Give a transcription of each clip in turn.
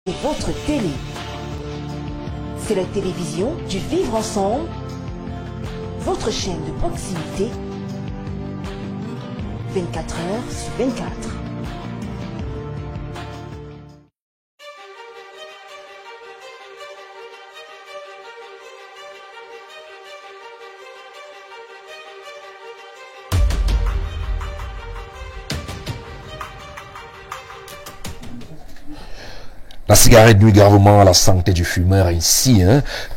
et votre télé. C'est la télévision du vivre ensemble, votre chaîne de proximité, 24 heures sur 24. La cigarette nuit gravement à la santé du fumeur ici,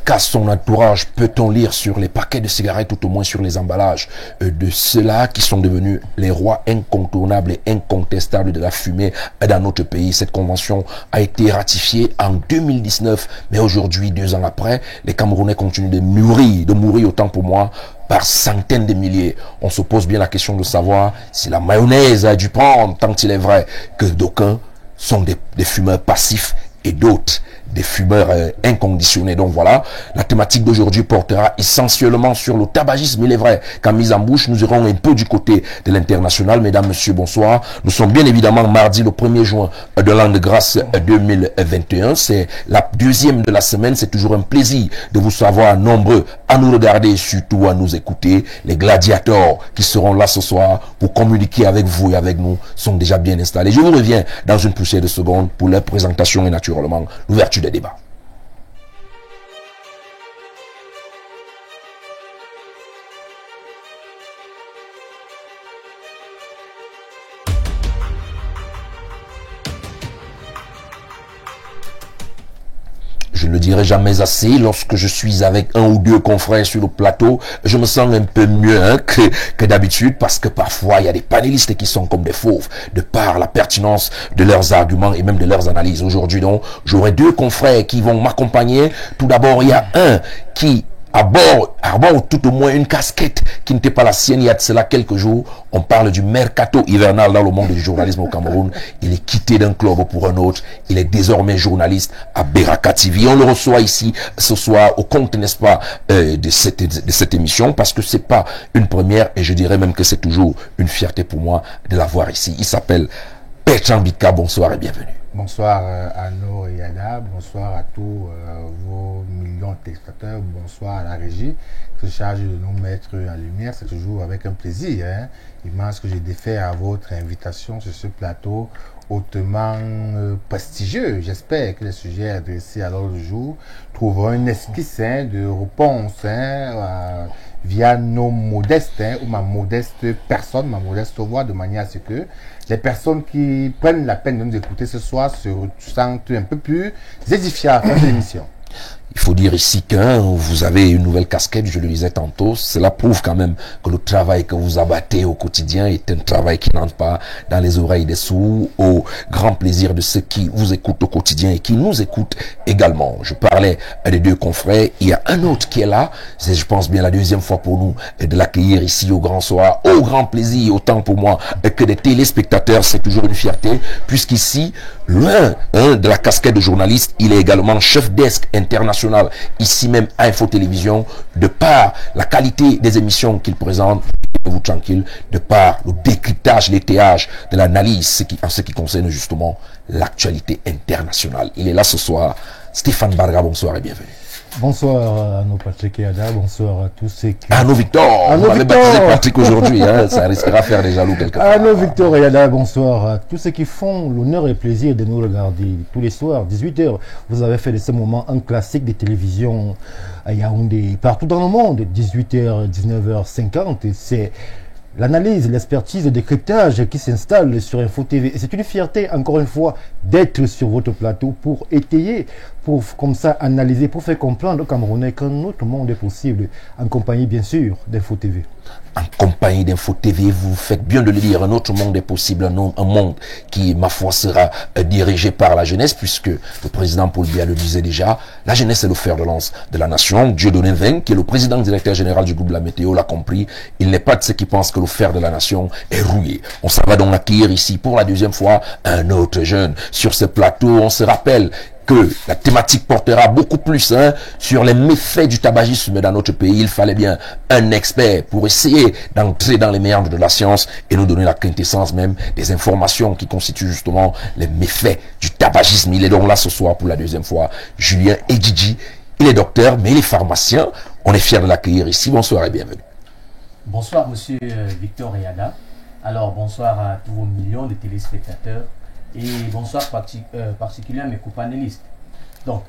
qu'à son entourage peut-on lire sur les paquets de cigarettes, tout au moins sur les emballages de ceux-là qui sont devenus les rois incontournables et incontestables de la fumée dans notre pays. Cette convention a été ratifiée en 2019, mais aujourd'hui, 2 ans après, les Camerounais continuent de mourir autant pour moi, par centaines de milliers. On se pose bien la question de savoir si la mayonnaise a dû prendre, tant il est vrai que d'aucuns sont des fumeurs passifs et d'autres des fumeurs inconditionnés. Donc voilà, la thématique d'aujourd'hui portera essentiellement sur le tabagisme. Il est vrai qu'en mise en bouche, nous irons un peu du côté de l'international. Mesdames, messieurs, bonsoir. Nous sommes bien évidemment mardi le 1er juin de l'an de grâce 2021. C'est la deuxième de la semaine. C'est toujours un plaisir de vous savoir nombreux à nous regarder et surtout à nous écouter. Les gladiateurs qui seront là ce soir pour communiquer avec vous et avec nous sont déjà bien installés. Je vous reviens dans une poussée de secondes pour leur présentation et naturellement l'ouverture des débats. Je ne le dirai jamais assez, lorsque je suis avec un ou deux confrères sur le plateau, je me sens un peu mieux que d'habitude, parce que parfois il y a des panélistes qui sont comme des fauves, de par la pertinence de leurs arguments et même de leurs analyses. Aujourd'hui donc, j'aurai 2 confrères qui vont m'accompagner. Tout d'abord, il y a un qui arbore tout au moins une casquette qui n'était pas la sienne il y a de cela quelques jours. On parle du mercato hivernal dans le monde du journalisme au Cameroun. Il est quitté d'un club pour un autre. Il est désormais journaliste à Beraka TV. On le reçoit ici ce soir au compte, n'est-ce pas, de cette émission, parce que c'est pas une première et je dirais même que c'est toujours une fierté pour moi de l'avoir ici. Il s'appelle Bertrand Bika. Bonsoir et bienvenue. Bonsoir à Nour et Yada, bonsoir à tous vos millions de téléspectateurs, bonsoir à la régie qui se charge de nous mettre en lumière. C'est toujours avec un plaisir immense que j'ai défait à votre invitation sur ce plateau hautement prestigieux. J'espère que les sujets adressés à l'ordre du jour trouveront une esquisse de réponse via nos modestes ou ma modeste personne, ma modeste voix, de manière à ce que les personnes qui prennent la peine de nous écouter ce soir se sentent un peu plus édifiées à la fin de l'émission. Il faut dire ici que vous avez une nouvelle casquette, je le disais tantôt. Cela prouve quand même que le travail que vous abattez au quotidien est un travail qui n'entre pas dans les oreilles des sourds, au grand plaisir de ceux qui vous écoutent au quotidien et qui nous écoutent également. Je parlais des 2 confrères. Il y a un autre qui est là. C'est, je pense, bien la 2e fois pour nous de l'accueillir ici au grand soir. Au grand plaisir, autant pour moi que des téléspectateurs. C'est toujours une fierté, puisqu'ici, loin de la casquette de journaliste, il est également chef desk international ici même à Info Télévision, de par la qualité des émissions qu'il présente, vous tranquille, de par le décryptage, l'étayage de l'analyse en ce qui concerne justement l'actualité internationale. Il est là ce soir. Stéphane Barga, bonsoir et bienvenue. Bonsoir à nos Patrick et Ada, bonsoir à tous ceux qui... Arnaud Victor, vous m'avez baptisé Patrick aujourd'hui, ça risquera de faire des jaloux quelque part. Arnaud Victor et Ada, bonsoir à tous ceux qui font l'honneur et le plaisir de nous regarder tous les soirs, 18h. Vous avez fait de ce moment un classique des télévisions à Yaoundé, partout dans le monde, 18h, 19h50, et c'est l'analyse, l'expertise, le décryptage qui s'installe sur Info TV. Et c'est une fierté, encore une fois, d'être sur votre plateau pour étayer, pour comme ça analyser, pour faire comprendre aux Camerounais qu'un autre monde est possible, en compagnie bien sûr d'Info TV. En compagnie d'Info TV, vous faites bien de le dire, un autre monde est possible, un monde qui, ma foi, sera dirigé par la jeunesse, puisque le président Paul Biya le disait déjà, la jeunesse est le fer de lance de la nation. Dieudonné Veng, qui est le président directeur général du groupe La Météo, l'a compris. Il n'est pas de ceux qui pensent que le fer de la nation est rouillé. On s'en va donc accueillir ici pour la 2e fois un autre jeune. Sur ce plateau, on se rappelle, que la thématique portera beaucoup plus sur les méfaits du tabagisme dans notre pays. Il fallait bien un expert pour essayer d'entrer dans les méandres de la science et nous donner la quintessence même des informations qui constituent justement les méfaits du tabagisme. Il est donc là ce soir pour la deuxième fois, Julien Edjidji. Il est docteur, mais il est pharmacien. On est fiers de l'accueillir ici. Bonsoir et bienvenue. Bonsoir, monsieur Victor Eyada. Alors, bonsoir à tous vos millions de téléspectateurs. Et bonsoir particulièrement à mes co-panélistes. Donc,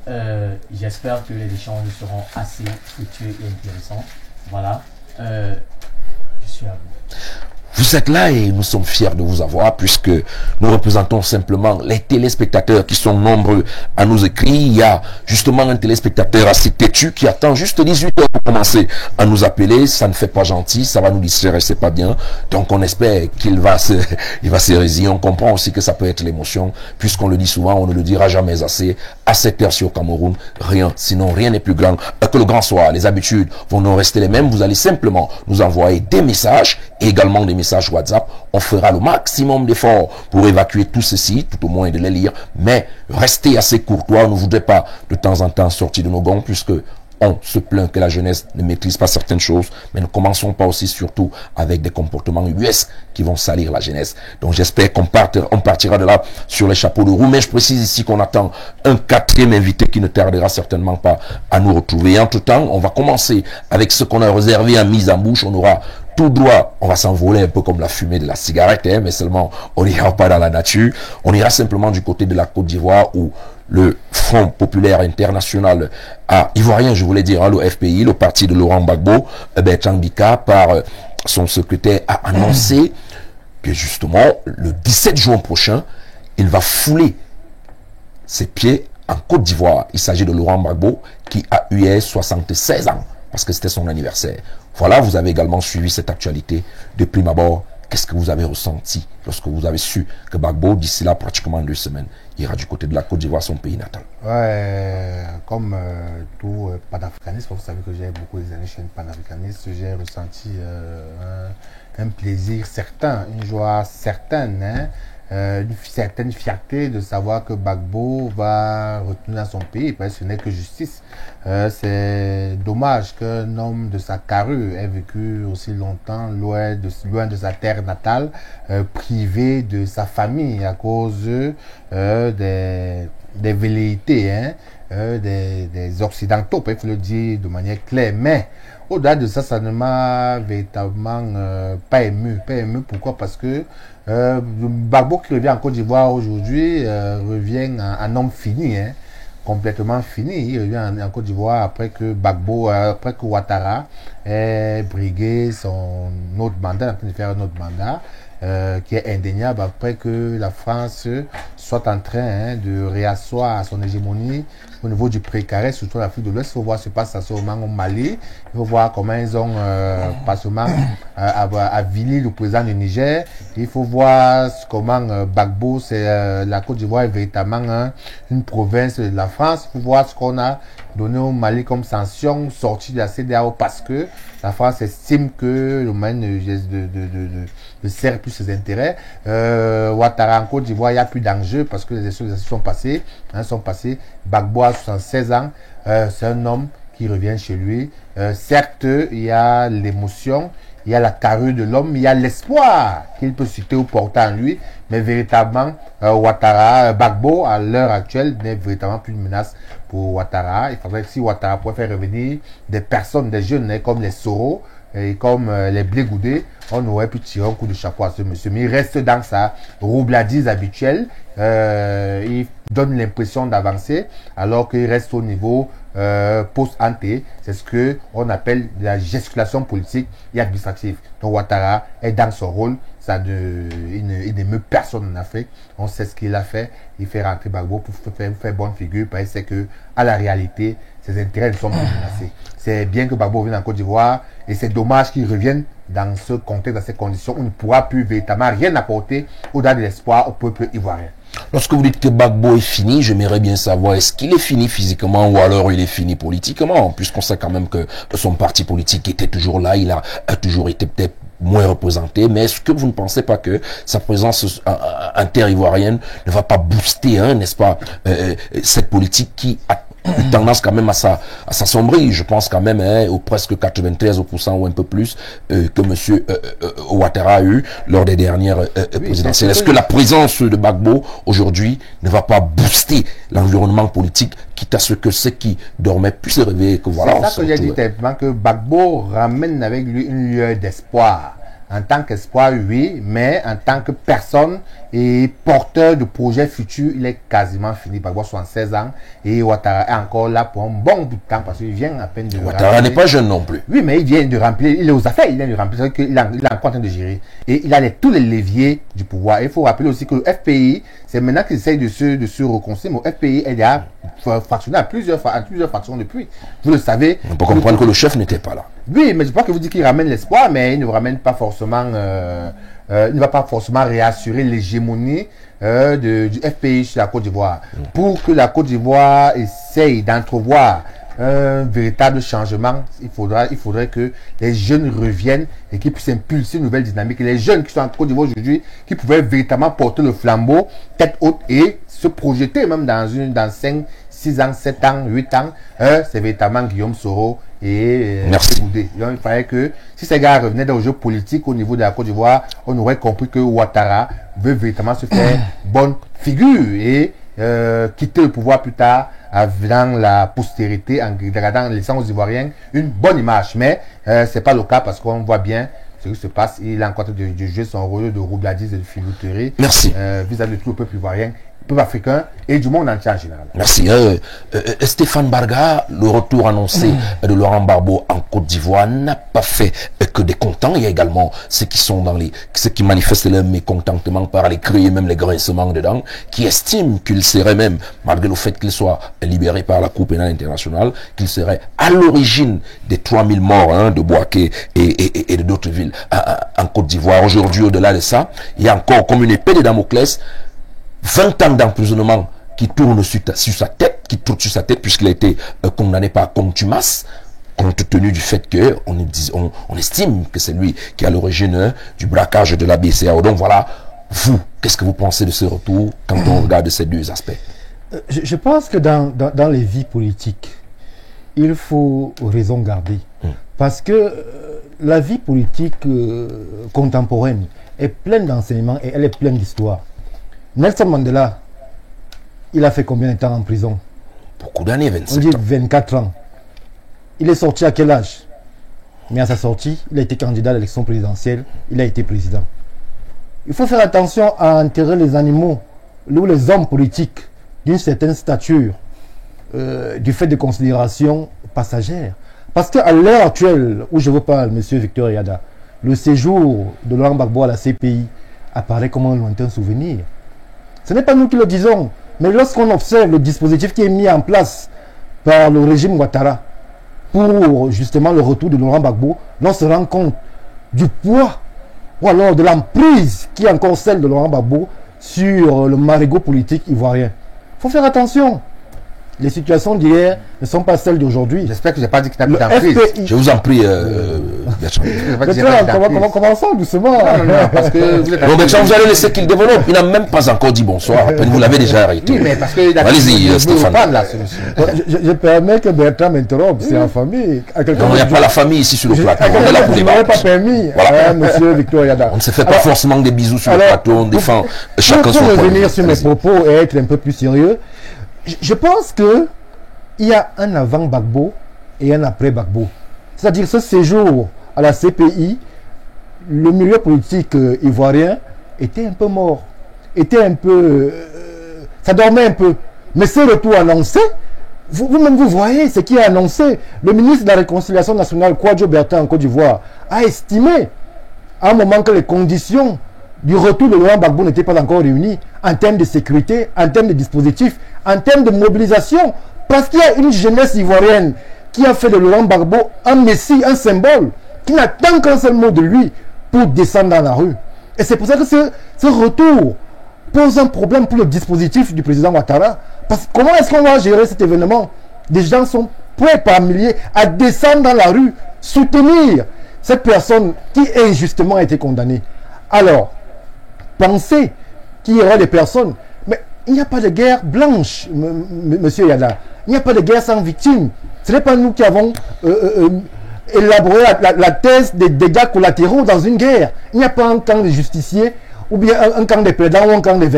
j'espère que les échanges seront assez fructueux et intéressants. Voilà. Je suis à vous. Vous êtes là et nous sommes fiers de vous avoir puisque nous représentons simplement les téléspectateurs qui sont nombreux à nous écrire. Il y a justement un téléspectateur assez têtu qui attend juste 18 heures pour commencer à nous appeler. Ça ne fait pas gentil, ça va nous distraire et c'est pas bien. Donc on espère qu'il va se résigner. On comprend aussi que ça peut être l'émotion puisqu'on le dit souvent, on ne le dira jamais assez. À cette heure-ci au Cameroun, rien, sinon rien n'est plus grand que le grand soir. Les habitudes vont nous rester les mêmes. Vous allez simplement nous envoyer des messages et également des messages WhatsApp. On fera le maximum d'efforts pour évacuer tout ceci, tout au moins de les lire, mais restez assez courtois. On ne voudrait pas de temps en temps sortir de nos gonds puisque on se plaint que la jeunesse ne maîtrise pas certaines choses, mais ne commençons pas aussi surtout avec des comportements ubuesques qui vont salir la jeunesse. Donc j'espère qu'on partira de là sur les chapeaux de roue, mais je précise ici qu'on attend un quatrième invité qui ne tardera certainement pas à nous retrouver. Et entre-temps, on va commencer avec ce qu'on a réservé à mise en bouche. On aura tout droit, on va s'envoler un peu comme la fumée de la cigarette, mais seulement on n'ira pas dans la nature. On ira simplement du côté de la Côte d'Ivoire où le Front Populaire International ivoirien, je voulais dire, le FPI, le parti de Laurent Gbagbo, Bertrand Bika, par son secrétaire, a annoncé que justement, le 17 juin prochain, il va fouler ses pieds en Côte d'Ivoire. Il s'agit de Laurent Gbagbo qui a eu 76 ans, parce que c'était son anniversaire. Voilà, vous avez également suivi cette actualité de prime abord. Qu'est-ce que vous avez ressenti lorsque vous avez su que Gbagbo, d'ici là pratiquement 2 semaines, ira du côté de la Côte d'Ivoire, son pays natal? Ouais, comme tout panafricaniste, vous savez que j'ai beaucoup des années chez une panafricaniste, j'ai ressenti un plaisir certain, une joie certaine, une certaine fierté de savoir que Gbagbo va retourner dans son pays, parce que ce n'est que justice. C'est dommage qu'un homme de sa carrure ait vécu aussi longtemps loin de sa terre natale, privé de sa famille à cause des velléités des Occidentaux, il faut le dire de manière claire. Mais au-delà de ça, ça ne m'a véritablement pas ému. Pourquoi? Parce que Gbagbo qui revient en Côte d'Ivoire aujourd'hui revient en homme fini, complètement fini. Il revient en Côte d'Ivoire après que Ouattara ait brigué son autre mandat, en train de faire un autre mandat. Qui est indéniable après que la France soit en train de réasseoir son hégémonie au niveau du précaré, surtout l'Afrique de l'Ouest. Il faut voir ce qui se passe en ce moment au Mali. Il faut voir comment ils ont passement avili le président du Niger. Il faut voir comment Gbagbo, la Côte d'Ivoire est véritablement une province de la France. Il faut voir ce qu'on a donné au Mali comme sanction sortie de la CEDEAO parce que la France estime que le Mali ne sert plus ses intérêts. Ouattara en Côte d'Ivoire, il n'y a plus d'enjeu parce que les élections sont passées. Gbagbo a 76 ans. C'est un homme qui revient chez lui. Certes, il y a l'émotion, il y a la carrure de l'homme, il y a l'espoir qu'il peut citer ou porter en lui. Mais véritablement, Gbagbo, à l'heure actuelle, n'est véritablement plus une menace pour Ouattara. Il faudrait que si Ouattara pouvait faire revenir des personnes, des jeunes comme les Soro et comme les Blé Goudé, on aurait pu tirer un coup de chapeau à ce monsieur. Mais il reste dans sa roubladise habituelle. Il donne l'impression d'avancer alors qu'il reste au niveau post-ante. C'est ce qu'on appelle la gesticulation politique et administrative. Donc Ouattara est dans son rôle. Il n'émeut personne en Afrique. On sait ce qu'il a fait. Il fait rentrer Gbagbo pour faire bonne figure parce que à la réalité, ses intérêts ne sont pas menacés. C'est bien que Gbagbo revienne en Côte d'Ivoire et c'est dommage qu'il revienne dans ce contexte, dans ces conditions où il ne pourra plus véritablement rien apporter au-delà de l'espoir au peuple ivoirien. Lorsque vous dites que Gbagbo est fini, j'aimerais bien savoir, est-ce qu'il est fini physiquement ou alors il est fini politiquement, puisqu'on sait quand même que son parti politique était toujours là, il a toujours été peut-être moins représenté, mais est-ce que vous ne pensez pas que sa présence inter-ivoirienne ne va pas booster, hein, n'est-ce pas, cette politique qui a tendance quand même à s'assombrir. Je pense quand même au presque 93% ou un peu plus que M. Ouattara a eu lors des dernières présidentielles. Est-ce que la présence de Gbagbo aujourd'hui ne va pas booster l'environnement politique, quitte à ce que ceux qui dormaient puissent se réveiller, que voilà. C'est ça que j'ai dit tellement, que Gbagbo ramène avec lui une lueur d'espoir. En tant qu'espoir, oui, mais en tant que personne et porteur de projets futurs, il est quasiment fini. Gbagbo a 76 ans et Ouattara est encore là pour un bon bout de temps parce qu'il vient à peine de Ouattara n'est pas jeune non plus. Oui, mais il vient de remplir, il est aux affaires, il vient de remplir, c'est qu'il est encore en train de gérer. Et il a tous les leviers du pouvoir. Il faut rappeler aussi que le FPI, c'est maintenant qu'il essaye de se reconstruire, mais le FPI est déjà fractionné à plusieurs fractions depuis. Vous le savez. On peut comprendre que le chef n'était pas là. Oui, mais je crois que vous dites qu'il ramène l'espoir, mais il ne ramène pas forcément, il ne va pas forcément réassurer l'hégémonie du FPI sur la Côte d'Ivoire. Pour que la Côte d'Ivoire essaye d'entrevoir un véritable changement, il faudrait que les jeunes reviennent et qu'ils puissent impulser une nouvelle dynamique. Et les jeunes qui sont en Côte d'Ivoire aujourd'hui, qui pouvaient véritablement porter le flambeau tête haute et se projeter même dans 5, 6 ans, 7 ans, 8 ans, c'est véritablement Guillaume Soro et Boudé. Donc, il fallait que si ces gars revenaient dans le jeu politique au niveau de la Côte d'Ivoire, on aurait compris que Ouattara veut véritablement se faire bonne figure et quitter le pouvoir plus tard dans la postérité en laissant aux Ivoiriens une bonne image. Mais c'est pas le cas parce qu'on voit bien ce qui se passe. Il a encore de jouer son rôle de roubladise et de filouterie vis-à-vis de tout le peuple ivoirien, peuple africain et du monde entier en général. Merci. Stéphane Barga, le retour annoncé de Laurent Gbagbo en Côte d'Ivoire n'a pas fait que des contents. Il y a également ceux qui manifestent leur mécontentement par les cris et même les grincements dedans, qui estiment qu'il serait même, malgré le fait qu'il soit libéré par la Cour pénale internationale, qu'il serait à l'origine des 3000 morts de Bouaké et de d'autres villes en Côte d'Ivoire. Aujourd'hui, au-delà de ça, il y a encore comme une épée de Damoclès 20 ans d'emprisonnement qui tourne sur sa tête, puisqu'il a été condamné par contumace, compte tenu du fait qu'on estime que c'est lui qui est à l'origine du braquage de la BCAO. Donc voilà, vous, qu'est-ce que vous pensez de ce retour quand on regarde ces deux aspects? Je pense que dans les vies politiques, il faut raison garder. Parce que la vie politique contemporaine est pleine d'enseignements et elle est pleine d'histoire. Nelson Mandela, il a fait combien de temps en prison? Beaucoup d'années, 27 On dit ans. 24 ans. Il est sorti à quel âge? Mais à sa sortie, il a été candidat à l'élection présidentielle, il a été président. Il faut faire attention à enterrer les animaux ou les hommes politiques d'une certaine stature, du fait de considérations passagères. Parce qu'à l'heure actuelle, où je vous parle, M. Victor Yada, le séjour de Laurent Gbagbo à la CPI apparaît comme un lointain souvenir. Ce n'est pas nous qui le disons, mais lorsqu'on observe le dispositif qui est mis en place par le régime Ouattara pour justement le retour de Laurent Gbagbo, l'on se rend compte du poids ou alors de l'emprise qui est encore celle de Laurent Gbagbo sur le marigot politique ivoirien. Il faut faire attention. Les situations d'hier ne sont pas celles d'aujourd'hui. J'espère que je n'ai pas dit que tu as plus d'emprise. Je vous en prie, Commençons doucement. Non, parce que vous êtes... Non, Bertrand, vous allez laisser qu'il développe. Il n'a même pas encore dit bonsoir. Vous l'avez déjà arrêté. Oui, mais parce que... Allez-y, Stéphane. Je permets que Bertrand m'interrompe. C'est en famille. Non, il n'y a pas la famille ici sur le plateau. On est là pour Je n'aurais pas permis, monsieur Victor Yada. On ne se fait pas forcément des bisous sur le plateau. On défend chacun son point. Pour revenir point. sur mes propos et être un peu plus sérieux, je pense qu'il y a un avant Gbagbo et un après Gbagbo. C'est-à-dire ce séjour à la CPI, le milieu politique ivoirien était un peu mort. Ça dormait un peu. Mais ce retour annoncé, vous-même vous voyez ce qui est annoncé. Le ministre de la Réconciliation nationale, Kwadjo Bertin en Côte d'Ivoire, a estimé à un moment que les conditions du retour de Laurent Gbagbo n'étaient pas encore réunies en termes de sécurité, en termes de dispositifs, en termes de mobilisation. Parce qu'il y a une jeunesse ivoirienne qui a fait de Laurent Gbagbo un messie, un symbole, qui n'attend qu'un seul mot de lui pour descendre dans la rue. Et c'est pour ça que ce retour pose un problème pour le dispositif du président Ouattara. Parce que comment est-ce qu'on va gérer cet événement? Des gens sont prêts par milliers à descendre dans la rue, soutenir cette personne qui injustement a été condamnée. Alors, pensez qu'il y aura des personnes, mais il n'y a pas de guerre blanche, monsieur Yada. Il n'y a pas de guerre sans victime. Ce n'est pas nous qui avons élaboré la thèse des dégâts collatéraux dans une guerre. Il n'y a pas un camp de justiciers, ou bien un camp des perdants, ou un camp des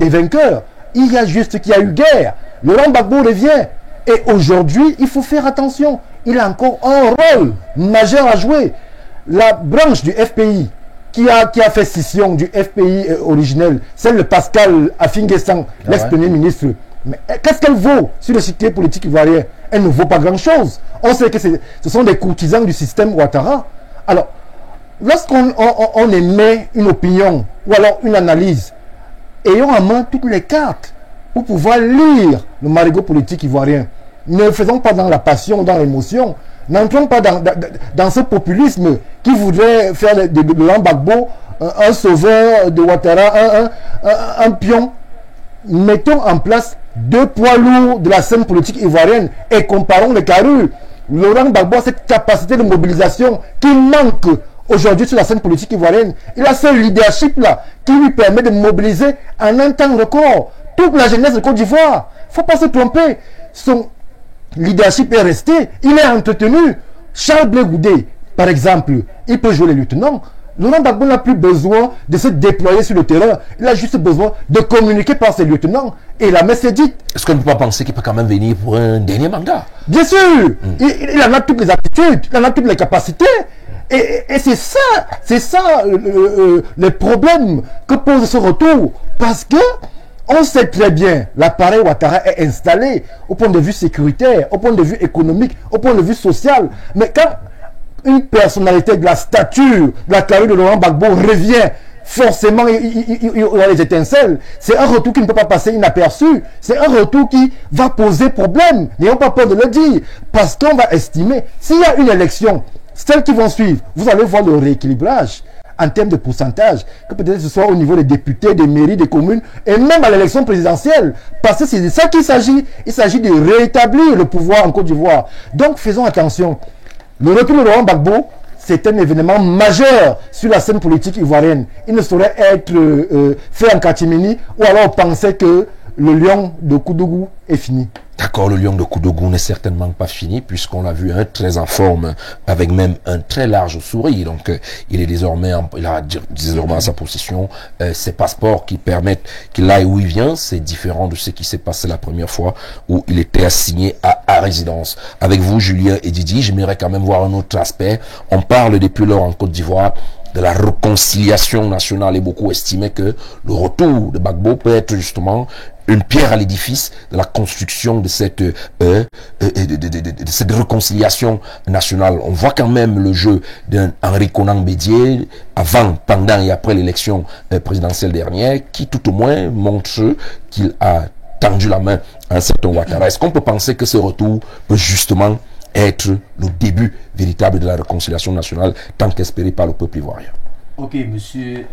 vainqueurs. Il y a juste qu'il y a eu guerre. Laurent Gbagbo revient. Et aujourd'hui, il faut faire attention. Il a encore un rôle majeur à jouer. La branche du FPI qui a fait scission du FPI originel, celle de Pascal Affinguessan, l'ex-premier ministre. Mais qu'est-ce qu'elle vaut sur le l'échiquier politique ivoirien? Elle ne vaut pas grand-chose. On sait que ce sont des courtisans du système Ouattara. Alors, lorsqu'on émet une opinion ou alors une analyse, ayons en main toutes les cartes pour pouvoir lire le marigot politique ivoirien. Ne faisons pas dans la passion, dans l'émotion. N'entrons pas dans ce populisme qui voudrait faire de Laurent Gbagbo un sauveur de Ouattara, un pion. Mettons en place deux poids lourds de la scène politique ivoirienne et comparons les carrures. Laurent Gbagbo a cette capacité de mobilisation qui manque aujourd'hui sur la scène politique ivoirienne. Il a ce leadership-là qui lui permet de mobiliser en un temps record toute la jeunesse de Côte d'Ivoire. Il ne faut pas se tromper. Son leadership est resté, il est entretenu. Charles Blé Goudé, par exemple, il peut jouer les lieutenants. Laurent Gbagbo n'a plus besoin de se déployer sur le terrain. Il a juste besoin de communiquer par ses lieutenants. Et la messe est dite. Est-ce qu'on ne peut pas penser qu'il peut quand même venir pour un dernier mandat? Bien sûr. Il en a toutes les aptitudes, il en a toutes les capacités. Et c'est ça le problème que pose ce retour. Parce que on sait très bien, l'appareil Ouattara est installé au point de vue sécuritaire, au point de vue économique, au point de vue social. Mais quand une personnalité de la stature, de la carrière de Laurent Gbagbo revient, forcément il y aura les étincelles. C'est un retour qui ne peut pas passer inaperçu. C'est un retour qui va poser problème. N'ayons pas peur de le dire. Parce qu'on va estimer, s'il y a une élection, celles qui vont suivre, vous allez voir le rééquilibrage en termes de pourcentage, que peut-être ce soit au niveau des députés, des mairies, des communes, et même à l'élection présidentielle. Parce que c'est de ça qu'il s'agit. Il s'agit de rétablir le pouvoir en Côte d'Ivoire. Donc faisons attention. Le retour de Laurent Gbagbo, c'est un événement majeur sur la scène politique ivoirienne. Il ne saurait être fait en catimini ou alors penser que le lion de Koudougou est fini. D'accord, le lion de Koudougou n'est certainement pas fini puisqu'on l'a vu très en forme avec même un très large sourire. Donc il est désormais il a désormais à sa possession ses passeports qui permettent qu'il aille où il vient. C'est différent de ce qui s'est passé la première fois où il était assigné à résidence. Avec vous, Julien et Didi, j'aimerais quand même voir un autre aspect. On parle depuis lors en Côte d'Ivoire de la réconciliation nationale et beaucoup estimaient que le retour de Gbagbo peut être justement une pierre à l'édifice de la construction de cette réconciliation nationale. On voit quand même le jeu d'un Henri Konan Bédié avant, pendant et après l'élection présidentielle dernière qui tout au moins montre qu'il a tendu la main à un certain Ouattara. Est-ce qu'on peut penser que ce retour peut justement être le début véritable de la réconciliation nationale tant qu'espéré par le peuple ivoirien? Ok, monsieur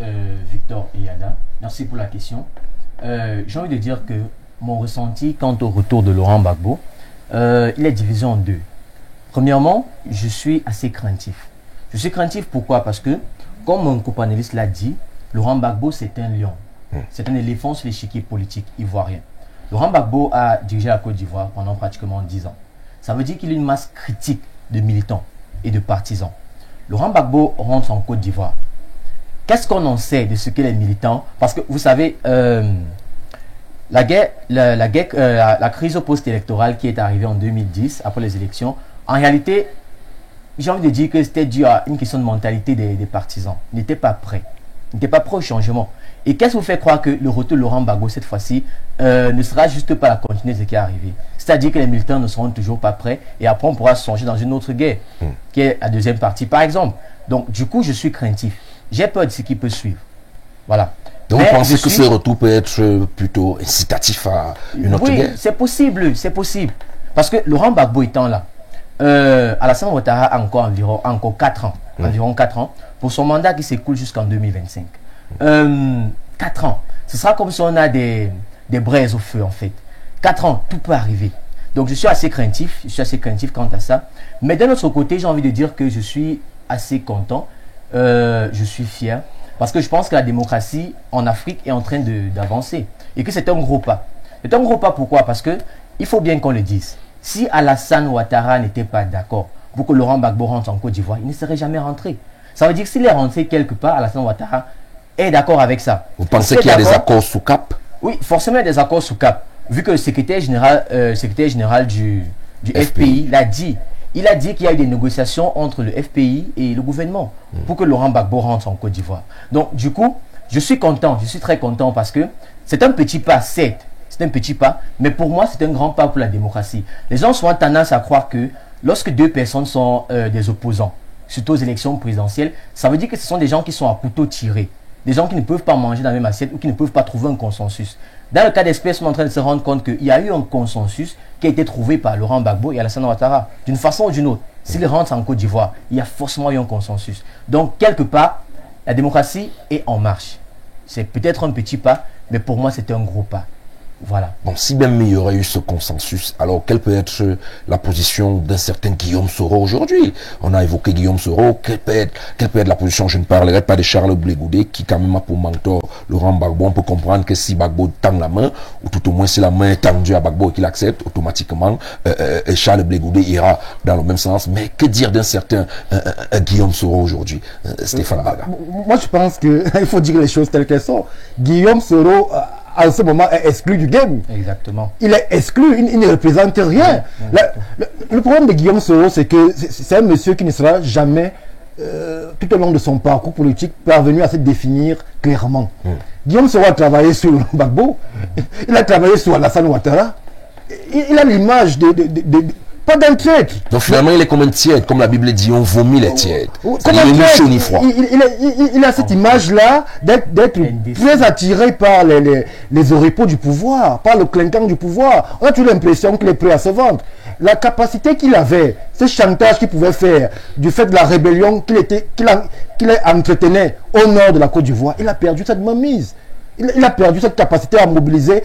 Victor Eyada, merci pour la question. J'ai envie de dire que mon ressenti quant au retour de Laurent Gbagbo, il est divisé en deux. Premièrement, je suis assez craintif. Je suis craintif pourquoi? Parce que, comme mon copanéliste l'a dit, Laurent Gbagbo c'est un lion. C'est un éléphant sur l'échiquier politique ivoirien. Laurent Gbagbo a dirigé la Côte d'Ivoire pendant pratiquement 10 ans. Ça veut dire qu'il y a une masse critique de militants et de partisans. Laurent Gbagbo rentre en Côte d'Ivoire. Qu'est-ce qu'on en sait de ce qu'est les militants? Parce que vous savez, la crise post-électorale qui est arrivée en 2010, après les élections, en réalité, j'ai envie de dire que c'était dû à une question de mentalité des partisans. Ils n'étaient pas prêts. Ils n'étaient pas prêts au changement. Et qu'est-ce qui vous fait croire que le retour de Laurent Gbagbo cette fois-ci ne sera juste pas la continuité de ce qui est arrivé? C'est-à-dire que les militants ne seront toujours pas prêts et après on pourra se songer dans une autre guerre, qui est la deuxième partie par exemple. Donc du coup je suis craintif. J'ai peur de ce qui peut suivre. Voilà. Donc vous pensez que ce retour peut être plutôt incitatif à une autre guerre? Oui, c'est possible, c'est possible. Parce que Laurent Gbagbo étant là, Alassane Ouattara a encore 4 ans, environ 4 ans, pour son mandat qui s'écoule jusqu'en 2025. 4 ans. Ce sera comme si on a des braises au feu en fait. 4 ans, tout peut arriver. Donc je suis assez craintif quant à ça. Mais d'un autre côté, j'ai envie de dire que je suis assez content, je suis fier, parce que je pense que la démocratie en Afrique est en train d'avancer, et que c'est un gros pas. C'est un gros pas, pourquoi? Parce que il faut bien qu'on le dise. Si Alassane Ouattara n'était pas d'accord pour que Laurent Gbagbo rentre en Côte d'Ivoire, il ne serait jamais rentré. Ça veut dire que s'il est rentré quelque part, Alassane Ouattara est d'accord avec ça. Vous pensez qu'il y a des accords sous cap? Oui, forcément il y a des accords sous cap. Vu que le secrétaire général du FPI l'a dit. Il a dit qu'il y a eu des négociations entre le FPI et le gouvernement pour que Laurent Gbagbo rentre en Côte d'Ivoire. Donc du coup, je suis content, je suis très content parce que c'est un petit pas, certes. C'est un petit pas, mais pour moi, c'est un grand pas pour la démocratie. Les gens ont tendance à croire que lorsque deux personnes sont des opposants, surtout aux élections présidentielles, ça veut dire que ce sont des gens qui sont à couteau tiré. Des gens qui ne peuvent pas manger dans la même assiette ou qui ne peuvent pas trouver un consensus. Dans le cas d'espèce, on est en train de se rendre compte qu'il y a eu un consensus qui a été trouvé par Laurent Gbagbo et Alassane Ouattara. D'une façon ou d'une autre, s'ils rentrent en Côte d'Ivoire, il y a forcément eu un consensus. Donc, quelque part, la démocratie est en marche. C'est peut-être un petit pas, mais pour moi, c'est un gros pas. Voilà. Bon, si même il y aurait eu ce consensus, alors quelle peut être la position d'un certain Guillaume Soro aujourd'hui? On a évoqué Guillaume Soro, quelle peut être la position? Je ne parlerai pas de Charles Blé Goudé, qui quand même a pour mentor Laurent Gbagbo. On peut comprendre que si Gbagbo tend la main, ou tout au moins si la main est tendue à Gbagbo et qu'il accepte, automatiquement, Charles Blé Goudé ira dans le même sens. Mais que dire d'un certain Guillaume Soro aujourd'hui, Stéphane Baga? Moi, je pense qu'il faut dire les choses telles qu'elles sont. Guillaume Soro, en ce moment, est exclu du game. Exactement. Il est exclu, il ne représente rien. Le problème de Guillaume Soro, c'est que c'est un monsieur qui ne sera jamais, tout au long de son parcours politique, parvenu à se définir clairement. Guillaume Soro a travaillé sur Gbagbo, il a travaillé sur Alassane Ouattara, il a l'image pas d'un traître. Donc finalement, il est comme un tiède, comme la Bible dit, on vomit les tièdes. Il est ni chaud ni froid. Il a cette image-là d'être très attiré par les oripeaux du pouvoir, par le clinquant du pouvoir. On a toujours l'impression qu'il est prêt à se vendre. La capacité qu'il avait, ce chantage qu'il pouvait faire, du fait de la rébellion qu'il entretenait au nord de la Côte d'Ivoire, il a perdu cette mainmise. Il a perdu cette capacité à mobiliser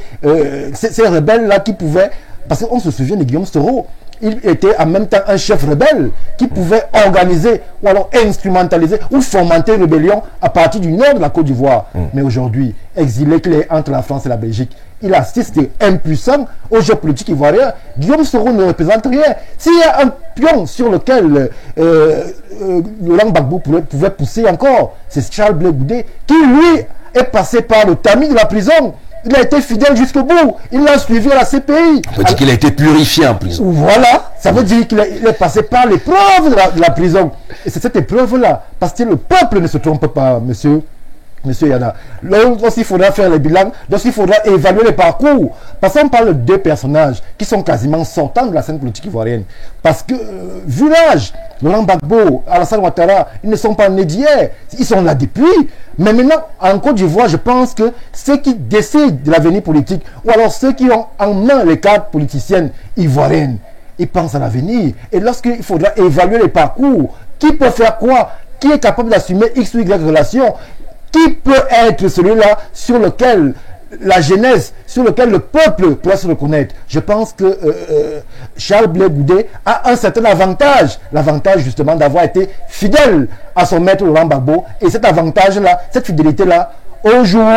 ces rebelles-là qui pouvaient... Parce qu'on se souvient de Guillaume Soro. Il était en même temps un chef rebelle qui pouvait organiser ou alors instrumentaliser ou fomenter une rébellion à partir du nord de la Côte d'Ivoire. Mais aujourd'hui, exilé qu'il est entre la France et la Belgique, il assiste impuissant au jeu politique ivoirien. Guillaume Soro ne représente rien. S'il y a un pion sur lequel Laurent Gbagbo pouvait pousser encore, c'est Charles Blé Goudé qui, lui, est passé par le tamis de la prison. Il a été fidèle jusqu'au bout. Il l'a suivi à la CPI. On peut dire qu'il a été purifié en prison. Voilà. Ça veut dire qu'il est passé par l'épreuve de la prison. Et c'est cette épreuve-là. Parce que le peuple ne se trompe pas, monsieur Yana. Lorsqu'il faudra faire le bilan, lorsqu'il faudra évaluer les parcours. Parce qu'on parle de deux personnages qui sont quasiment sortants de la scène politique ivoirienne. Parce que, vu l'âge, Laurent Gbagbo, Alassane Ouattara, ils ne sont pas nés d'hier. Ils sont là depuis. Mais maintenant, en Côte d'Ivoire, je pense que ceux qui décident de l'avenir politique, ou alors ceux qui ont en main les cartes politiciennes ivoiriennes, ils pensent à l'avenir. Et lorsqu'il faudra évaluer les parcours, qui peut faire quoi? Qui est capable d'assumer X ou Y relation? Qui peut être celui-là sur lequel la jeunesse, sur lequel le peuple pourra se reconnaître? Je pense que Charles Blé Goudé a un certain avantage. L'avantage justement d'avoir été fidèle à son maître Laurent Gbagbo. Et cet avantage-là, cette fidélité-là, au jour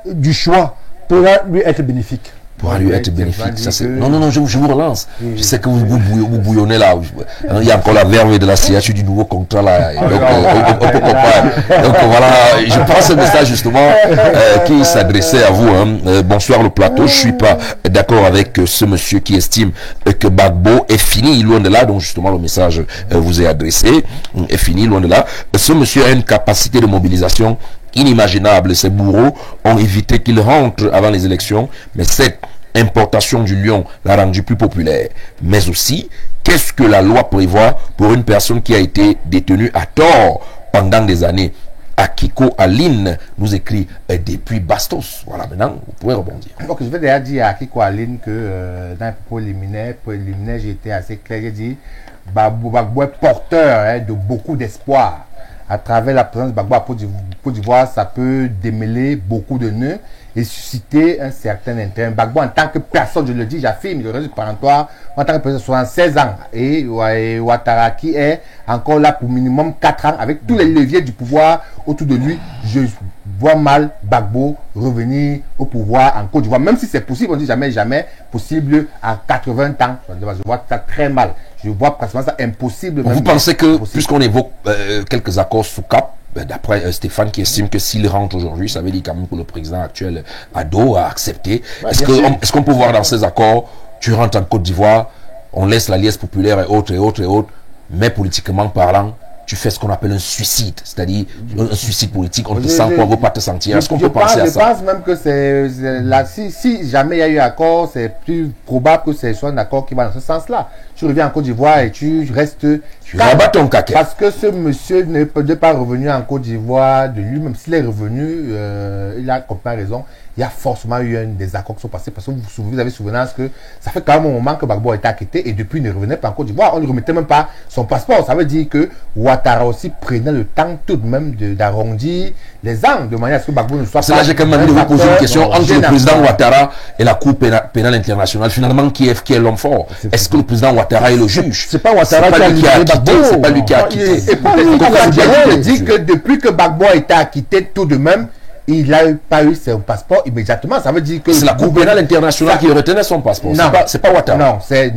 du choix, pourra lui être bénéfique. Pourra lui être bénéfique. Ça, non, je vous relance. Je sais que vous bouillonnez là. Il y a encore la verve de la signature du nouveau contrat là. Donc, on peut comprendre. Donc voilà, je pense ce message justement qui s'adressait à vous. Bonsoir le plateau. Je suis pas d'accord avec ce monsieur qui estime que Gbagbo est fini, loin de là. Donc justement le message vous est adressé. Est fini, loin de là. Ce monsieur a une capacité de mobilisation inimaginable. Ces bourreaux ont évité qu'il rentre avant les élections, mais cette importation du lion l'a rendu plus populaire. Mais aussi, qu'est-ce que la loi prévoit pour une personne qui a été détenue à tort pendant des années? Akiko Aline nous écrit depuis Bastos. Voilà, maintenant, vous pouvez rebondir. Donc, je vais déjà dire à Akiko Aline que dans les propos liminaires, j'ai été assez clair. J'ai dit Gbagbo est porteur de beaucoup d'espoir. à travers la présence de Gbagbo à Côte d'Ivoire, ça peut démêler beaucoup de nœuds et susciter un certain intérêt. Gbagbo, en tant que personne, je le dis, j'affirme, le réseau péremptoire, en tant que personne, 76 ans, et Ouattara qui est encore là pour minimum 4 ans, avec tous les leviers du pouvoir autour de lui, je vois mal Gbagbo revenir au pouvoir en Côte d'Ivoire, même si c'est possible, on dit jamais, jamais possible à 80 ans. Je vois ça très mal. Je vois pratiquement ça impossible. Vous pensez que, puisqu'on évoque quelques accords sous cap, d'après Stéphane qui estime que s'il rentre aujourd'hui, ça veut dire quand même que le président actuel Ado a accepté. Est-ce qu'on peut voir dans ces accords, tu rentres en Côte d'Ivoire, on laisse la liesse populaire et autres, mais politiquement parlant, tu fais ce qu'on appelle un suicide, c'est-à-dire un suicide politique, on te sent quoi, on ne veut pas te sentir. Est-ce qu'on peut penser à ça? Je pense même que c'est là, si jamais il y a eu accord, c'est plus probable que ce soit un accord qui va dans ce sens-là. Tu reviens en Côte d'Ivoire et tu restes... Tu rabats ton caquet. Parce que ce monsieur n'est pas revenu en Côte d'Ivoire de lui, même s'il est revenu, il a complètement raison. Il y a forcément eu un désaccord qui sont passés parce que vous avez souvenance que ça fait quand même un moment que Gbagbo a été acquitté et depuis il ne revenait pas en Côte d'Ivoire. On ne remettait même pas son passeport. Ça veut dire que Ouattara aussi prenait le temps tout de même d'arrondir les angles de manière à ce que Gbagbo ne soit pas... C'est là que j'ai quand même envie de vous poser une question entre le président Ouattara et la Cour pénale internationale. Finalement, qui est l'homme fort? Est-ce que le président Ouattara est le juge? C'est pas Ouattara qui a acquitté, c'est pas lui qui a acquitté. Et pour je dis que depuis que Gbagbo a été acquitté tout de même, il n'a pas eu son passeport immédiatement. Ça veut dire que... C'est la Cour pénale internationale qui retenait son passeport. C'est pas Ouattara. Non, c'est...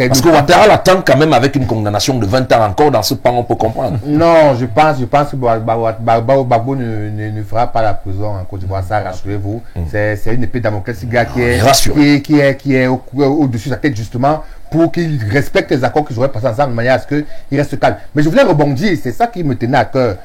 Parce que Ouattara l'attend quand même avec une condamnation de 20 ans encore. Dans ce pan, on peut comprendre. Non, je pense que Gbagbo ne fera pas la prison en Côte d'Ivoire. Ça, rassurez-vous. C'est une épée Damoclès qui est au-dessus de sa tête, justement, pour qu'il respecte les accords qu'ils auraient passés ensemble de manière à ce qu'il reste calme. Mais je voulais rebondir, c'est ça qui me tenait à cœur,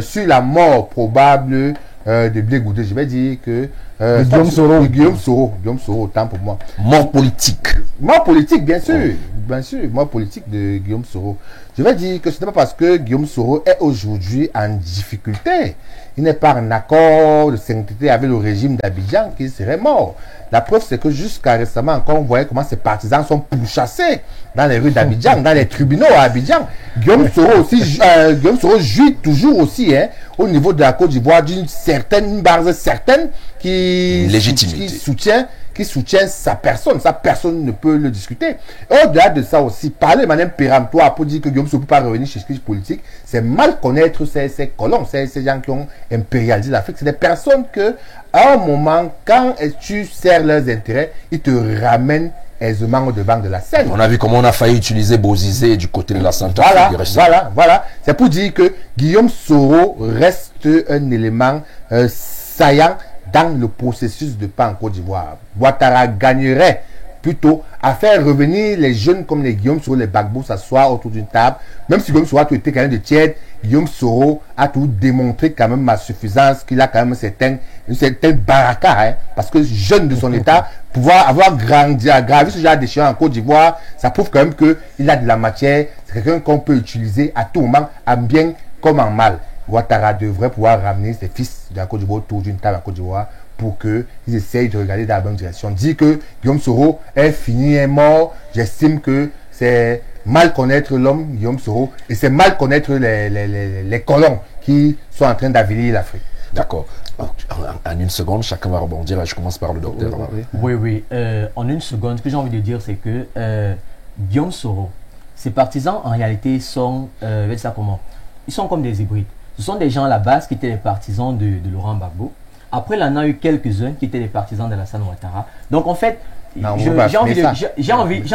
sur la mort probable de Blé Goudé. Je vais dire que... Guillaume Soro, autant pour moi. Mort politique. Mort politique, bien sûr. Bien sûr, mort politique de Guillaume Soro. Je vais dire que ce n'est pas parce que Guillaume Soro est aujourd'hui en difficulté. Il n'est pas en accord de sainteté avec le régime d'Abidjan qu'il serait mort. La preuve, c'est que jusqu'à récemment encore, on voyait comment ses partisans sont pourchassés dans les rues d'Abidjan, dans les tribunaux à Abidjan. Guillaume Soro jouit toujours aussi, au niveau de la Côte d'Ivoire, d'une certaine base certaine qui soutient sa personne. Sa personne ne peut le discuter. Au-delà de ça aussi, parler de manière péremptoire pour dire que Guillaume Soro ne peut pas revenir chez les politiques, c'est mal connaître ces colons, ces gens qui ont impérialisé l'Afrique. C'est des personnes que, à un moment, quand tu sers leurs intérêts, ils te ramènent aisément au devant de la scène. On a vu comment on a failli utiliser Bozizé du côté de la santé. Voilà. C'est pour dire que Guillaume Soro reste un élément saillant dans le processus de paix en Côte d'Ivoire. Ouattara gagnerait plutôt à faire revenir les jeunes comme les Guillaume Soro, les Gbagbo s'asseoir autour d'une table. Même si Guillaume Soro a tout été quand même de tiède, Guillaume Soro a tout démontré quand même ma suffisance, qu'il a quand même une certaine baraka, parce que jeune de son état, pouvoir avoir gravi ce genre d'échéance en Côte d'Ivoire, ça prouve quand même qu'il a de la matière, c'est quelqu'un qu'on peut utiliser à tout moment, en bien comme en mal. Ouattara devrait pouvoir ramener ses fils de la Côte d'Ivoire autour d'une table en Côte d'Ivoire pour qu'ils essayent de regarder dans la bonne direction. Dire que Guillaume Soro est fini, est mort, j'estime que c'est mal connaître l'homme, Guillaume Soro, et c'est mal connaître les colons qui sont en train d'avilir l'Afrique. D'accord. En une seconde, chacun va rebondir. Je commence par le docteur. Oui. En une seconde, ce que j'ai envie de dire, c'est que Guillaume Soro, ses partisans, en réalité, sont, ils sont comme des hybrides. Ce sont des gens à la base qui étaient les partisans de Laurent Gbagbo. Après, il y en a eu quelques-uns qui étaient les partisans d'Alassane Ouattara. Donc, en fait, j'ai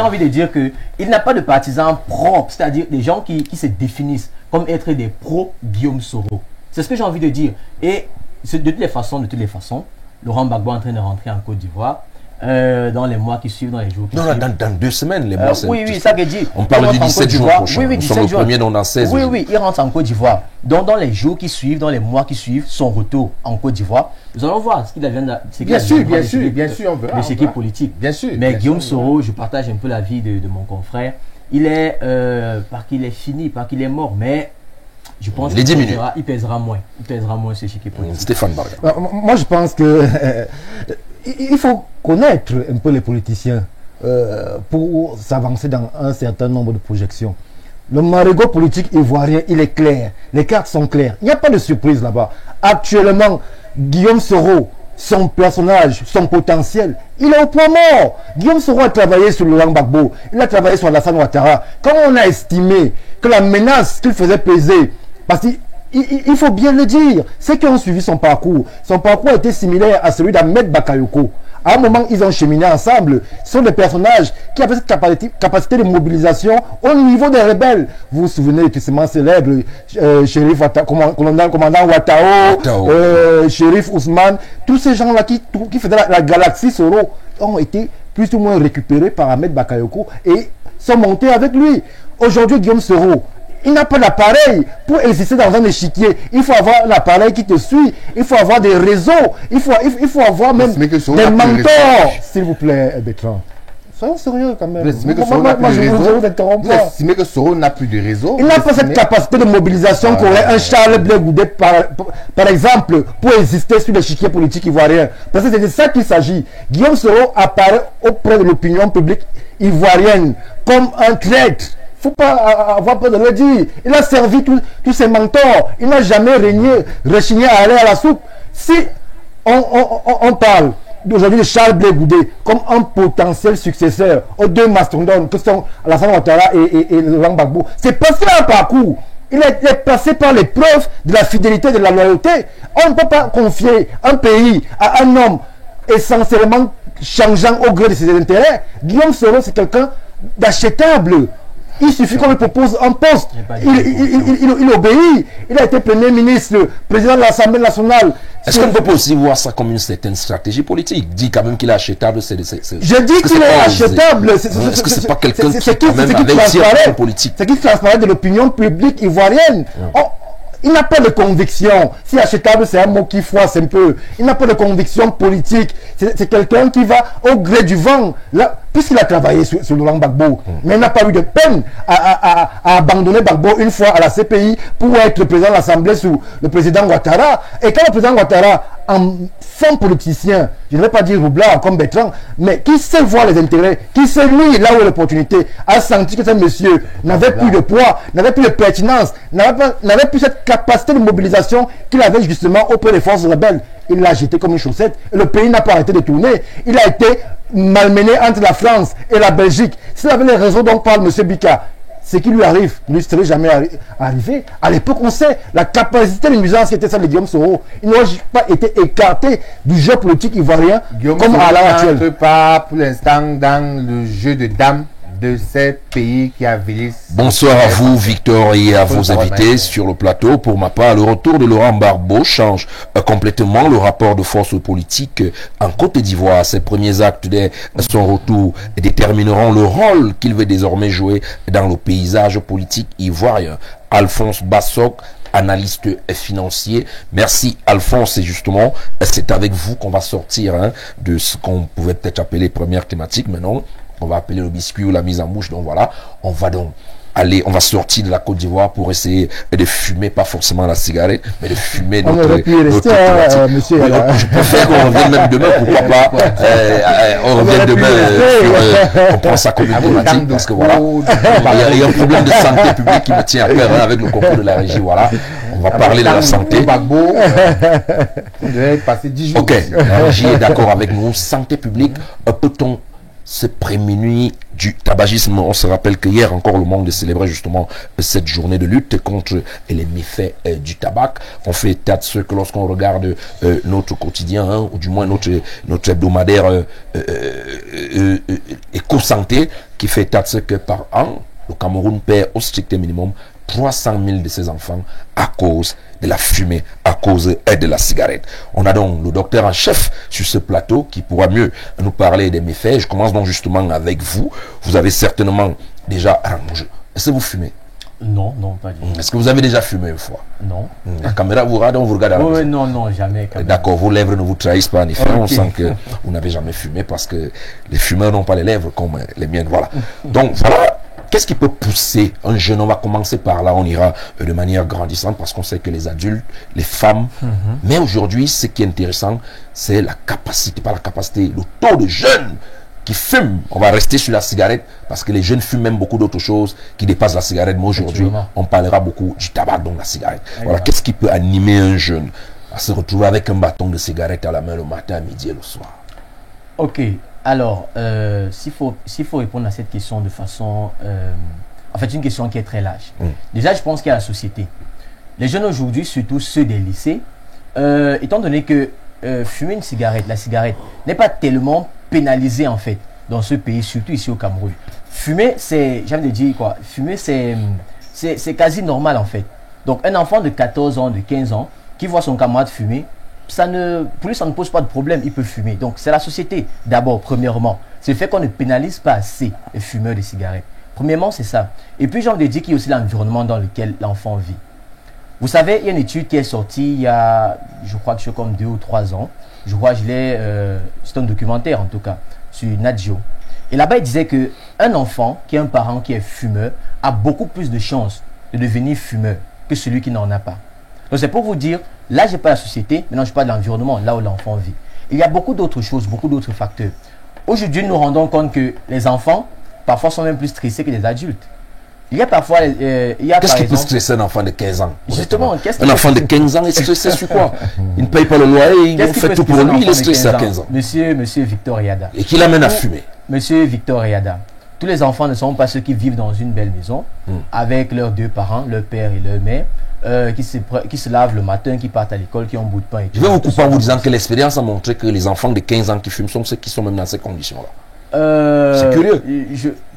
envie de dire qu'il n'a pas de partisans propres, c'est-à-dire des gens qui se définissent comme être des pro-Guillaume Soro. C'est ce que j'ai envie de dire. Et de toutes les façons, Laurent Gbagbo est en train de rentrer en Côte d'Ivoire. Dans les mois qui suivent, dans les jours qui suivent. Dans 2 semaines, les mois. Oui, ça que dit. On parle du 17 juin prochain. Oui, nous sommes le 1er, donc dans 16 jours. Oui, il rentre en Côte d'Ivoire. Donc, dans les jours qui suivent, dans les mois qui suivent, son retour en Côte d'Ivoire, nous allons voir ce qu'il advient de... Bien sûr, on verra. De ce qui est politique. Bien sûr. Mais Guillaume Soro, je partage un peu l'avis de mon confrère. Il est, pas qu'il est fini, pas qu'il est mort, mais... Je pense qu'il pèsera moins. Il pèsera moins ce qui est politique. Stéphane Barga. Moi, je pense que il faut connaître un peu les politiciens pour s'avancer dans un certain nombre de projections. Le marigot politique ivoirien, il est clair. Les cartes sont claires. Il n'y a pas de surprise là-bas. Actuellement, Guillaume Soro, son personnage, son potentiel, il est au point mort. Guillaume Soro a travaillé sur Laurent Gbagbo, il a travaillé sur Alassane Ouattara. Quand on a estimé que la menace qu'il faisait peser, parce qu'il faut bien le dire, ceux qui ont suivi son parcours a été similaire à celui d'Ahmed Bakayoko. À un moment, ils ont cheminé ensemble. Ce sont des personnages qui avaient cette capacité de mobilisation au niveau des rebelles. Vous vous souvenez du testament célèbre, commandant Ouattao, Shérif Ousmane, tous ces gens-là qui faisaient la galaxie Soro ont été plus ou moins récupérés par Ahmed Bakayoko et sont montés avec lui. Aujourd'hui, Guillaume Soro, il n'a pas d'appareil pour exister dans un échiquier. Il faut avoir un appareil qui te suit. Il faut avoir des réseaux. Il faut avoir même des mentors. S'il vous plaît, Bertrand. Soyons sérieux quand même. Vous estimez que Soro n'a plus de réseau. Il n'a pas cette capacité de mobilisation qu'aurait un Charles Blé Goudé, par exemple, pour exister sur l'échiquier politique ivoirien. Parce que c'est de ça qu'il s'agit. Guillaume Soro apparaît auprès de l'opinion publique ivoirienne comme un traître. Il ne faut pas avoir peur de le dire. Il a servi tous ses mentors. Il n'a jamais rechigné à aller à la soupe. Si on parle d'aujourd'hui de Charles Blé Goudé comme un potentiel successeur aux deux mastodontes que sont Alassane Ouattara et Laurent Gbagbo, c'est parce qu'il a un parcours. Il est passé par l'épreuve de la fidélité, de la loyauté. On ne peut pas confier un pays à un homme essentiellement changeant au gré de ses intérêts. Guillaume Soro, c'est quelqu'un d'achetable. Il suffit qu'on lui propose un poste. Il obéit. Il a été Premier ministre, président de l'Assemblée nationale. Est-ce qu'on ne peut pas aussi voir ça comme une certaine stratégie politique? Dit quand même qu'il est achetable. Je dis qu'il est achetable. Est-ce que c'est pas quelqu'un qui quand même avait une politique? C'est qui transparaît de l'opinion publique ivoirienne. Il n'a pas de conviction. Si achetable, c'est un mot qui froisse un peu. Il n'a pas de conviction politique. C'est quelqu'un qui va au gré du vent. Puisqu'il a travaillé sur Laurent Gbagbo, mais il n'a pas eu de peine à abandonner Gbagbo une fois à la CPI pour être président de l'Assemblée sous le président Ouattara. Et quand le président Ouattara, en fin politicien, je ne vais pas dire roublard comme Bertrand, mais qui sait voir les intérêts, qui sait lui là où est l'opportunité, a senti que ce monsieur n'avait plus de poids, n'avait plus de pertinence, n'avait plus cette capacité de mobilisation qu'il avait justement auprès des forces rebelles. Il l'a jeté comme une chaussette et le pays n'a pas arrêté de tourner. Il a été malmené entre la France et la Belgique. S'il avait les raisons dont parle M. Bika, ce qui lui arrive ne lui serait jamais arrivé. À l'époque, on sait la capacité de nuisance qui était celle de Guillaume Soro. Il n'aurait pas été écarté du jeu politique ivoirien comme à l'heure actuelle. Guillaume pas pour l'instant dans le jeu de dames de ces pays qui avilissent. Bonsoir à vous, Victor, et à vos invités sur le plateau. Pour ma part, le retour de Laurent Gbagbo change complètement le rapport de force politique en Côte d'Ivoire. Ses premiers actes dès son retour détermineront le rôle qu'il veut désormais jouer dans le paysage politique ivoirien. Alphonse Bassok, analyste financier. Merci Alphonse, et justement, c'est avec vous qu'on va sortir de ce qu'on pouvait peut-être appeler première thématique, mais non, on va appeler le biscuit ou la mise en bouche. Donc voilà, on va sortir de la Côte d'Ivoire pour essayer de fumer, pas forcément la cigarette, mais de fumer notre monsieur. Je préfère qu'on revienne même demain, pourquoi pas. On revient demain, on prend ça comme une thématique, parce que voilà, il y a un problème de santé publique qui me tient à cœur avec le concours de la régie. Voilà, on va parler de la santé. Ok, la régie est d'accord avec nous. Santé publique, peut-on se prémunir du tabagisme? On se rappelle que hier encore le monde célébrait justement cette journée de lutte contre les méfaits du tabac. On fait état de ce que lorsqu'on regarde notre quotidien, ou du moins notre hebdomadaire éco-santé, qui fait état de ce que par an, le Cameroun perd au strict minimum 300 000 de ses enfants à cause de la fumée, à cause de la cigarette. On a donc le docteur en chef sur ce plateau qui pourra mieux nous parler des méfaits. Je commence donc justement avec vous. Vous avez certainement déjà... Est-ce que vous fumez? Non, non, pas du tout. Est-ce que vous avez déjà fumé une fois? Non. La caméra vous regarde, on vous regarde à la maison. Non, non, jamais. D'accord, vos lèvres ne vous trahissent pas en effet. Okay. On sent que vous n'avez jamais fumé parce que les fumeurs n'ont pas les lèvres comme les miennes. Voilà. Donc voilà. Qu'est-ce qui peut pousser un jeune? On va commencer par là, on ira de manière grandissante parce qu'on sait que les adultes, les femmes, mais aujourd'hui, ce qui est intéressant, c'est la capacité, pas la capacité, le taux de jeunes qui fument. On va rester sur la cigarette parce que les jeunes fument même beaucoup d'autres choses qui dépassent la cigarette. Mais aujourd'hui, on parlera beaucoup du tabac, donc la cigarette. Voilà, qu'est-ce qui peut animer un jeune à se retrouver avec un bâton de cigarette à la main le matin, à midi et le soir? Ok, alors, s'il faut répondre à cette question de façon... en fait, une question qui est très large. Déjà, je pense qu'il y a la société. Les jeunes aujourd'hui, surtout ceux des lycées, étant donné que fumer une cigarette, la cigarette, n'est pas tellement pénalisé en fait dans ce pays, surtout ici au Cameroun. Fumer, c'est, j'aime dire quoi, fumer c'est quasi normal en fait. Donc un enfant de 14 ans, de 15 ans, qui voit son camarade fumer, pour lui ça ne pose pas de problème, il peut fumer. Donc c'est la société d'abord, premièrement. C'est le fait qu'on ne pénalise pas assez les fumeurs de cigarettes. Premièrement, c'est ça. Et puis j'ai envie de dire qu'il y a aussi l'environnement dans lequel l'enfant vit. Vous savez, il y a une étude qui est sortie il y a, je crois que c'est comme 2 ou 3 ans. Je crois que c'est un documentaire en tout cas, sur Nat Geo. Et là-bas, il disait qu'un enfant qui a un parent qui est fumeur a beaucoup plus de chances de devenir fumeur que celui qui n'en a pas. Donc c'est pour vous dire, là, je n'ai pas la société, maintenant je parle de l'environnement, là où l'enfant vit. Il y a beaucoup d'autres choses, beaucoup d'autres facteurs. Aujourd'hui, nous nous rendons compte que les enfants, parfois, sont même plus stressés que les adultes. Il y a parfois... Qu'est-ce qui peut stresser un enfant de 15 ans? Justement, un enfant de 15 ans est stressé sur quoi? Il ne paye pas le loyer, il fait tout pour lui, il est stressé à 15 ans. Monsieur Victor Yada. Et qui l'amène à fumer? Monsieur Victor Yada. Tous les enfants ne sont pas ceux qui vivent dans une belle maison, avec leurs 2 parents, leur père et leur mère, qui se lavent le matin, qui partent à l'école, qui ont un bout de pain. Et je vais vous couper en vous disant que l'expérience a montré que les enfants de 15 ans qui fument sont ceux qui sont même dans ces conditions-là. C'est curieux.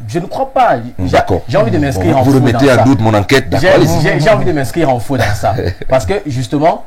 Je ne crois pas. D'accord. J'ai envie de m'inscrire en faux. Vous remettez à doute mon enquête. J'ai envie de m'inscrire en faux dans ça. Parce que justement,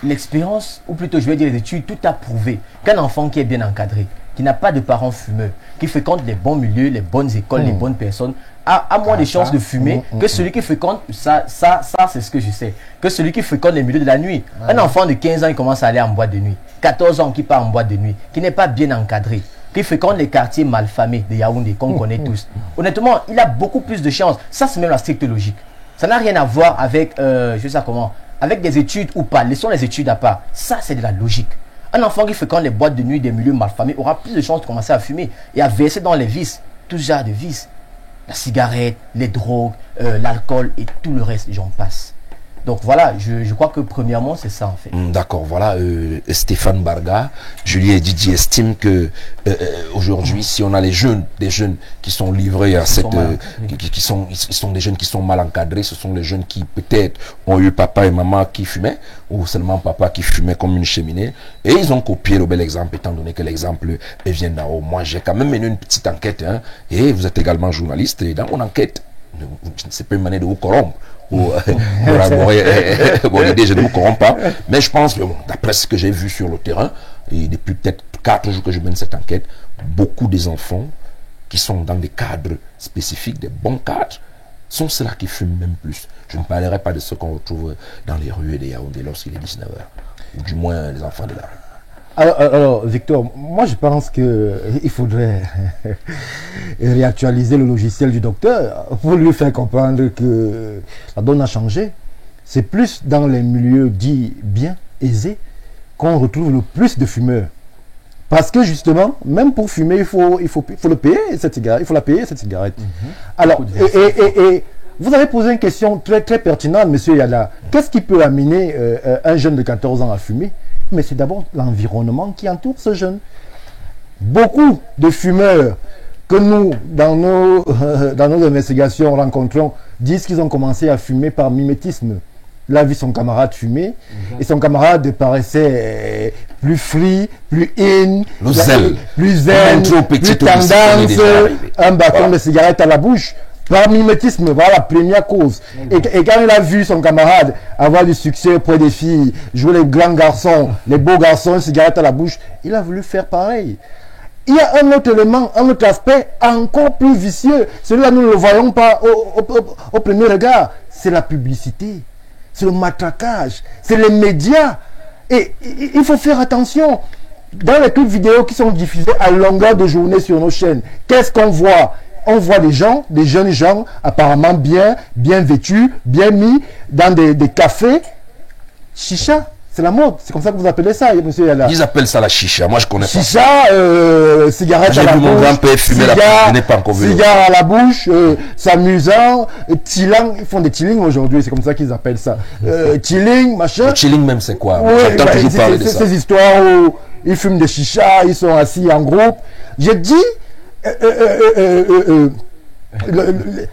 l'expérience, ou plutôt je vais dire les études, tout a prouvé qu'un enfant qui est bien encadré, qui n'a pas de parents fumeurs, qui fréquente les bons milieux, les bonnes écoles, les bonnes personnes, a moins de chances de fumer que celui qui fréquente, ça c'est ce que je sais, que celui qui fréquente les milieux de la nuit. Un enfant de 15 ans, il commence à aller en boîte de nuit. 14 ans qui part en boîte de nuit, qui n'est pas bien encadré, qui fréquente les quartiers malfamés de Yaoundé, qu'on connaît tous. Honnêtement, il a beaucoup plus de chances. Ça, c'est même la stricte logique. Ça n'a rien à voir avec, je sais pas comment, avec des études ou pas. Laissons les études à part. Ça, c'est de la logique. Un enfant qui fréquente les boîtes de nuit des milieux malfamés aura plus de chances de commencer à fumer et à verser dans les vices, tout genre de vices. La cigarette, les drogues, l'alcool et tout le reste, j'en passe. Donc voilà, je crois que premièrement, c'est ça en fait. D'accord, voilà, Stéphane Barga, Julien et Didier estiment que aujourd'hui, si on a des jeunes qui sont livrés à cette... ils sont des jeunes qui sont mal encadrés, ce sont les jeunes qui peut-être ont eu papa et maman qui fumaient, ou seulement papa qui fumait comme une cheminée, et ils ont copié le bel exemple, étant donné que l'exemple vient d'en haut. Moi, j'ai quand même mené une petite enquête, hein, et vous êtes également journaliste, et dans mon enquête, c'est pas une manière de vous corrompre, ou bon, l'idée, je ne vous corromps pas, mais je pense que bon, d'après ce que j'ai vu sur le terrain, et depuis peut-être 4 jours que je mène cette enquête, beaucoup des enfants qui sont dans des cadres spécifiques, des bons cadres, sont ceux-là qui fument même plus. Je ne parlerai pas de ceux qu'on retrouve dans les rues de Yaoundé lorsqu'il est 19h, ou du moins les enfants de la rue. Alors, Victor, moi je pense qu'il faudrait réactualiser le logiciel du docteur pour lui faire comprendre que la donne a changé. C'est plus dans les milieux dits bien aisés qu'on retrouve le plus de fumeurs. Parce que justement, même pour fumer, il faut le payer cette cigarette. Il faut la payer cette cigarette. Alors, et vous avez posé une question très très pertinente, monsieur Yada. Qu'est-ce qui peut amener un jeune de 14 ans à fumer? Mais c'est d'abord l'environnement qui entoure ce jeune. Beaucoup de fumeurs que nous, dans nos investigations, rencontrons, disent qu'ils ont commencé à fumer par mimétisme. Il a vu son camarade fumer, et son camarade paraissait plus free, plus in, plus zen, plus tendance, un bâton de cigarette à la bouche. Par mimétisme, voilà la première cause. Et quand il a vu son camarade avoir du succès auprès des filles, jouer les grands garçons, les beaux garçons, une cigarette à la bouche, il a voulu faire pareil. Il y a un autre élément, un autre aspect encore plus vicieux. Celui-là, nous ne le voyons pas au premier regard. C'est la publicité, c'est le matraquage, c'est les médias. Et il faut faire attention. Dans les clips vidéo qui sont diffusés à longueur de journée sur nos chaînes, qu'est-ce qu'on voit? On voit des gens, des jeunes gens, apparemment bien vêtus, bien mis, dans des cafés. Chicha, C'est la mode. C'est comme ça que vous appelez ça, monsieur Yala. Ils appellent ça la chicha. Moi, je connais pas. Chicha, cigarette à J'ai la vu mon bouche. grand-père fumer la cigare, je n'ai pas encore vu. Cigare à la bouche, s'amusant, tiling. Ils font des tilling aujourd'hui, c'est comme ça qu'ils appellent ça. Tilling, machin. Le chilling même, c'est quoi? Ouais, J'entends bah, toujours parler de ça. ces histoires où ils fument des chichas, ils sont assis en groupe. J'ai dit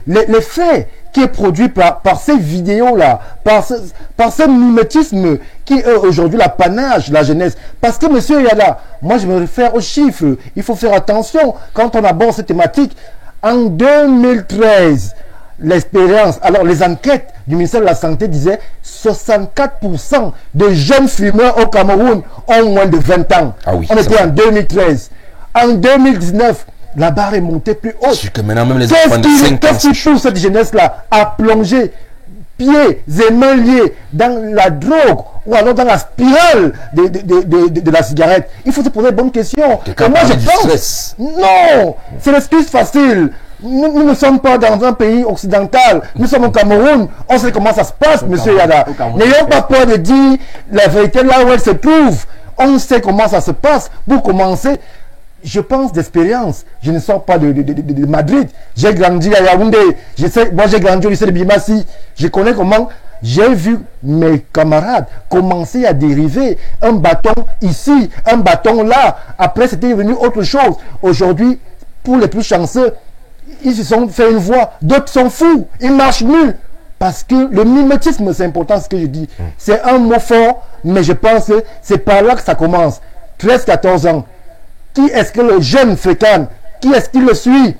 l'effet qui est produit par ces vidéos-là, par ce mimétisme qui est aujourd'hui l'apanage de la jeunesse. Parce que, monsieur Yada, moi je me réfère aux chiffres. Il faut faire attention quand on aborde cette thématique. En 2013, l'expérience, alors les enquêtes du ministère de la Santé disaient 64% de jeunes fumeurs au Cameroun ont moins de 20 ans. Ah oui, on était en 2013. En 2019, la barre est montée plus haute. C'est que maintenant, même les enfants de 5 ans. Qu'est-ce qui pousse cette jeunesse-là à plonger pieds et mains liés dans la drogue ou alors dans la spirale de la cigarette? Il faut se poser de bonnes questions. Et moi, je pense... Non, c'est l'excuse facile. Nous ne sommes pas dans un pays occidental. Nous sommes au Cameroun. On sait comment ça se passe, monsieur Yada. N'ayons pas peur de dire la vérité là où elle se trouve. On sait comment ça se passe. Pour commencer, je pense d'expérience. Je ne sors pas de Madrid. J'ai grandi à Yaoundé. Moi, j'ai grandi au lycée de Bimassi. Je connais comment j'ai vu mes camarades commencer à dériver. Un bâton ici, un bâton là. Après, c'était devenu autre chose. Aujourd'hui, pour les plus chanceux, ils se sont fait une voix. D'autres sont fous. Ils marchent nuls. Parce que le mimétisme, c'est important ce que je dis. C'est un mot fort, mais je pense que c'est par là que ça commence. 13-14 ans. Qui est-ce que le jeune fréquente? Qui est-ce qui le suit?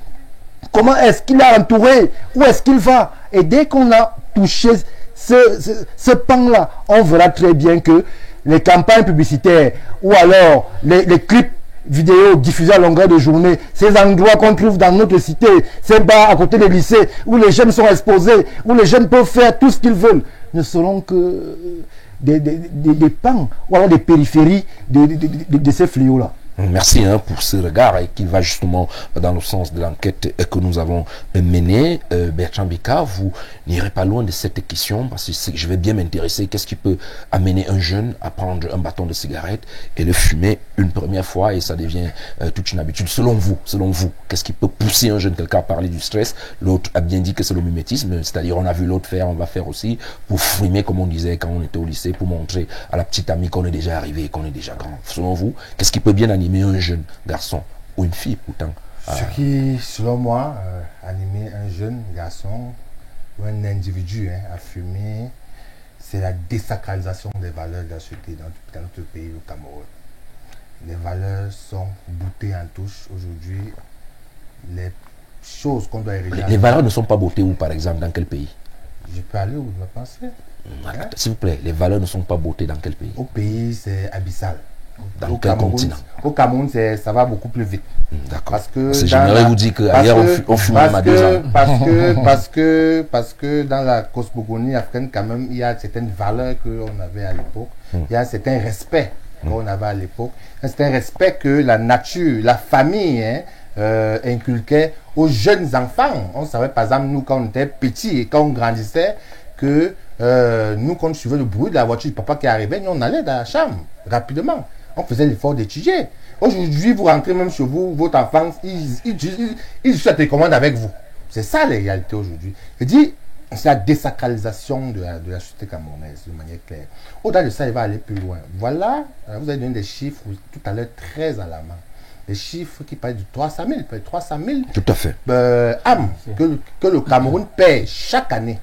Comment est-ce qu'il est entouré? Où est-ce qu'il va? Et dès qu'on a touché ce pan-là, on verra très bien que les campagnes publicitaires ou alors les clips vidéo diffusés à longueur de journée, ces endroits qu'on trouve dans notre cité, ces bars à côté des lycées, où les jeunes sont exposés, où les jeunes peuvent faire tout ce qu'ils veulent, ne seront que des pans, ou alors des périphéries de ces fléaux-là. Merci pour ce regard et qui va justement dans le sens de l'enquête que nous avons menée. Bertrand Bika, vous n'irez pas loin de cette question parce que je vais bien m'intéresser. Qu'est-ce qui peut amener un jeune à prendre un bâton de cigarette et le fumer une première fois et ça devient toute une habitude? Selon vous, qu'est-ce qui peut pousser un jeune? Quelqu'un a parlé du stress, l'autre a bien dit que c'est le mimétisme, c'est-à-dire on a vu l'autre faire, on va faire aussi pour frimer comme on disait quand on était au lycée, pour montrer à la petite amie qu'on est déjà arrivé et qu'on est déjà grand. Selon vous, qu'est-ce qui peut bien animer un jeune garçon ou une fille pourtant? Ce qui, selon moi, animer un jeune garçon ou un individu à fumer, c'est la désacralisation des valeurs de la société dans notre pays, au Cameroun. Les valeurs sont boutées en touche aujourd'hui. Les choses qu'on doit ériger. Les valeurs ne sont pas bottées où, par exemple, dans quel pays? Je peux aller où je me pensais. S'il vous plaît, les valeurs ne sont pas bottées dans quel pays? Au pays, c'est abyssal. Dans quel continent? Au Cameroun, ça va beaucoup plus vite. D'accord. Parce que j'aimerais vous dire qu'ailleurs, on fumait à 2 ans. Parce que dans la cosmogonie africaine, quand même, il y a certaines valeurs qu'on avait à l'époque. Il y a un certain respect qu'on avait à l'époque. C'est un respect que la nature, la famille inculquait aux jeunes enfants. On savait, par exemple, nous, quand on était petits et quand on grandissait, que nous, quand on suivait le bruit de la voiture du papa qui arrivait, nous, on allait dans la chambre rapidement. On faisait l'effort d'étudier. Aujourd'hui, vous rentrez même chez vous, votre enfant, il se télécommande avec vous. C'est ça la réalité aujourd'hui. Je dis, c'est la désacralisation de la société camerounaise, de manière claire. Au-delà de ça, il va aller plus loin. Voilà, vous avez donné des chiffres tout à l'heure très alarmants. Des chiffres qui parlent de 300 000, 300 000 tout à fait. âmes que le Cameroun paie chaque année.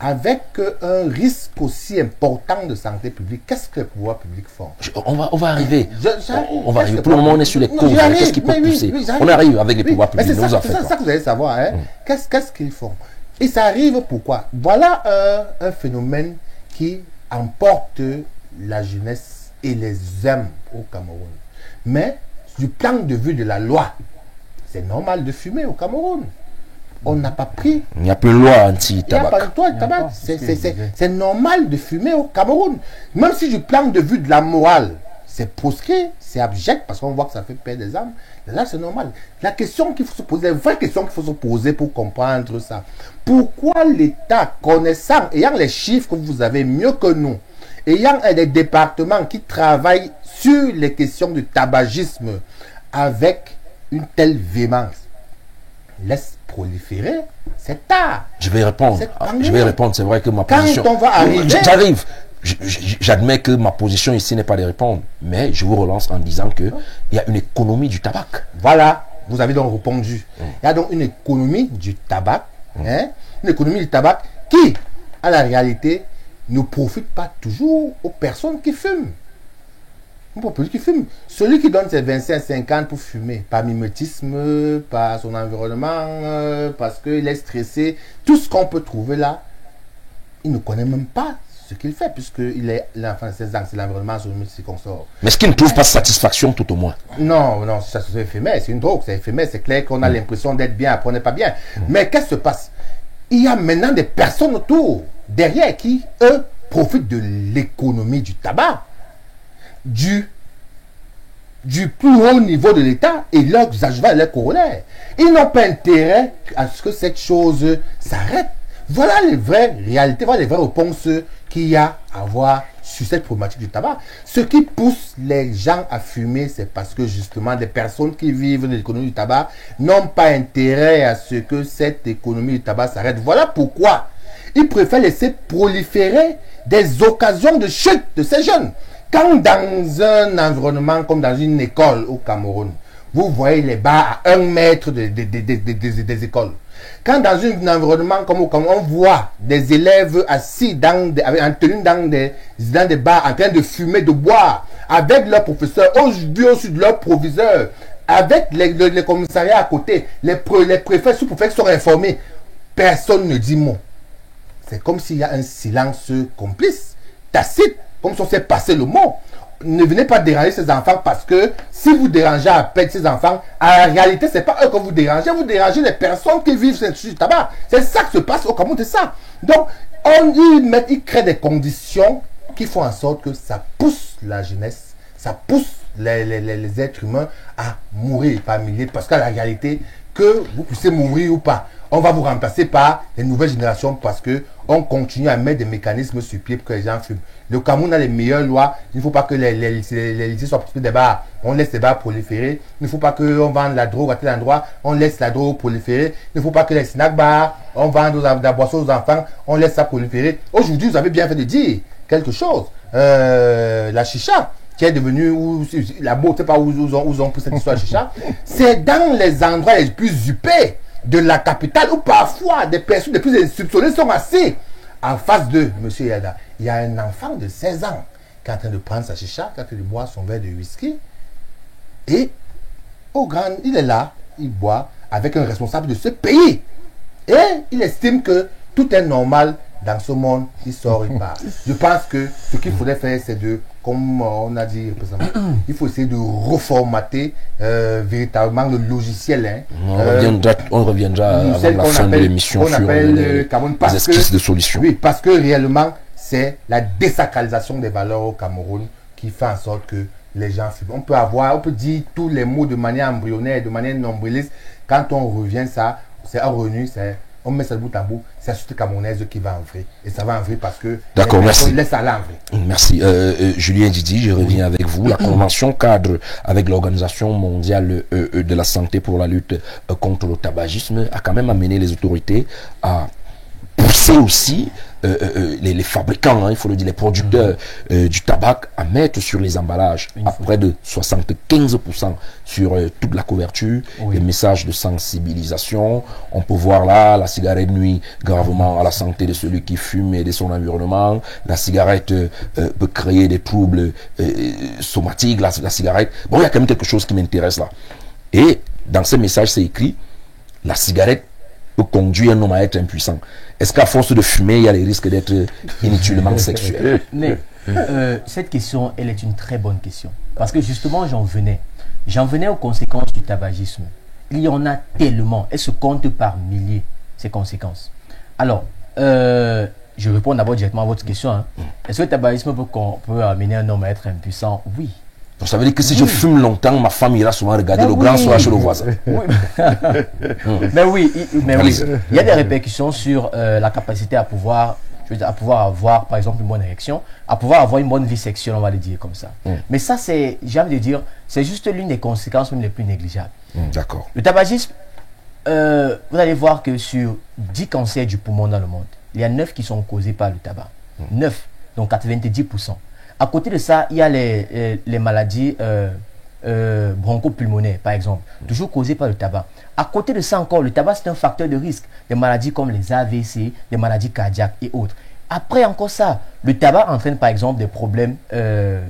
Avec un risque aussi important de santé publique, qu'est-ce que les pouvoirs publics font? On va arriver. On va arriver. Pour le moment, on est sur les causes. Qu'est-ce qui peut pousser? On arrive avec les pouvoirs publics. C'est ça que vous allez savoir. Qu'est-ce qu'ils font? Et ça arrive pourquoi? Voilà un phénomène qui emporte la jeunesse et les hommes au Cameroun. Mais du plan de vue de la loi, c'est normal de fumer au Cameroun. On n'a pas pris. Il n'y a plus de loi anti-tabac. Il n'y a pas de tabac. C'est normal de fumer au Cameroun. Même si du plan de vue de la morale, c'est proscrit, c'est abject parce qu'on voit que ça fait perdre des âmes. Là, c'est normal. La question qu'il faut se poser, la vraie question qu'il faut se poser pour comprendre ça. Pourquoi l'État, connaissant, ayant les chiffres que vous avez mieux que nous, ayant des départements qui travaillent sur les questions du tabagisme avec une telle véhémence, laisse proliférer, c'est tard. Je vais répondre. C'est vrai que ma position... Quand on va arriver... J'arrive. J'admets que ma position ici n'est pas de répondre, mais je vous relance en disant qu'il y a une économie du tabac. Voilà, vous avez donc répondu. Il y a donc une économie du tabac, hein, une économie du tabac qui, à la réalité, ne profite pas toujours aux personnes qui fument. Celui qui donne ses 25-50 pour fumer, par mimétisme, par son environnement, parce qu'il est stressé, tout ce qu'on peut trouver là, il ne connaît même pas ce qu'il fait, puisqu'il est l'enfant de 16 ans, c'est l'environnement sur lequel il consort. Mais est-ce qu'il ne trouve pas satisfaction tout au moins? Non, ça c'est éphémère, c'est une drogue, c'est éphémère, c'est clair qu'on a l'impression d'être bien, après on n'est pas bien. Mais qu'est-ce qui se passe? Il y a maintenant des personnes autour, derrière, qui, eux, profitent de l'économie du tabac, du plus haut niveau de l'État et leurs adjuvants et leurs corollaires. Ils n'ont pas intérêt à ce que cette chose s'arrête. Voilà les vraies réalités, voilà les vraies réponses qu'il y a à voir sur cette problématique du tabac. Ce qui pousse les gens à fumer, c'est parce que justement des personnes qui vivent de l'économie du tabac n'ont pas intérêt à ce que cette économie du tabac s'arrête. Voilà pourquoi ils préfèrent laisser proliférer des occasions de chute de ces jeunes. Quand dans un environnement comme dans une école au Cameroun, vous voyez les bars à 1 mètre des écoles. Quand dans un environnement comme au Cameroun, on voit des élèves assis en tenue dans des bars en train de fumer, de boire, avec leurs professeurs, au-dessus de leurs proviseurs, avec les commissariats à côté, les préfets, sous-préfets qui sont informés, personne ne dit mot. C'est comme s'il y a un silence complice, tacite, comme si on s'est passé le mot. Ne venez pas déranger ces enfants parce que si vous dérangez à peine ces enfants, en réalité, ce n'est pas eux que vous dérangez les personnes qui vivent sur le tabac. C'est ça qui se passe au Cameroun, c'est ça. Donc, ils créent des conditions qui font en sorte que ça pousse la jeunesse, ça pousse les êtres humains à mourir par milliers. Parce qu'à la réalité, que vous puissiez mourir ou pas, on va vous remplacer par les nouvelles générations parce que on continue à mettre des mécanismes sur pied pour que les gens fument. Le Cameroun a les meilleures lois. Il ne faut pas que les lycées soient des bars. On laisse les bars proliférer. Il ne faut pas qu'on vende la drogue à tel endroit. On laisse la drogue proliférer. Il ne faut pas que les snack bars, on vende de la boisson aux enfants. On laisse ça proliférer. Aujourd'hui, vous avez bien fait de dire quelque chose. La chicha, qui est devenue, la boîte, je ne sais pas où on pousse cette histoire de chicha. C'est dans les endroits les plus huppés de la capitale où parfois des personnes les plus soupçonnées sont assis en face de M. Yada. Il y a un enfant de 16 ans qui est en train de prendre sa chicha, qui est en train de boire son verre de whisky. Et il est là, il boit avec un responsable de ce pays. Et il estime que tout est normal dans ce monde, il sort, il part. Je pense que ce qu'il faudrait faire, c'est de, comme on a dit précédemment, il faut essayer de reformater véritablement le logiciel. Hein. On reviendra avant la fin de l'émission sur les esquisses de solutions. Oui, parce que réellement, c'est la désacralisation des valeurs au Cameroun qui fait en sorte que les gens fument. On peut dire tous les mots de manière embryonnaire, de manière nombriliste. Quand on revient ça, c'est un revenu, on met ça bout à bout, c'est la société camerounaise qui va en vrai. Et ça va en vrai parce que d'accord, merci. Laisse aller en vrai. Merci. Julien Didi, je reviens avec vous. La convention cadre avec l'Organisation mondiale de la santé pour la lutte contre le tabagisme a quand même amené les autorités à pousser aussi les fabricants, hein, il faut le dire, les producteurs du tabac à mettre sur les emballages à près de 75% sur toute la couverture, les messages de sensibilisation. On peut voir là, la cigarette nuit gravement à la santé de celui qui fume et de son environnement. La cigarette peut créer des troubles somatiques, la cigarette. Bon, il y a quand même quelque chose qui m'intéresse là. Et dans ces messages, c'est écrit, la cigarette peut conduire un homme à être impuissant. Est-ce qu'à force de fumer, il y a les risques d'être inutilement sexuel? Mais cette question, elle est une très bonne question. Parce que justement, j'en venais aux conséquences du tabagisme. Il y en a tellement. Elles se comptent par milliers, ces conséquences. Alors, je réponds d'abord directement à votre question. Hein. Est-ce que le tabagisme peut amener un homme à être impuissant? Oui. Donc ça veut dire que si je fume longtemps, ma femme ira souvent regarder le grand soir chez le voisin. Oui. Mais oui, il y a des répercussions sur la capacité à pouvoir, je à pouvoir avoir, par exemple, une bonne érection, à pouvoir avoir une bonne vie sexuelle, on va le dire comme ça. Mais ça, c'est, j'ai envie de dire, c'est juste l'une des conséquences même les plus négligeables. D'accord. Le tabagisme, vous allez voir que sur 10 cancers du poumon dans le monde, il y a 9 qui sont causés par le tabac. 9, donc 90%. À côté de ça, il y a les maladies bronchopulmonaires, par exemple, toujours causées par le tabac. À côté de ça encore, le tabac, c'est un facteur de risque. Des maladies comme les AVC, des maladies cardiaques et autres. Après encore ça, le tabac entraîne par exemple des problèmes, je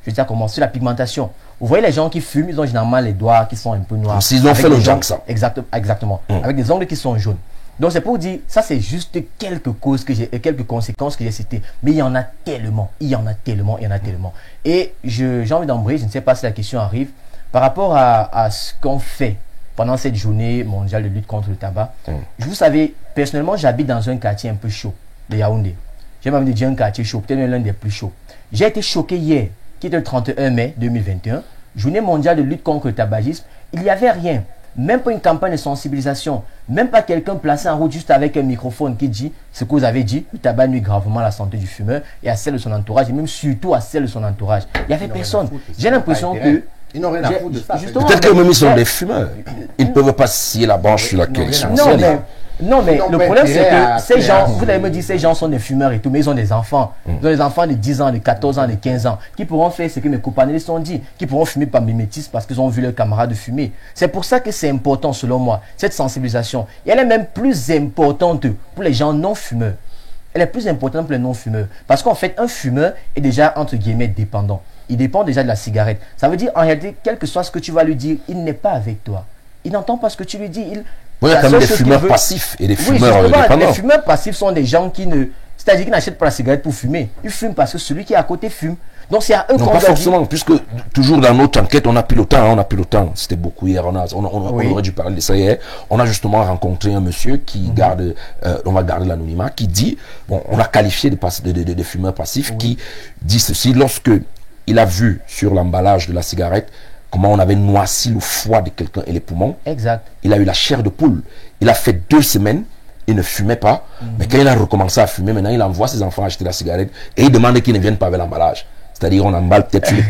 veux dire comment, sur la pigmentation. Vous voyez les gens qui fument, ils ont généralement les doigts qui sont un peu noirs. S'ils ont fait le genre que ça. Exactement. Avec des ongles qui sont jaunes. Donc c'est pour dire, ça c'est juste quelques causes que j'ai, quelques conséquences que j'ai citées. Mais il y en a tellement, il y en a tellement. Et j'ai envie d'embrayer, je ne sais pas si la question arrive, par rapport à ce qu'on fait pendant cette journée mondiale de lutte contre le tabac. Vous savez, personnellement, j'habite dans un quartier un peu chaud, de Yaoundé. J'ai même dit un quartier chaud, peut-être l'un des plus chauds. J'ai été choqué hier, qui était le 31 mai 2021, journée mondiale de lutte contre le tabagisme. Il n'y avait rien. Même pas une campagne de sensibilisation, même pas quelqu'un placé en route juste avec un microphone qui dit ce que vous avez dit, le tabac nuit gravement à la santé du fumeur et à celle de son entourage, et même surtout à celle de son entourage. Il n'y avait personne. J'ai l'impression que... Ils n'ont rien à foutre de ça. Peut-être qu'eux-mêmes ils sont des fumeurs. Ils ne peuvent pas scier la branche sur laquelle ils sont. Non, mais le problème c'est que ces gens, vous allez me dire ces gens sont des fumeurs et tout, mais ils ont des enfants. Ils ont des enfants de 10 ans, de 14 ans, de 15 ans, qui pourront faire ce que mes compagnons ont dit, qui pourront fumer par mimétisme parce qu'ils ont vu leurs camarades fumer. C'est pour ça que c'est important selon moi, cette sensibilisation. Et elle est même plus importante pour les gens non fumeurs. Elle est plus importante pour les non fumeurs. Parce qu'en fait, un fumeur est déjà entre guillemets dépendant. Il dépend déjà de la cigarette. Ça veut dire, en réalité, quel que soit ce que tu vas lui dire, il n'est pas avec toi. Il n'entend pas ce que tu lui dis. Il y a quand même des fumeurs passifs et des fumeurs dépendants. Les fumeurs passifs sont des gens qui ne... C'est-à-dire qu'ils n'achètent pas la cigarette pour fumer. Ils fument parce que celui qui est à côté fume. Donc c'est à eux qu'on doit dire... Non, pas forcément, puisque toujours dans notre enquête, on a pris le temps. C'était beaucoup hier. On aurait dû parler de ça hier. On a justement rencontré un monsieur qui garde... on va garder l'anonymat, qui dit... Bon, on a qualifié de fumeurs passifs qui dit ceci. Lorsque il a vu sur l'emballage de la cigarette comment on avait noirci le foie de quelqu'un et les poumons. Exact. Il a eu la chair de poule. Il a fait 2 semaines, il ne fumait pas. Mais quand il a recommencé à fumer, maintenant il envoie ses enfants acheter la cigarette et il demande qu'ils ne viennent pas avec l'emballage. C'est-à-dire on emballe peut-être sur le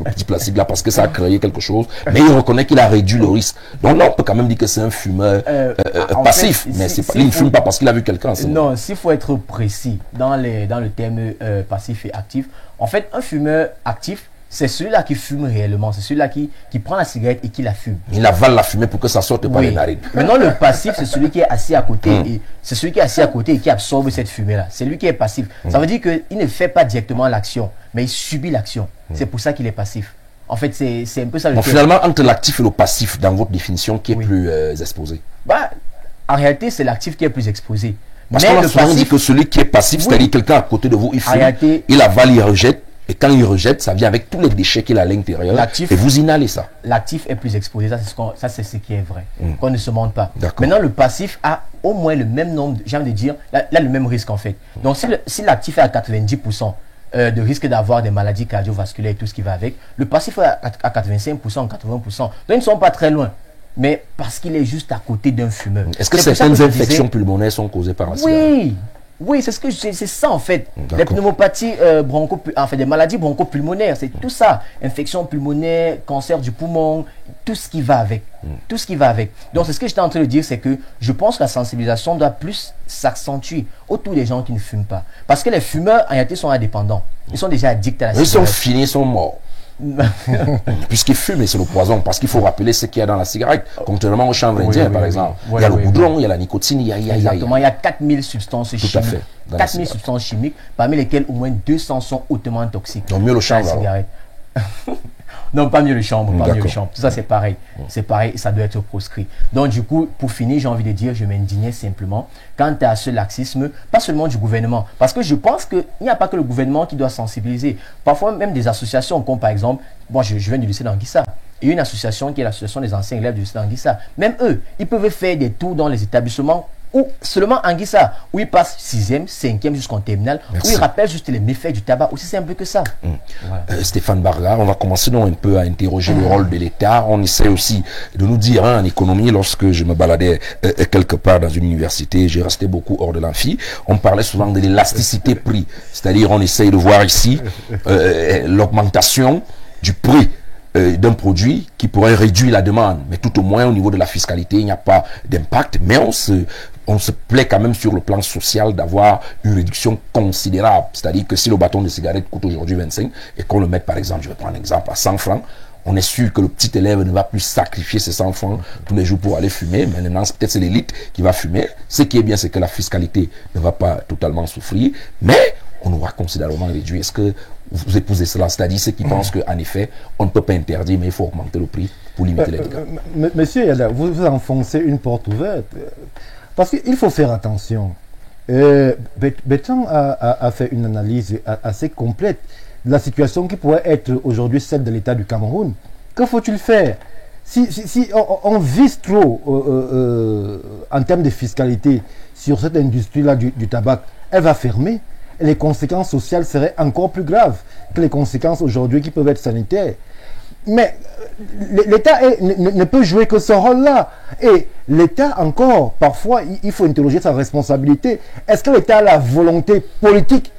petit plastique là parce que ça a créé quelque chose. Mais il reconnaît qu'il a réduit le risque. Donc là on peut quand même dire que c'est un fumeur passif. Mais il ne fume pas parce qu'il a vu quelqu'un. Non, s'il faut être précis dans le terme passif et actif, en fait un fumeur actif, c'est celui-là qui fume réellement, c'est celui-là qui prend la cigarette et qui la fume. Il avale la fumée pour que ça sorte par les narines. Maintenant, le passif, c'est celui qui est assis à côté et c'est celui qui est assis à côté et qui absorbe cette fumée-là. C'est lui qui est passif. Ça veut dire qu'il ne fait pas directement l'action, mais il subit l'action. C'est pour ça qu'il est passif. En fait, c'est un peu ça le terme. Finalement, entre l'actif et le passif, dans votre définition, qui est plus exposé? En réalité, c'est l'actif qui est plus exposé. Parce qu'on a souvent dit que celui qui est passif, c'est-à-dire quelqu'un à côté de vous, il fume, il avale, il rejette. Et quand il rejette, ça vient avec tous les déchets qu'il a à l'intérieur. Et vous inhalez ça. L'actif est plus exposé. Ça, c'est ce qui est vrai. Qu'on ne se mente pas. Maintenant, le passif a au moins le même nombre, j'ai envie de dire, là, le même risque en fait. Donc, si l'actif est à 90% de risque d'avoir des maladies cardiovasculaires et tout ce qui va avec, le passif est à 85%, 80%. Donc, ils ne sont pas très loin. Mais parce qu'il est juste à côté d'un fumeur. Est-ce que certaines infections pulmonaires sont causées par la cigarette? Oui, c'est ça en fait. Les pneumopathies des maladies bronchopulmonaires, c'est tout ça. Infection pulmonaire, cancer du poumon, tout ce qui va avec. Tout ce qui va avec. Donc c'est ce que j'étais en train de dire, c'est que je pense que la sensibilisation doit plus s'accentuer autour des gens qui ne fument pas. Parce que les fumeurs, en réalité, sont indépendants. Ils sont déjà addicts à la cigarette. Ils sont finis, ils sont morts. Puisqu'ils fument, c'est le poison. Parce qu'il faut rappeler ce qu'il y a dans la cigarette. Contrairement au chanvre indien, par exemple. Il y a le goudron, il y a la nicotine, Exactement, il y a 4000 substances chimiques. 4000 substances chimiques, parmi lesquelles au moins 200 sont hautement toxiques. Donc mieux le chanvre. Non, pas mieux le chanvre, pas mieux le chanvre. Tout ça, c'est pareil. C'est pareil, ça doit être proscrit. Donc, du coup, pour finir, j'ai envie de dire, je m'indignais simplement quant à ce laxisme, pas seulement du gouvernement. Parce que je pense qu'il n'y a pas que le gouvernement qui doit sensibiliser. Parfois, même des associations, comme par exemple, moi, je viens du lycée d'Anguissa. Il y a une association qui est l'association des anciens élèves du lycée d'Anguissa. Même eux, ils peuvent faire des tours dans les établissements ou seulement Anguissa, où il passe 6e, 5e jusqu'en terminale, où il rappelle juste les méfaits du tabac. Aussi simple que ça. Stéphane Bargard, on va commencer donc un peu à interroger le rôle de l'État. On essaie aussi de nous dire, en économie, lorsque je me baladais quelque part dans une université, j'ai resté beaucoup hors de l'amphi, on parlait souvent de l'élasticité prix. C'est-à-dire, on essaye de voir ici l'augmentation du prix d'un produit qui pourrait réduire la demande, mais tout au moins au niveau de la fiscalité, il n'y a pas d'impact, mais on se plaît quand même sur le plan social d'avoir une réduction considérable. C'est-à-dire que si le bâton de cigarette coûte aujourd'hui 25 et qu'on le mette par exemple, je vais prendre un exemple, à 100 francs, on est sûr que le petit élève ne va plus sacrifier ses 100 francs tous les jours pour aller fumer. Maintenant, peut-être c'est l'élite qui va fumer. Ce qui est bien, c'est que la fiscalité ne va pas totalement souffrir, mais on aura considérablement réduit. Est-ce que vous épousez cela? C'est-à-dire ceux qui pensent qu'en effet, on ne peut pas interdire, mais il faut augmenter le prix pour limiter les dégâts. Monsieur Yada, vous enfoncez une porte ouverte. Parce qu'il faut faire attention. Bertrand a fait une analyse assez complète de la situation qui pourrait être aujourd'hui celle de l'État du Cameroun. Que faut-il faire? Si on vise trop en termes de fiscalité sur cette industrie-là du tabac, elle va fermer. Et les conséquences sociales seraient encore plus graves que les conséquences aujourd'hui qui peuvent être sanitaires. Mais l'État ne peut jouer que ce rôle-là. Et l'État, encore, parfois, il faut interroger sa responsabilité. Est-ce que l'État a la volonté politique,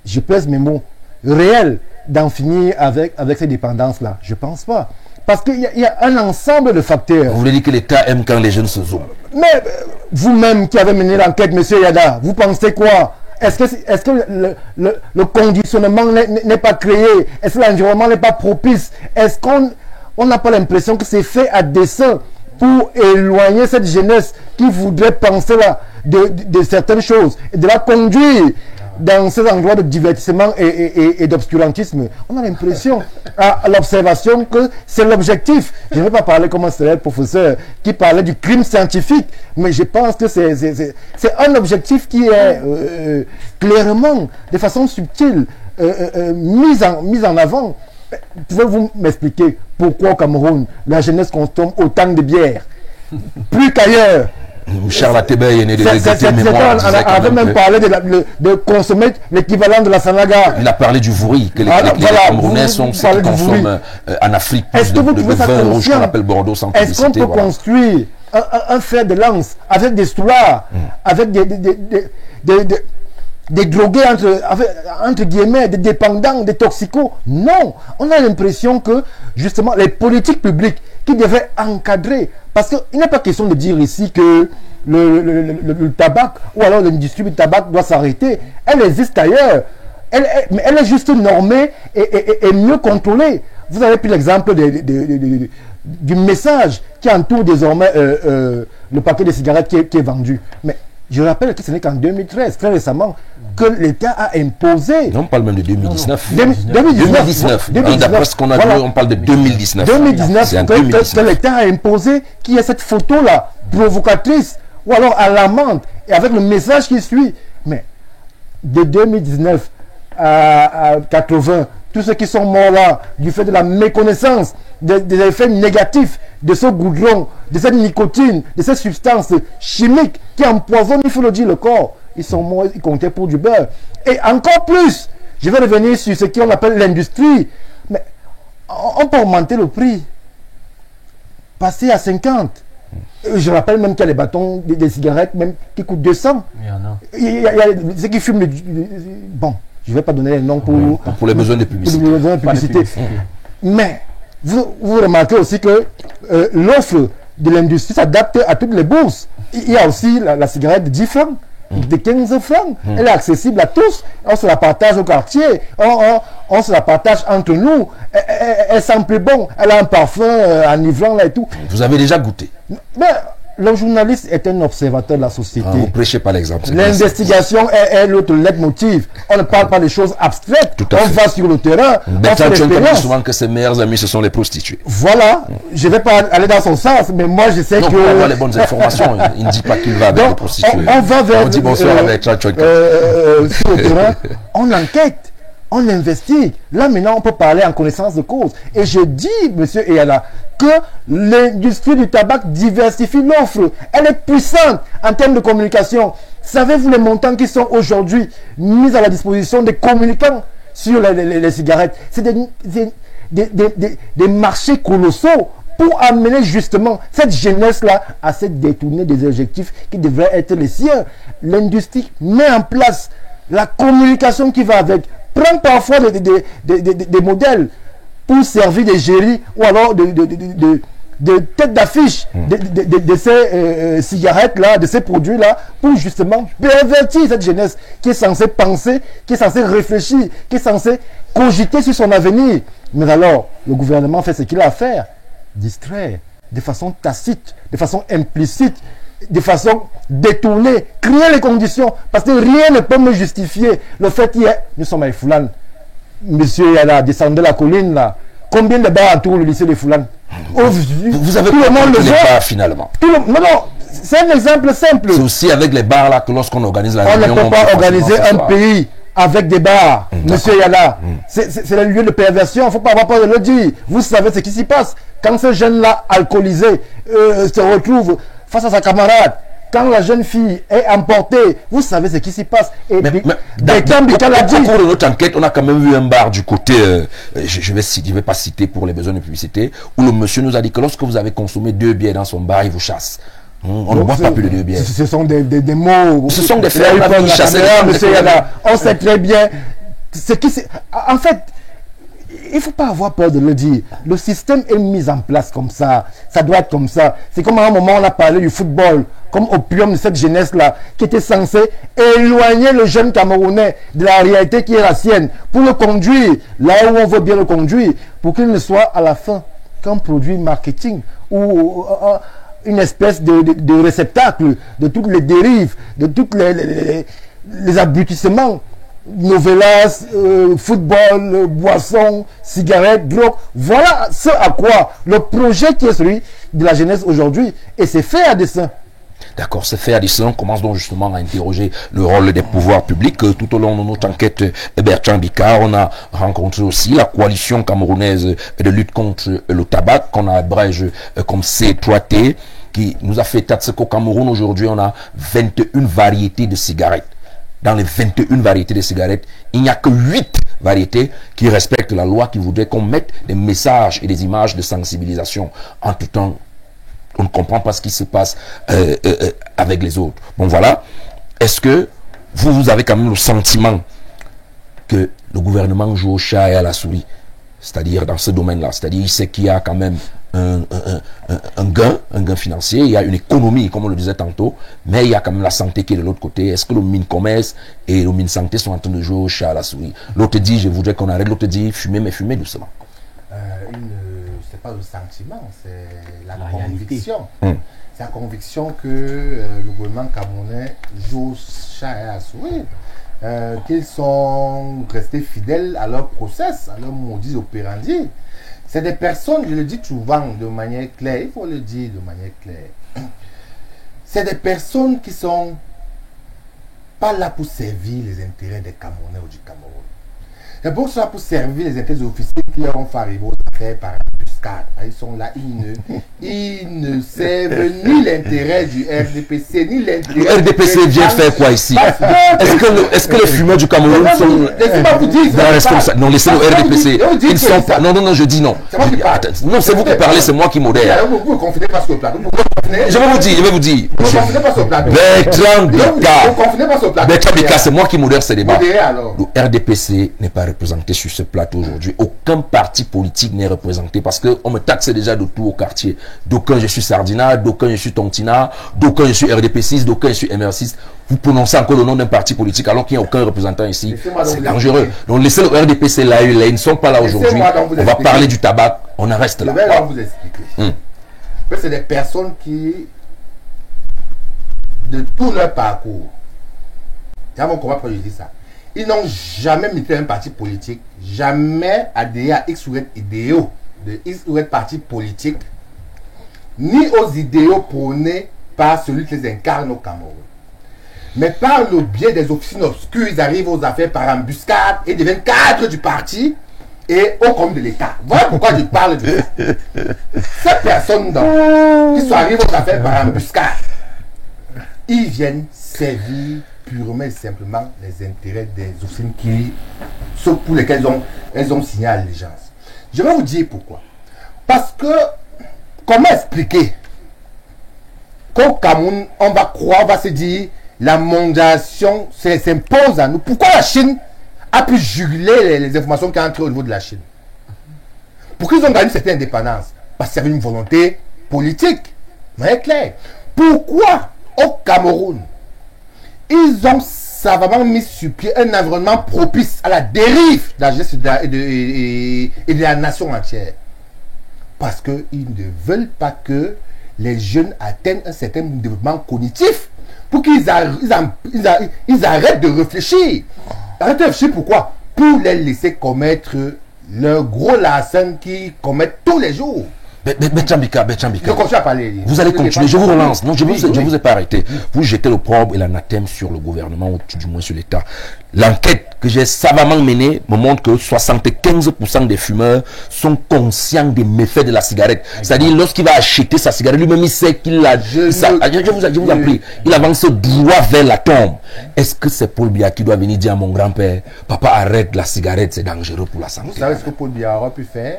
je pèse mes mots, réelle, d'en finir avec ces dépendances-là? Je ne pense pas. Parce qu'il y a un ensemble de facteurs. Vous voulez dire que l'État aime quand les jeunes se zooment? Mais vous-même qui avez mené l'enquête, monsieur Yada, vous pensez quoi? Est-ce que le conditionnement n'est pas créé? Est-ce que l'environnement n'est pas propice? Est-ce qu'on n'a pas l'impression que c'est fait à dessein pour éloigner cette jeunesse qui voudrait penser là de certaines choses et de la conduire dans ces endroits de divertissement et d'obscurantisme? On a l'impression, à l'observation, que c'est l'objectif. Je ne vais pas parler comme un célèbre professeur qui parlait du crime scientifique, mais je pense que c'est un objectif qui est clairement, de façon subtile, mis en avant. Pouvez-vous m'expliquer pourquoi au Cameroun, la jeunesse consomme autant de bière? Plus qu'ailleurs. Charles Atébé est né de l'égalité mémoire. On avait même parlé de consommer l'équivalent de la Sanaga. Il a parlé du vouri, que les Camerounais sont ceux qui consomment en Afrique plus de vin rouge qu'on appelle Bordeaux sans publicité. Est-ce qu'on peut construire un fer de lance avec des stoulards, avec des drogués entre guillemets, des dépendants, des toxicos? Non, on a l'impression que justement les politiques publiques qui devaient encadrer, parce qu'il n'est pas question de dire ici que le tabac ou alors l'industrie du tabac doit s'arrêter. Elle existe ailleurs, mais elle est juste normée et mieux contrôlée. Vous avez pris l'exemple du message qui entoure désormais le paquet de cigarettes qui est vendu. Mais je rappelle que ce n'est qu'en 2013, très récemment, que l'État a imposé. Non, on parle même de 2019. 2019. D'après ce qu'on a vu, on parle de 2019. 2019, que l'État a imposé qu'il y ait cette photo-là, provocatrice, ou alors à l'amende, et avec le message qui suit. Mais de 2019 à 80, tous ceux qui sont morts là, du fait de la méconnaissance des effets négatifs de ce goudron, de cette nicotine, de ces substances chimiques qui empoisonnent, il faut le dire, le corps, ils sont morts, ils comptaient pour du beurre. Et encore plus, je vais revenir sur ce qu'on appelle l'industrie. Mais on peut augmenter le prix, passer à 50. Je rappelle même qu'il y a des bâtons, des cigarettes même qui coûtent 200. Il y a ceux qui fument. Bon, je ne vais pas donner les noms pour les besoins de publicité. Pour les besoins de publicité. Mais vous remarquez aussi que l'offre de l'industrie s'adapte à toutes les bourses. Il y a aussi la cigarette de 10 francs, de 15 francs. Elle est accessible à tous. On se la partage au quartier. On se la partage entre nous. Elle sent plus bon. Elle a un parfum enivrant là et tout. Vous avez déjà goûté? Mais le journaliste est un observateur de la société. Vous prêchez pas l'exemple. L'investigation est l'autre leitmotiv. On ne parle pas des choses abstraites. On va sur le terrain. Bertrand dit souvent que ses meilleurs amis, ce sont les prostituées. Voilà. Je ne vais pas aller dans son sens, mais moi je sais que... Pour avoir les bonnes informations, il ne dit pas qu'il va avec les prostituées. On va vers... On dit bonsoir avec Bertrand. Sur le terrain, on enquête. On investigue. Là, maintenant, on peut parler en connaissance de cause. Et je dis, monsieur Eyala, que l'industrie du tabac diversifie l'offre. Elle est puissante en termes de communication. Savez-vous les montants qui sont aujourd'hui mis à la disposition des communicants sur les cigarettes? C'est des marchés colossaux pour amener justement cette jeunesse-là à se détourner des objectifs qui devraient être les siens. L'industrie met en place la communication qui va avec, prend parfois des modèles pour servir des géris ou alors de têtes d'affiche de ces cigarettes-là, de ces produits-là, pour justement pervertir cette jeunesse qui est censée penser, qui est censée réfléchir, qui est censée cogiter sur son avenir. Mais alors, le gouvernement fait ce qu'il a à faire, distraire de façon tacite, de façon implicite, de façon détournée, créer les conditions, parce que rien ne peut me justifier le fait qu'il y ait, nous sommes à Foulane, monsieur Yala, descendez la colline là, combien de bars entourent le lycée de Foulane? Vous avez tout le monde le les voit. bars finalement. Non, c'est un exemple simple. C'est aussi avec les bars là que lorsqu'on organise la On ne réunion, peut pas organiser un pays avec des bars, monsieur Yala. C'est le lieu de perversion, il ne faut pas avoir peur de le dire. Vous savez ce qui s'y passe. Quand ce jeune-là alcoolisé se retrouve face à sa camarade, quand la jeune fille est emportée, vous savez ce qui s'y passe. Et puis, au cours de notre enquête, on a quand même vu un bar du côté, je vais pas citer pour les besoins de publicité, où le monsieur nous a dit que lorsque vous avez consommé 2 bières dans son bar, il vous chasse. On ne boit pas plus de 2 bières. Ce sont des mots. Ce sont des faits. On sait très bien ce qui en fait, il ne faut pas avoir peur de le dire. Le système est mis en place comme ça. Ça doit être comme ça. C'est comme à un moment on a parlé du football, comme opium de cette jeunesse-là, qui était censée éloigner le jeune Camerounais de la réalité qui est la sienne, pour le conduire là où on veut bien le conduire, pour qu'il ne soit à la fin qu'un produit marketing ou une espèce de réceptacle de toutes les dérives, de tous les aboutissements. Novelas, football, boissons, cigarettes, drogue. Voilà ce à quoi le projet qui est celui de la jeunesse aujourd'hui. Et c'est fait à dessein. D'accord, c'est fait à dessein. On commence donc justement à interroger le rôle des pouvoirs publics. Tout au long de notre enquête, Bertrand Bicard, on a rencontré aussi la coalition camerounaise de lutte contre le tabac, qu'on abrège comme C3T, qui nous a fait état de ce qu'au Cameroun aujourd'hui, on a 21 variétés de cigarettes. Dans les 21 variétés de cigarettes, il n'y a que 8 variétés qui respectent la loi, qui voudraient qu'on mette des messages et des images de sensibilisation. En tout temps, on ne comprend pas ce qui se passe avec les autres. Bon voilà, est-ce que vous avez quand même le sentiment que le gouvernement joue au chat et à la souris, c'est-à-dire dans ce domaine-là, c'est-à-dire il sait qu'il y a quand même un gain financier, il y a une économie, comme on le disait tantôt, mais il y a quand même la santé qui est de l'autre côté. Est-ce que le mine commerce et le mine santé sont en train de jouer au chat à la souris? L'autre dit, je voudrais qu'on arrête, l'autre dit, fumer, mais fumer doucement. C'est pas le sentiment, c'est la conviction. C'est la conviction que le gouvernement camerounais joue au chat et à la souris. Qu'ils sont restés fidèles à leur process, à leur modus operandi. C'est des personnes, je le dis souvent de manière claire, il faut le dire de manière claire. C'est des personnes qui sont pas là pour servir les intérêts des Camerounais ou du Cameroun. C'est pour ça pour servir les intérêts des officiers qui leur ont fait arriver aux affaires par embuscade. Ils sont là, ils ne servent ni l'intérêt du RDPC, ni l'intérêt... Le RDPC vient faire quoi ici? Est-ce que les fumeurs du Cameroun sont... Laissez-moi vous dire... Non, laissez le RDPC. Ils ne sont pas... Non, je dis non. Non, c'est vous qui parlez, c'est moi qui modère. Vous ne confinez pas sur le plateau. Je vais vous dire. Vous ne confinez pas sur le plateau. Bertrand Bicard. Vous ne confinez pas sur le plateau. Bertrand Bicard, c'est moi qui modère ces débats. Alors. Le RDPC n'est pas représenté sur ce plateau aujourd'hui. Aucun parti politique n'est représenté parce qu'on me taxe déjà de tout au quartier. D'aucuns je suis Sardina, d'aucuns je suis Tontina, d'aucuns je suis RDP6, d'aucuns je suis MR6. Vous prononcez encore le nom d'un parti politique alors qu'il n'y a aucun représentant ici. C'est dangereux. Donc laissez le RDPC là, ils ne sont pas là aujourd'hui. On va parler du tabac, on en reste là. Je vais vous expliquer. C'est des personnes qui, de tout leur parcours, comment je dis ça, ils n'ont jamais milité un parti politique, jamais adhéré à X ou Y idéaux de X ou Y parti politique, ni aux idéaux prônés par celui qui les incarne au Cameroun. Mais par le biais des officines obscures, ils arrivent aux affaires par embuscade et deviennent cadres du parti. et au compte de l'État. Voilà pourquoi je parle de ça. Ces personnes qui sont arrivées aux affaires par embuscade, ils viennent servir purement et simplement les intérêts des officines pour lesquels elles ont signé à l'allégeance. Je vais vous dire pourquoi. Parce que, comment expliquer qu'au Cameroun, on va croire, on va se dire, la mondialisation s'impose à nous. Pourquoi la Chine a pu juguler les informations qui entrent au niveau de la Chine? Pourquoi ils ont gagné cette indépendance? Parce qu'il y avait une volonté politique. Mais clair. Pourquoi au Cameroun, ils ont savamment mis sur pied un environnement propice à la dérive de la jeunesse et de la nation entière? Parce qu'ils ne veulent pas que les jeunes atteignent un certain développement cognitif pour qu'ils arrêtent de réfléchir. Arrêtez de réfléchir pourquoi? Pour les laisser commettre le gros larcin qu'ils commettent tous les jours. Betchambika, Je continue à parler. vous allez continuer, je vous relance. Non, je ne vous ai pas arrêté. Vous jetez l'opprobre et l'anathème sur le gouvernement, ou du moins sur l'État. L'enquête que j'ai savamment menée me montre que 75% des fumeurs sont conscients des méfaits de la cigarette. C'est-à-dire, lorsqu'il va acheter sa cigarette, lui-même, il sait qu'il a... Je vous en prie, il avance droit vers la tombe. Est-ce que c'est Paul Biya qui doit venir dire à mon grand-père, papa, arrête la cigarette, c'est dangereux pour la santé? Vous savez ce que Paul Biya aurait pu faire?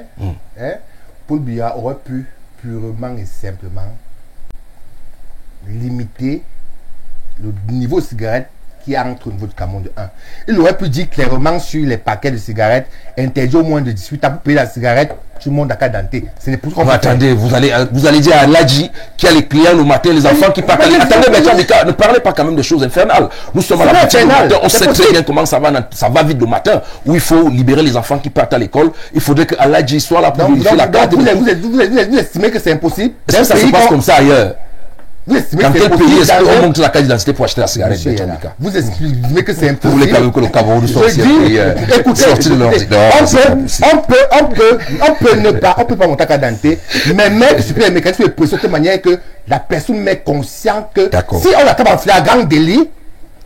Paul Biya aurait pu purement et simplement limiter le niveau de cigarette qui entre au niveau du Cameroun de 1. Il aurait pu dire clairement sur les paquets de cigarettes interdits au moins de 18 ans pour payer la cigarette, tout le monde a qu'à denter. C'est pour qu'on attendez, vous allez dire à Ladji qui a les clients le matin, les enfants qui partent. Attendez, Betchambika, ne parlez pas quand même de choses infernales. Nous sommes à la petite matin, on sait très bien comment ça va vite le matin, où il faut libérer les enfants qui partent à l'école. Il faudrait que Ladji soit là pour vérifier la carte. Vous estimez que c'est impossible? Est-ce que ça se passe comme ça ailleurs? Dans quel pays est-ce qu'on monte la carte d'identité pour acheter la cigarette? Vous estimez que c'est impossible? Vous voulez quand même que le Cameroun soit sorti de l'ordinaire. On peut pas monter la carte d'identité, mais mettre sur les mécanismes de pression de manière que la personne met conscience que si on l'attend en flagrant délit,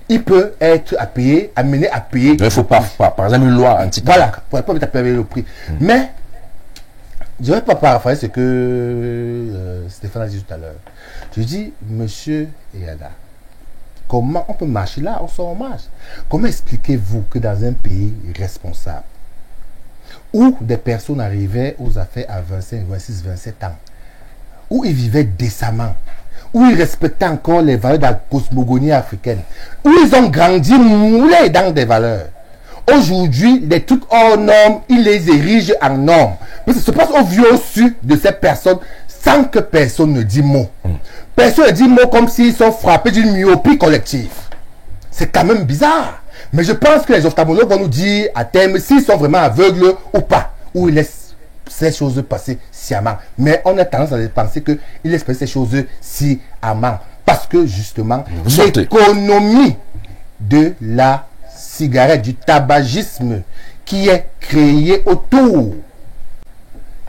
il peut être amené à payer. Il ne faut pas, par exemple, une loi anti. Voilà, pour ne pas payer le prix. Mais, je ne vais pas paraphraser ce que Stéphane a dit tout à l'heure. Je dis, monsieur Eyada, comment on peut marcher là? On sort en marche. Comment expliquez-vous que dans un pays responsable, où des personnes arrivaient aux affaires à 25, 26, 27 ans, où ils vivaient décemment, où ils respectaient encore les valeurs de la cosmogonie africaine, où ils ont grandi moulés dans des valeurs, aujourd'hui, les trucs hors normes, ils les érigent en normes. Mais ça se passe au vieux au-dessus de ces personnes sans que personne ne dise mot. Personne ne dit mot comme s'ils sont frappés d'une myopie collective. C'est quand même bizarre. Mais je pense que les ophtalmologues vont nous dire à terme s'ils sont vraiment aveugles ou pas. Ou ils laissent ces choses passer sciemment. Mais on a tendance à penser qu'ils laissent passer ces choses sciemment. Parce que justement, l'économie de la cigarette, du tabagisme qui est créé autour,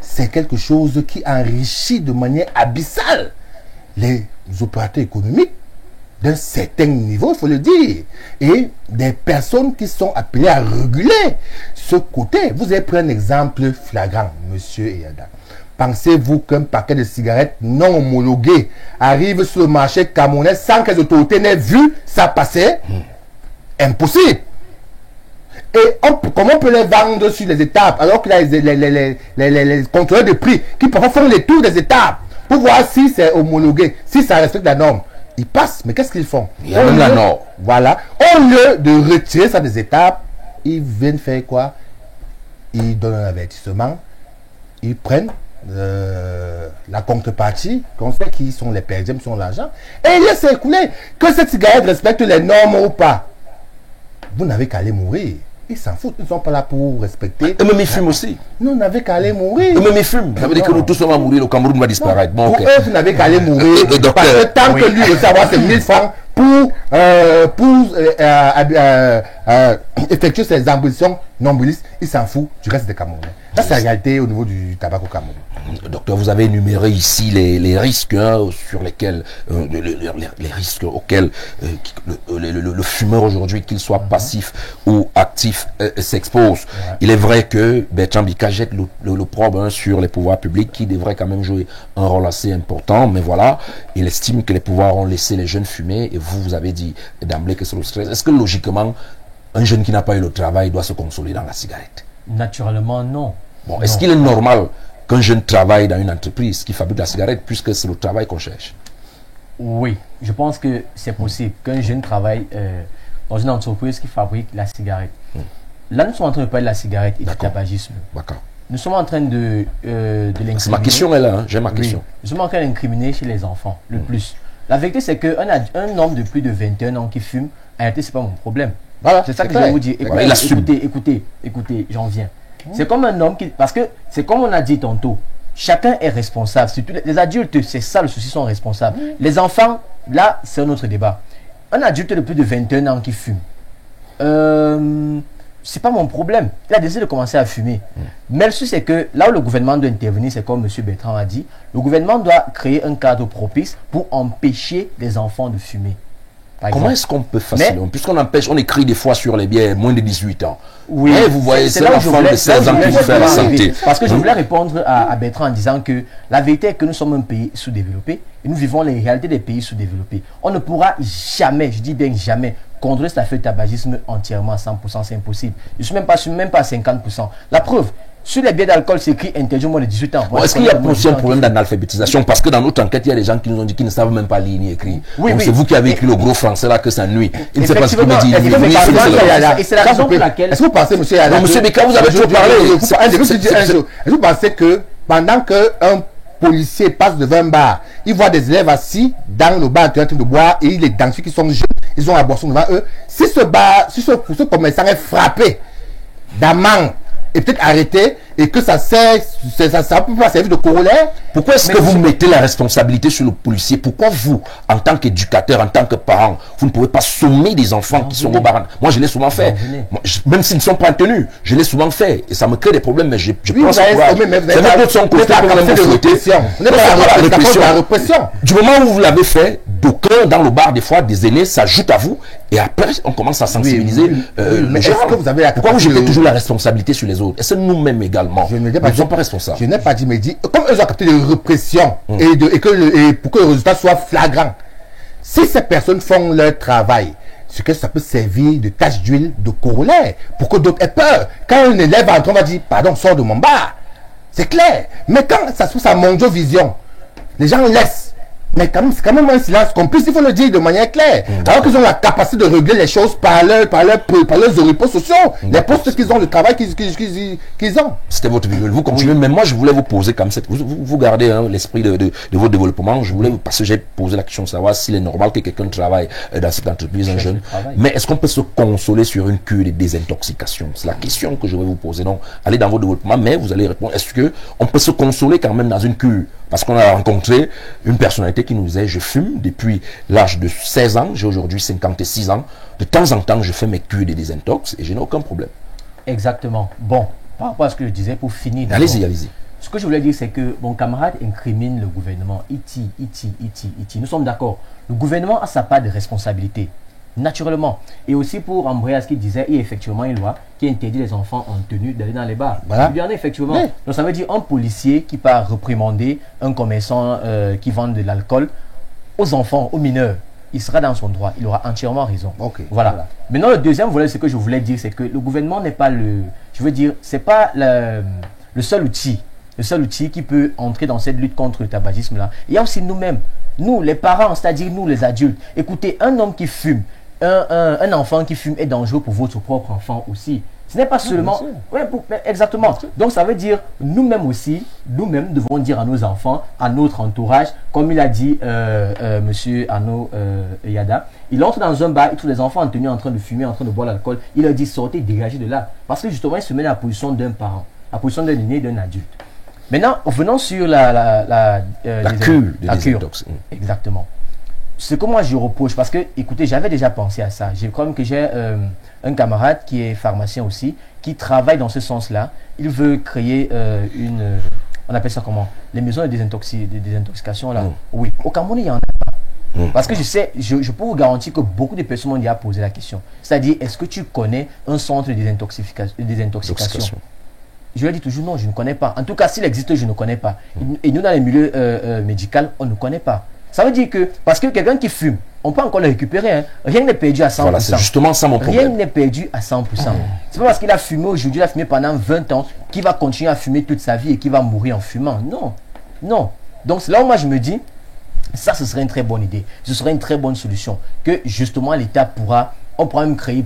c'est quelque chose qui enrichit de manière abyssale les opérateurs économiques d'un certain niveau, il faut le dire, et des personnes qui sont appelées à réguler ce côté. Vous avez pris un exemple flagrant, monsieur Eyada. Pensez-vous qu'un paquet de cigarettes non homologuées arrive sur le marché camerounais sans que les autorités n'aient vu ça passer? Impossible. Et comment on peut les vendre sur les étapes alors qu'il y a les contrôleurs de prix qui parfois font les tours des étapes pour voir si c'est homologué, si ça respecte la norme. Ils passent, mais qu'est-ce qu'ils font? Il y a même la norme. Voilà. Au lieu de retirer ça des étapes, ils viennent faire quoi? Ils donnent un avertissement, ils prennent la contrepartie, qu'on sait qui sont les perdants, qui sont l'argent, et ils laissent écouler. Que cette cigarette respecte les normes ou pas. Vous n'avez qu'à aller mourir. Ils s'en foutent, ils ne sont pas là pour respecter. Eux-mêmes ils fument aussi. Nous, on n'avait qu'à aller mourir. Eux-mêmes ils fument. Ça veut dire que nous tous on va mourir, le Cameroun va disparaître. Bon, pour eux, vous n'avez qu'à aller mourir. Parce que tant que lui veut avoir ses 1000 francs pour effectuer ses ambitions nombrilistes, il s'en fout du reste des Camerounais. Ça, c'est la réalité au niveau du tabac au Cameroun. Docteur, vous avez énuméré ici les risques sur lesquels, les risques auxquels le fumeur aujourd'hui, qu'il soit passif ou actif, s'expose. Il est vrai que Bertrand Bika jette l'opprobre sur les pouvoirs publics qui devraient quand même jouer un rôle assez important, mais voilà, il estime que les pouvoirs ont laissé les jeunes fumer et vous avez dit d'emblée que c'est le stress. Est-ce que logiquement, un jeune qui n'a pas eu le travail doit se consoler dans la cigarette? Naturellement, non. Bon, est-ce qu'il est normal qu'un jeune travaille dans une entreprise qui fabrique la cigarette puisque c'est le travail qu'on cherche? Oui, je pense que c'est possible qu'un jeune travaille dans une entreprise qui fabrique la cigarette. Là, nous sommes en train de parler de la cigarette et du tabagisme. D'accord. Nous sommes en train de l'incriminer. Ma question est là, hein, j'ai ma question. Nous sommes en train d'incriminer chez les enfants, le plus. La vérité, c'est qu'un homme de plus de 21 ans qui fume, en réalité, ce n'est pas mon problème. Voilà, c'est ça que je vais vous dire. Écoutez, j'en viens. C'est comme un homme qui... Parce que c'est comme on a dit tantôt, chacun est responsable. Surtout les adultes, c'est ça le souci, sont responsables. Les enfants, là, c'est un autre débat. Un adulte de plus de 21 ans qui fume, c'est pas mon problème. Il a décidé de commencer à fumer. Mais le souci, c'est que là où le gouvernement doit intervenir, c'est comme M. Bertrand a dit, le gouvernement doit créer un cadre propice pour empêcher les enfants de fumer. Comment est-ce qu'on peut facilement, puisqu'on empêche, on écrit des fois sur les bières moins de 18 ans. Oui, mais vous voyez, c'est l'enfant de 16 ans qui vous fait la santé. Parce que je voulais répondre à Bertrand en disant que la vérité est que nous sommes un pays sous-développé et nous vivons les réalités des pays sous-développés. On ne pourra jamais, je dis bien jamais, contrôler cet affaire de tabagisme entièrement à 100%, c'est impossible. Je ne suis même pas à 50%. La preuve, sur les bières d'alcool, c'est écrit interdit au moins de 18 ans. Est-ce qu'il y a aussi un problème d'analphabétisation? Parce que dans notre enquête, il y a des gens qui nous ont dit qu'ils ne savent même pas lire ni écrire. C'est vous qui avez écrit le gros français là que ça nuit. Il ne sait pas ce qu'il me dit. Et c'est la raison pour laquelle... Est-ce que vous pensez, monsieur Yada, monsieur Bika, vous avez toujours parlé. Est-ce que vous pensez que pendant qu'un policier passe devant un bar, il voit des élèves assis dans le bar en train de boire et les danseurs qui sont jeunes, ils ont la boisson devant eux. Si ce commerçant est frappé d'amende et peut-être arrêté et que ça peut pas servir de corollaire. Pourquoi est-ce que vous mettez la responsabilité sur le policier? Pourquoi vous, en tant qu'éducateur, en tant que parent, vous ne pouvez pas sommer des enfants qui sont au bar? Moi, je l'ai souvent fait. Même s'ils ne sont pas tenus, je l'ai souvent fait. Et ça me crée des problèmes, mais je pense que c'est même de son côté la répression. Du moment où vous l'avez fait, d'aucuns dans le bar, des fois, des aînés s'ajoutent à vous. Et après, on commence à sensibiliser. Mais est-ce que vous avez pourquoi vous jetez toujours la responsabilité sur les autres? Est-ce que nous-mêmes également, nous ne sommes pas responsables? Je n'ai pas dit, mais dit, comme eux ont capté de répression et pour que le résultat soit flagrant. Si ces personnes font leur travail, ce que ça peut servir de tache d'huile, de corollaire, pour que d'autres aient peur. Quand un élève entre, on va dire, pardon, sors de mon bar. C'est clair. Mais quand ça se passe à Mondio-Vision, les gens laissent. Mais c'est quand même un silence complice, il faut le dire de manière claire. Alors qu'ils ont la capacité de régler les choses par leurs oripeaux sociaux, les postes qu'ils ont, le travail qu'ils ont. C'était votre virgule. Vous continuez, mais moi je voulais vous poser comme cette... Vous gardez l'esprit de votre développement. Je voulais, parce que j'ai posé la question de savoir s'il est normal que quelqu'un travaille dans cette entreprise, un jeune. Mais est-ce qu'on peut se consoler sur une cure de désintoxication? C'est la question que je vais vous poser. Donc, allez dans votre développement, mais vous allez répondre. Est-ce qu'on peut se consoler quand même dans une cure? Parce qu'on a rencontré une personnalité qui nous disait, je fume depuis l'âge de 16 ans, j'ai aujourd'hui 56 ans. De temps en temps, je fais mes cures de désintox et je n'ai aucun problème. Exactement. Bon, par rapport à ce que je disais, pour finir... Allez-y, allez-y. Ce que je voulais dire, c'est que mon camarade incrimine le gouvernement. Nous sommes d'accord. Le gouvernement a sa part de responsabilité. Naturellement. Et aussi pour embrayer à ce qu'il disait, il y a effectivement une loi qui interdit les enfants en tenue d'aller dans les bars. Voilà. Il y en a effectivement. Oui. Donc ça veut dire un policier qui part réprimander un commerçant qui vend de l'alcool aux enfants, aux mineurs. Il sera dans son droit. Il aura entièrement raison. Okay. Voilà. Maintenant, le deuxième volet, ce que je voulais dire, c'est que le gouvernement n'est pas c'est pas le seul outil. Le seul outil qui peut entrer dans cette lutte contre le tabagisme-là. Il y a aussi nous-mêmes. Nous, les parents, c'est-à-dire nous, les adultes. Écoutez, un homme qui fume, un enfant qui fume est dangereux pour votre propre enfant aussi. Ce n'est pas seulement... exactement. Donc ça veut dire, nous-mêmes aussi, nous-mêmes devons dire à nos enfants, à notre entourage, comme il a dit monsieur Arnaud Yada, il entre dans un bar, il trouve les enfants en tenue en train de fumer, en train de boire l'alcool, il leur dit sortez, dégagez de là. Parce que justement, il se met à la position d'un parent, à la position d'un aîné, d'un adulte. Maintenant, venons sur la cure. Exactement. Exactement. ce que moi je reproche, parce que, écoutez, j'avais déjà pensé à ça. J'ai quand même que j'ai un camarade qui est pharmacien aussi, qui travaille dans ce sens-là. Il veut créer on appelle ça comment? Les maisons de désintoxication là. Oui, au Cameroun, il y en a pas. Parce que je sais, je peux vous garantir que beaucoup de personnes m'ont déjà posé la question. C'est-à-dire, est-ce que tu connais un centre de désintoxication? Je lui ai dit toujours non, je ne connais pas. En tout cas, s'il existe, je ne connais pas. Et nous, dans les milieux médicaux, on ne connaît pas. Ça veut dire que, parce que quelqu'un qui fume, on peut encore le récupérer. Hein. Rien n'est perdu à 100%. Voilà, c'est justement ça mon problème. Rien n'est perdu à 100%. C'est pas parce qu'il a fumé aujourd'hui, il a fumé pendant 20 ans, qu'il va continuer à fumer toute sa vie et qu'il va mourir en fumant. Non. Non. Donc c'est là où moi je me dis, ça ce serait une très bonne idée. Ce serait une très bonne solution. Que justement l'État on pourra même créer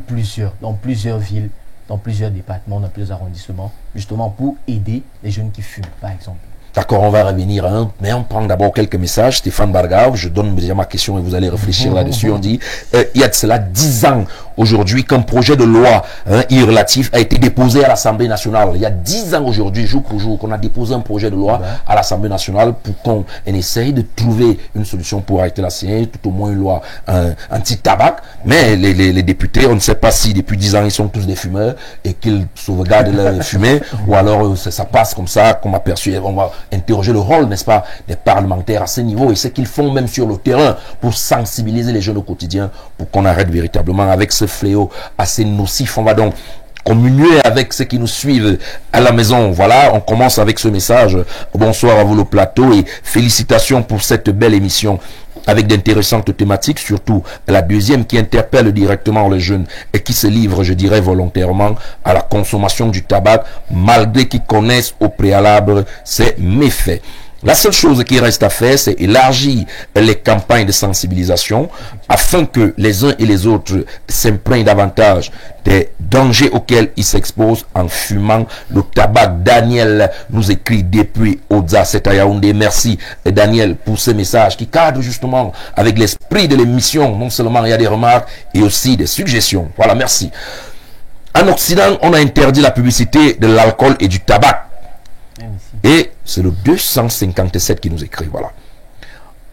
dans plusieurs villes, dans plusieurs départements, dans plusieurs arrondissements, justement pour aider les jeunes qui fument, par exemple. D'accord, on va revenir, mais on prend d'abord quelques messages. Stéphane Bargave, je donne déjà ma question et vous allez réfléchir là-dessus. On dit, il y a de cela 10 ans aujourd'hui qu'un projet de loi relatif a été déposé à l'Assemblée nationale. Il y a 10 ans aujourd'hui, jour pour jour, qu'on a déposé un projet de loi à l'Assemblée nationale pour qu'on essaye de trouver une solution pour arrêter la cigarette, tout au moins une loi anti-tabac. Mais les députés, on ne sait pas si depuis 10 ans ils sont tous des fumeurs et qu'ils sauvegardent leur fumée ou alors ça passe comme ça, comme aperçu. On va interroger le rôle, n'est-ce pas, des parlementaires à ce niveau et ce qu'ils font même sur le terrain pour sensibiliser les jeunes au quotidien pour qu'on arrête véritablement avec ce fléau assez nocif. On va donc communier avec ceux qui nous suivent à la maison. Voilà, on commence avec ce message. Bonsoir à vous le plateau et félicitations pour cette belle émission avec d'intéressantes thématiques, surtout la deuxième qui interpelle directement les jeunes et qui se livrent, je dirais, volontairement à la consommation du tabac, malgré qu'ils connaissent au préalable ses méfaits. La seule chose qui reste à faire, c'est élargir les campagnes de sensibilisation afin que les uns et les autres s'imprègnent davantage des dangers auxquels ils s'exposent en fumant le tabac. Daniel nous écrit depuis Oza, c'est à Yaoundé. Merci Daniel pour ce message qui cadre justement avec l'esprit de l'émission. Non seulement il y a des remarques et aussi des suggestions. Voilà, merci. En Occident, on a interdit la publicité de l'alcool et du tabac. Et c'est le 257 qui nous écrit, voilà.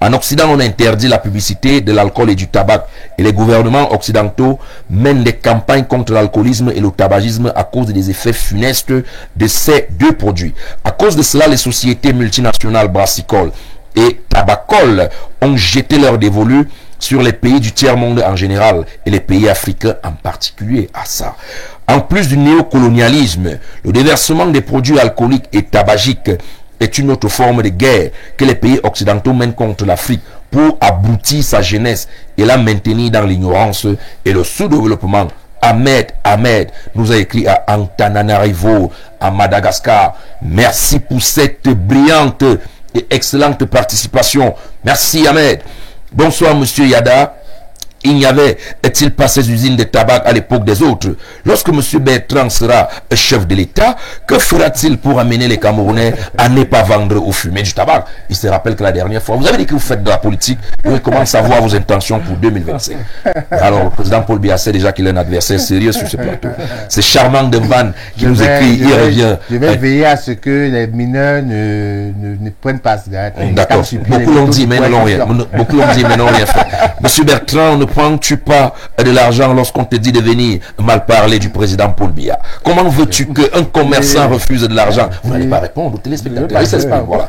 En Occident, on interdit la publicité de l'alcool et du tabac. Et les gouvernements occidentaux mènent des campagnes contre l'alcoolisme et le tabagisme à cause des effets funestes de ces deux produits. À cause de cela, les sociétés multinationales brassicoles et tabacoles ont jeté leur dévolu sur les pays du tiers-monde en général et les pays africains en particulier à ça. En plus du néocolonialisme, le déversement des produits alcooliques et tabagiques est une autre forme de guerre que les pays occidentaux mènent contre l'Afrique pour abrutir sa jeunesse et la maintenir dans l'ignorance et le sous-développement. Ahmed nous a écrit à Antananarivo, à Madagascar. Merci pour cette brillante et excellente participation. Merci Ahmed. Bonsoir Monsieur Yada. Il n'y avait-il pas ces usines de tabac à l'époque des autres? Lorsque M. Bertrand sera chef de l'État, que fera-t-il pour amener les Camerounais à ne pas vendre ou fumer du tabac? Il se rappelle que la dernière fois, vous avez dit que vous faites de la politique, vous commencez à voir vos intentions pour 2025. Alors, le président Paul Biya sait déjà qu'il est un adversaire sérieux sur ce plateau. C'est Charmant de Van qui nous écrit, il revient. Je vais veiller à ce que les mineurs ne prennent pas ce gars. D'accord. Beaucoup l'ont dit, mais non rien. Beaucoup l'ont dit, mais non rien fait. Monsieur Bertrand, ne prends-tu pas de l'argent lorsqu'on te dit de venir mal parler du président Paul Biya? Comment veux-tu qu'un commerçant refuse de l'argent? Vous n'allez pas répondre aux téléspectateurs. Voilà.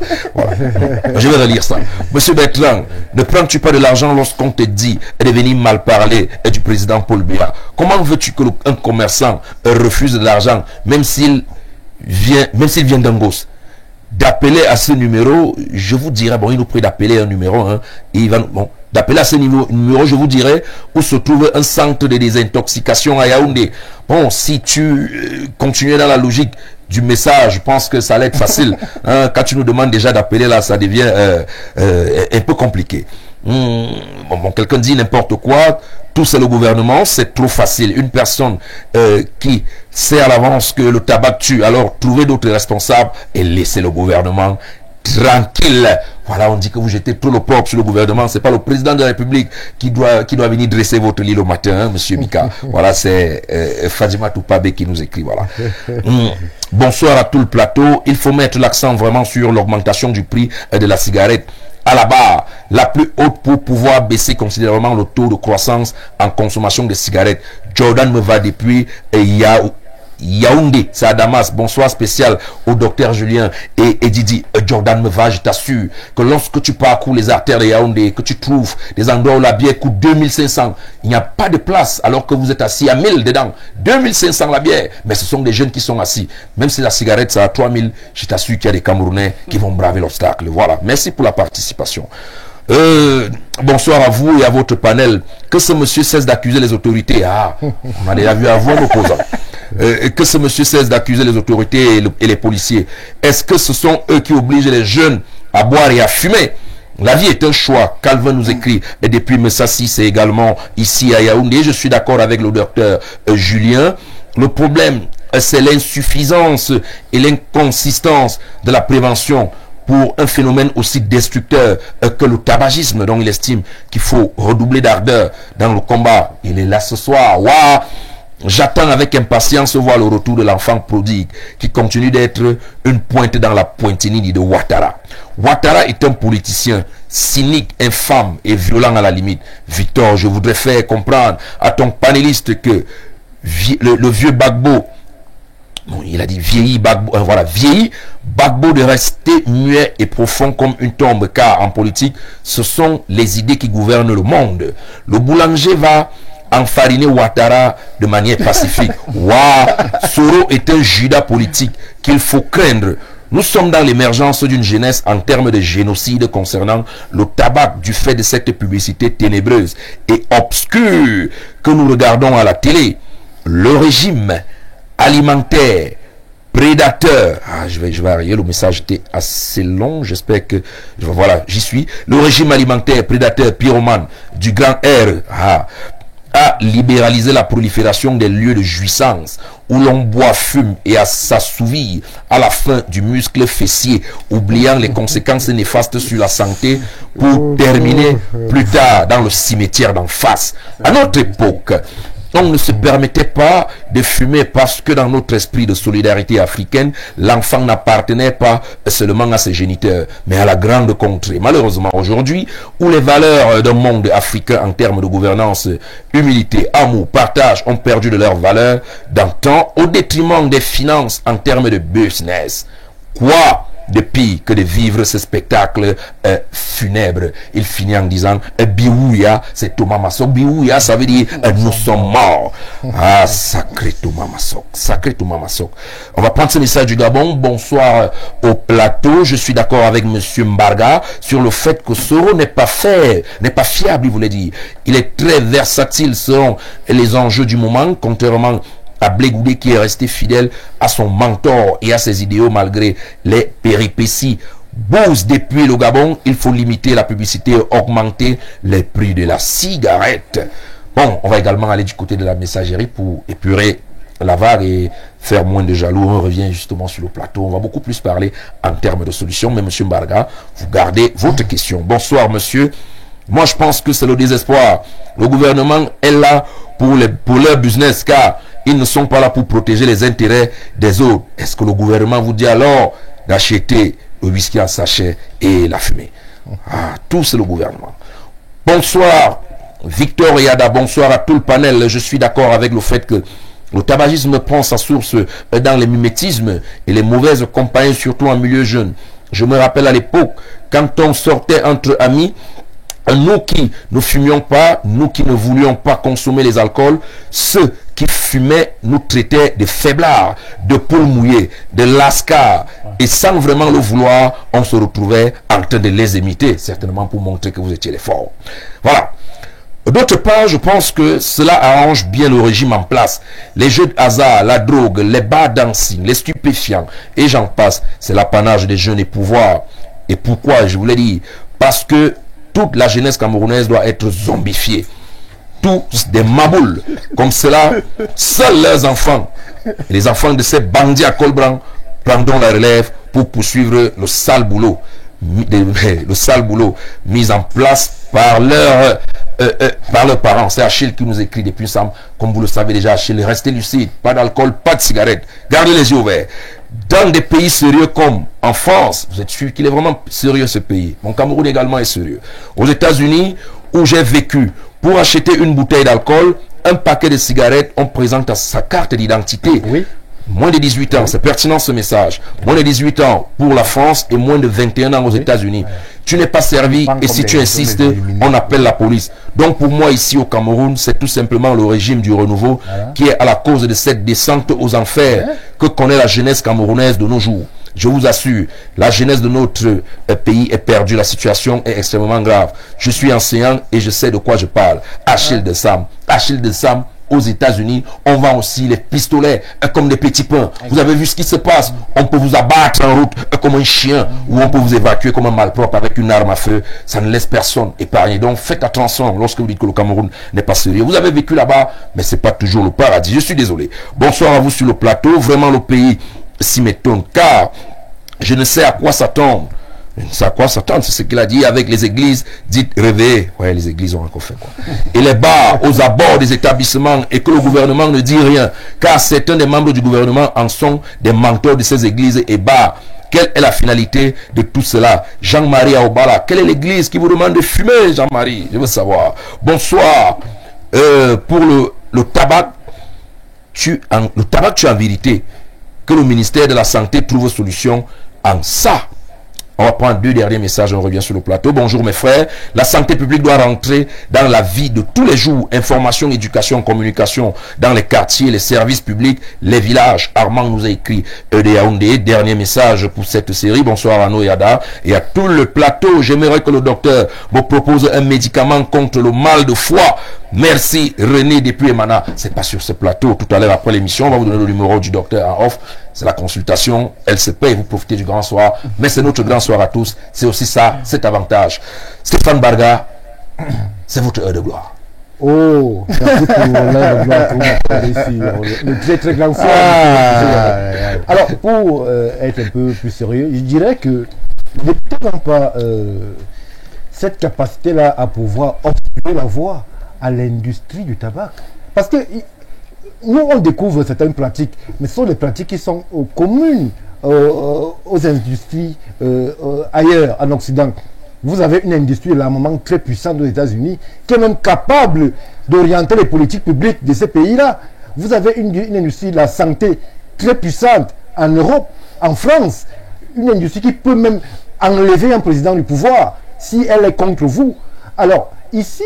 Je vais relire ça. Monsieur Bertrand, ne prends-tu pas de l'argent lorsqu'on te dit de venir mal parler du président Paul Biya? Comment veux-tu qu'un commerçant refuse de l'argent, même s'il vient d'Angos? D'appeler à ce numéro, je vous dirais, bon, il nous prie d'appeler un numéro, hein, et il va, bon, d'appeler à ce numéro, je vous dirais, où se trouve un centre de désintoxication à Yaoundé. Bon, si tu continues dans la logique du message, je pense que ça allait être facile. Hein, quand tu nous demandes déjà d'appeler là, ça devient un peu compliqué. Bon, quelqu'un dit n'importe quoi, tout c'est le gouvernement, c'est trop facile. Une personne qui sait à l'avance que le tabac tue, alors trouver d'autres responsables et laisser le gouvernement tranquille. Voilà, on dit que vous jetez tout le propre sur le gouvernement. C'est pas le président de la République qui doit venir dresser votre lit le matin, hein, monsieur Mika. Voilà, c'est Fadima Toupabe qui nous écrit. Voilà. Bonsoir à tout le plateau. Il faut mettre l'accent vraiment sur l'augmentation du prix de la cigarette à la barre la plus haute pour pouvoir baisser considérablement le taux de croissance en consommation de cigarettes. Jordan me va depuis Yaoundé, c'est à Damas. Bonsoir spécial au docteur Julien et Didi. Jordan me va, je t'assure que lorsque tu parcours les artères de Yaoundé, que tu trouves des endroits où la bière coûte 2500, il n'y a pas de place alors que vous êtes assis à 1000 dedans. 2500 la bière, mais ce sont des jeunes qui sont assis. Même si la cigarette ça à 3000, je t'assure qu'il y a des Camerounais qui vont braver l'obstacle. Voilà, merci pour la participation. Bonsoir à vous et à votre panel. Que ce monsieur cesse d'accuser les autorités. Ah, on a déjà vu à vous en opposant. Que ce monsieur cesse d'accuser les autorités et les policiers. Est-ce que ce sont eux qui obligent les jeunes à boire et à fumer? La vie est un choix. Calvin nous écrit. Et depuis Messassi, c'est également ici à Yaoundé. Je suis d'accord avec le docteur Julien. Le problème, c'est l'insuffisance et l'inconsistance de la prévention pour un phénomène aussi destructeur que le tabagisme, dont il estime qu'il faut redoubler d'ardeur dans le combat. Il est là ce soir. Waouh! J'attends avec impatience voir le retour de l'enfant prodigue qui continue d'être une pointe dans la pointinide de Ouattara. Ouattara est un politicien cynique, infâme et violent à la limite. Victor, je voudrais faire comprendre à ton panéliste que le vieux Gbagbo, bon, il a dit vieilli Gbagbo, voilà, vieilli Gbagbo de rester muet et profond comme une tombe, car en politique, ce sont les idées qui gouvernent le monde. Le boulanger va enfariner Ouattara de manière pacifique. Waouh, Soro est un Judas politique qu'il faut craindre. Nous sommes dans l'émergence d'une jeunesse en termes de génocide concernant le tabac du fait de cette publicité ténébreuse et obscure que nous regardons à la télé. Le régime alimentaire prédateur. Ah, je vais arrêter, le message était assez long, j'espère que voilà, j'y suis. Le régime alimentaire prédateur pyromane du grand R a libéralisé la prolifération des lieux de jouissance où l'on boit, fume et s'assouvir à la fin du muscle fessier, oubliant les conséquences néfastes sur la santé pour terminer plus tard dans le cimetière d'en face. À notre époque, on ne se permettait pas de fumer parce que dans notre esprit de solidarité africaine, l'enfant n'appartenait pas seulement à ses géniteurs, mais à la grande contrée. Malheureusement, aujourd'hui, où les valeurs d'un monde africain en termes de gouvernance, humilité, amour, partage ont perdu de leur valeur d'antan au détriment des finances en termes de business. Quoi de pire que de vivre ce spectacle funèbre? Il finit en disant Biouya, c'est Thomas Massok. Biouya, ça veut dire nous sommes morts. Ah, sacré Thomas Massok, sacré Thomas Massok. On va prendre ce message du Gabon. Bonsoir au plateau. Je suis d'accord avec monsieur Mbarga sur le fait que Soro n'est pas fiable, il voulait dire. Il est très versatile selon les enjeux du moment, contrairement à Blé Goudé qui est resté fidèle à son mentor et à ses idéaux malgré les péripéties. Bose depuis le Gabon, il faut limiter la publicité et augmenter les prix de la cigarette. Bon, on va également aller du côté de la messagerie pour épurer la vague et faire moins de jaloux. On revient justement sur le plateau. On va beaucoup plus parler en termes de solutions. Mais monsieur Mbarga, vous gardez votre question. Bonsoir monsieur. Moi je pense que c'est le désespoir. Le gouvernement est là pour leur business car ils ne sont pas là pour protéger les intérêts des autres. Est-ce que le gouvernement vous dit alors d'acheter le whisky en sachet et la fumée? Ah, tout c'est le gouvernement. Bonsoir Victor et Ada, bonsoir à tout le panel. Je suis d'accord avec le fait que le tabagisme prend sa source dans les mimétismes et les mauvaises compagnies, surtout en milieu jeune. Je me rappelle à l'époque, quand on sortait entre amis, nous qui ne fumions pas, nous qui ne voulions pas consommer les alcools, ceux qui fumaient nous traitaient de faiblards, de poules mouillées, de lascars. Et sans vraiment le vouloir, on se retrouvait en train de les imiter, certainement pour montrer que vous étiez les forts. Voilà. D'autre part, je pense que cela arrange bien le régime en place. Les jeux de hasard, la drogue, les bar dancing, les stupéfiants, et j'en passe, c'est l'apanage des jeunes et pouvoirs. Et pourquoi, je vous l'ai dit, parce que toute la jeunesse camerounaise doit être zombifiée. Tous des maboules. Comme cela, seuls leurs enfants, les enfants de ces bandits à col blanc, prendront la relève pour poursuivre le sale boulot. Le sale boulot mis en place par leurs parents. C'est Achille qui nous écrit depuis Sam. Comme vous le savez déjà, Achille, restez lucide. Pas d'alcool, pas de cigarette. Gardez les yeux ouverts. dans des pays sérieux comme en France, vous êtes sûr qu'il est vraiment sérieux ce pays. Mon Cameroun également est sérieux. Aux États-Unis, où j'ai vécu, pour acheter une bouteille d'alcool, un paquet de cigarettes, on présente sa carte d'identité. Oui. Moins de 18 ans, c'est pertinent ce message. Moins de 18 ans pour la France et moins de 21 ans aux États-Unis. Tu n'es pas servi et si tu insistes, on appelle la police. Donc pour moi ici au Cameroun, c'est tout simplement le régime du renouveau qui est à la cause de cette descente aux enfers que connaît la jeunesse camerounaise de nos jours. Je vous assure, la jeunesse de notre pays est perdue. La situation est extrêmement grave. Je suis enseignant et je sais de quoi je parle. Achille de Sam. Achille de Sam. Aux États-Unis, on vend aussi les pistolets comme des petits pains. Vous avez vu ce qui se passe. On peut vous abattre en route comme un chien ou on peut vous évacuer comme un malpropre avec une arme à feu. Ça ne laisse personne épargné. Donc faites attention lorsque vous dites que le Cameroun n'est pas sérieux. Vous avez vécu là-bas, mais c'est pas toujours le paradis. Je suis désolé. Bonsoir à vous sur le plateau. Vraiment le pays s'y m'étonne car je ne sais à quoi s'attendre. C'est à quoi s'attendre, c'est ce qu'il a dit avec les églises dites réveillées. Ouais, les églises ont encore fait quoi. Et les bars aux abords des établissements et que le gouvernement ne dit rien. Car certains des membres du gouvernement en sont des mentors de ces églises et bars. Quelle est la finalité de tout cela? Jean-Marie Aobala, quelle est l'église qui vous demande de fumer, Jean-Marie? Je veux savoir. Bonsoir. Pour le tabac, tu es en vérité que le ministère de la Santé trouve solution en ça. On va prendre 2 derniers messages, on revient sur le plateau. Bonjour mes frères. La santé publique doit rentrer dans la vie de tous les jours. Information, éducation, communication dans les quartiers, les services publics, les villages. Armand nous a écrit de Yaoundé. Dernier message pour cette série. Bonsoir à Noyada et à tout le plateau. J'aimerais que le docteur me propose un médicament contre le mal de foie. Merci René depuis Emana. C'est pas sur ce plateau. Tout à l'heure après l'émission, on va vous donner le numéro du docteur en off. C'est la consultation, elle se paye, vous profitez du grand soir, mais c'est notre grand soir à tous, c'est aussi ça, cet avantage. Stéphane Barga, c'est votre heure de gloire. Oh, merci pour l'heure de gloire pour le très très grand soir. Alors, pour être un peu plus sérieux, je dirais que ne peut-être pas cette capacité-là à pouvoir obstruer la voie à l'industrie du tabac. Parce que nous, on découvre certaines pratiques, mais ce sont des pratiques qui sont communes aux industries ailleurs, en Occident. Vous avez une industrie de l'armement très puissante aux États-Unis qui est même capable d'orienter les politiques publiques de ces pays-là. Vous avez une industrie de la santé très puissante en Europe, en France, une industrie qui peut même enlever un président du pouvoir si elle est contre vous. Alors, ici,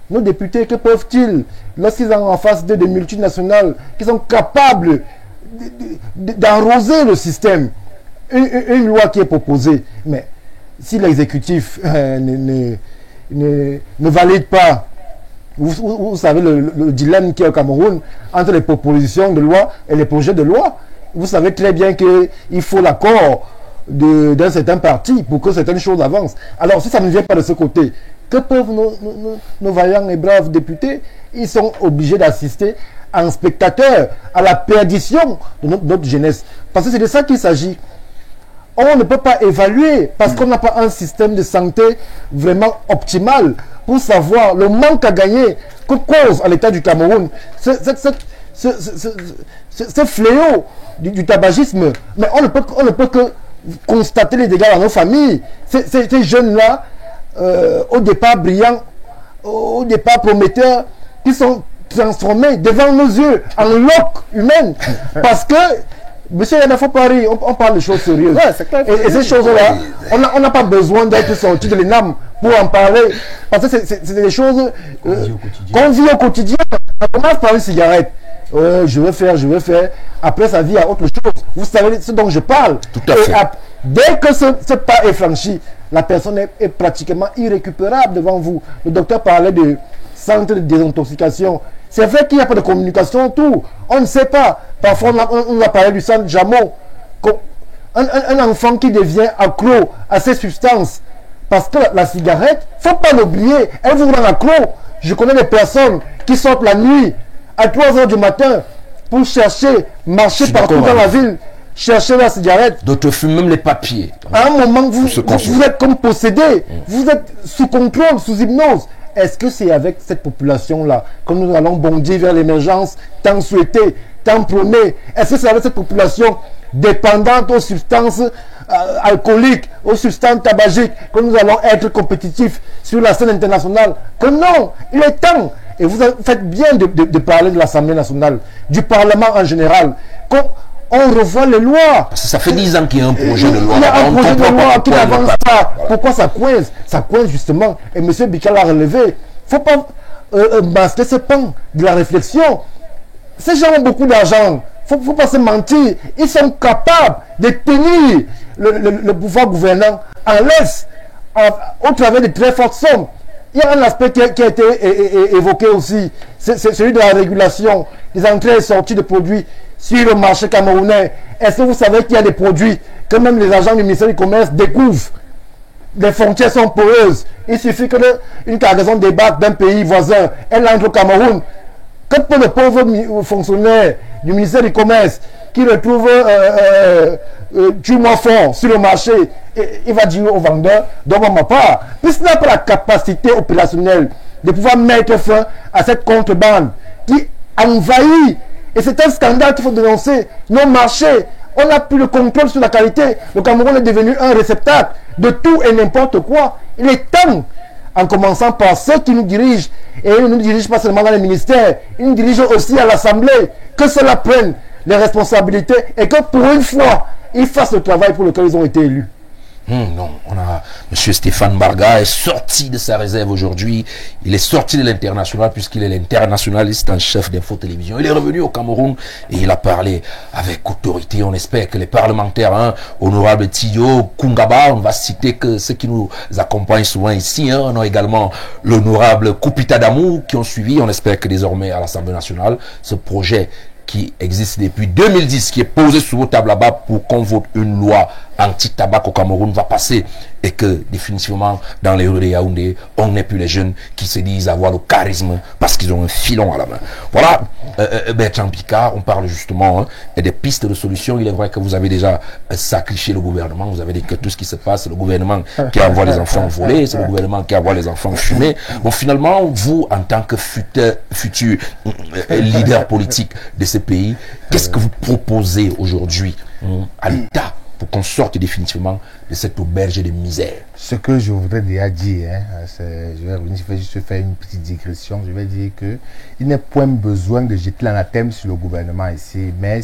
nos députés, que peuvent-ils, lorsqu'ils ont en face des multinationales qui sont capables d'arroser le système, une loi qui est proposée, mais si l'exécutif ne valide pas, vous savez le dilemme qui est au Cameroun entre les propositions de loi et les projets de loi, vous savez très bien qu'il faut l'accord d'un certain parti pour que certaines choses avancent. Alors si ça ne vient pas de ce côté, que peuvent nos vaillants et braves députés? Ils sont obligés d'assister en spectateur à la perdition de notre jeunesse. Parce que c'est de ça qu'il s'agit. On ne peut pas évaluer parce qu'on n'a pas un système de santé vraiment optimal pour savoir le manque à gagner que cause à l'État du Cameroun ce fléau du tabagisme. Mais on ne peut que constater les dégâts dans nos familles. Ces jeunes-là, au départ brillants, au départ prometteurs, qui sont transformés devant nos yeux en loques humaines. Parce que, monsieur Yanafo Paris, on parle de choses sérieuses. Ouais, et ces choses-là, on n'a pas besoin d'être sorti de l'ENAM pour en parler. Parce que c'est des choses qu'on vit au quotidien. On commence par une cigarette. Je veux faire. Après, ça vit à autre chose. Vous savez ce dont je parle. Tout à fait. Dès que ce pas est franchi, la personne est pratiquement irrécupérable devant vous. Le docteur parlait de centre de désintoxication. C'est vrai qu'il n'y a pas de communication autour. On ne sait pas. Parfois, on a parlé du centre Jamon. Un enfant qui devient accro à ces substances. Parce que la cigarette, il ne faut pas l'oublier, elle vous rend accro. Je connais des personnes qui sortent la nuit à 3 h du matin pour marcher partout dans la ville, chercher la cigarette. D'autres fument même les papiers. À un moment, vous êtes comme possédé, vous êtes sous contrôle, sous hypnose. Est-ce que c'est avec cette population-là que nous allons bondir vers l'émergence tant souhaitée, tant prônée? Est-ce que c'est avec cette population dépendantes aux substances alcooliques, aux substances tabagiques, que nous allons être compétitifs sur la scène internationale. Que non, il est temps. Et vous faites bien de parler de l'Assemblée nationale, du Parlement en général. On revoit les lois. Parce que ça fait 10 ans qu'il y a un projet de loi. Il y a un projet de loi qui n'avance pas. Pourquoi ça coince? Ça coince justement. Et M. Bichal l'a relevé. Il ne faut pas masquer ce pan de la réflexion. Ces gens ont beaucoup d'argent. Il ne faut pas se mentir. Ils sont capables de tenir le pouvoir gouvernant en laisse au travers de très fortes sommes. Il y a un aspect qui a été évoqué aussi, c'est celui de la régulation des entrées et sorties de produits sur le marché camerounais. Est-ce que vous savez qu'il y a des produits que même les agents du ministère du Commerce découvrent? Les frontières sont poreuses. Il suffit qu'une cargaison débarque d'un pays voisin, elle entre au Cameroun. Que pour le pauvre fonctionnaire du ministère du Commerce qui retrouve tue-moi fort sur le marché, et il va dire au vendeur, donne-moi ma part. Puisqu'il n'a pas la capacité opérationnelle de pouvoir mettre fin à cette contrebande qui envahit. Et c'est un scandale qu'il faut dénoncer. Nos marchés, on n'a plus le contrôle sur la qualité. Le Cameroun est devenu un réceptacle de tout et n'importe quoi. Il est temps, en commençant par ceux qui nous dirigent, et ils ne nous dirigent pas seulement dans les ministères, ils nous dirigent aussi à l'Assemblée, que cela prenne les responsabilités et que pour une fois, ils fassent le travail pour lequel ils ont été élus. Non, M. Stéphane Barga est sorti de sa réserve aujourd'hui. Il est sorti de l'international puisqu'il est l'internationaliste en chef d'Info Télévision. Il est revenu au Cameroun et il a parlé avec autorité. On espère que les parlementaires, honorable Tiyo, Kungaba, on va citer que ceux qui nous accompagnent souvent ici, on a également l'honorable Koupita Damou qui ont suivi. On espère que désormais à l'Assemblée nationale, ce projet qui existe depuis 2010, qui est posé sur vos tables là-bas pour qu'on vote une loi anti-tabac au Cameroun va passer et que définitivement dans les rues de Yaoundé, on n'est plus les jeunes qui se disent avoir le charisme parce qu'ils ont un filon à la main. Voilà, Bertrand Picard, on parle justement des pistes de solutions. Il est vrai que vous avez déjà sacrifié le gouvernement, vous avez dit que tout ce qui se passe, c'est le gouvernement qui envoie les enfants voler, c'est le gouvernement qui envoie les enfants fumer. Bon, finalement, vous, en tant que futur leader politique de ce pays, qu'est-ce que vous proposez aujourd'hui à l'État pour qu'on sorte définitivement de cette auberge de misère? Ce que je voudrais déjà dire, je vais juste faire une petite digression. Je vais dire que il n'est point besoin de jeter l'anathème sur le gouvernement ici, mais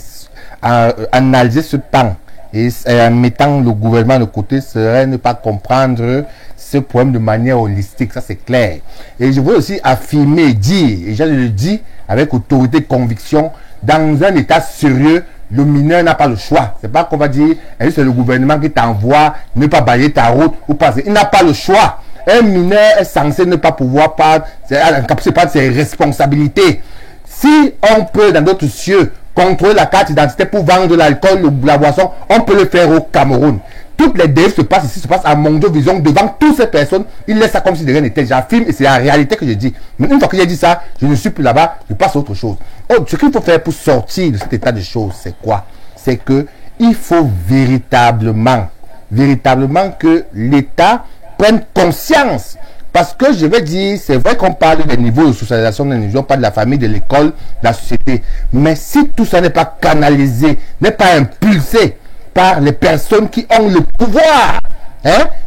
analyser ce pan et en mettant le gouvernement de côté serait ne pas comprendre ce problème de manière holistique, ça c'est clair. Et je veux aussi affirmer, dire, et je le dis avec autorité et conviction, dans un état sérieux, le mineur n'a pas le choix. C'est pas qu'on va dire, c'est le gouvernement qui t'envoie ne pas balayer ta route ou passer. Il n'a pas le choix. Un mineur est censé ne pas pouvoir pas de ses responsabilités. Si on peut, dans d'autres cieux, contrôler la carte d'identité pour vendre l'alcool ou la boisson, on peut le faire au Cameroun. Toutes les dérives se passent ici, se passent à Mondo Vision devant toutes ces personnes. Il laisse ça comme si de rien n'était. J'affirme et c'est la réalité que je dis. Mais une fois que j'ai dit ça, je ne suis plus là-bas, je passe à autre chose. Ce qu'il faut faire pour sortir de cet état de choses, c'est quoi? C'est que il faut véritablement que l'État prenne conscience. Parce que je vais dire, c'est vrai qu'on parle des niveaux de socialisation, on parle de la famille, de l'école, de la société. Mais si tout ça n'est pas canalisé, n'est pas impulsé par les personnes qui ont le pouvoir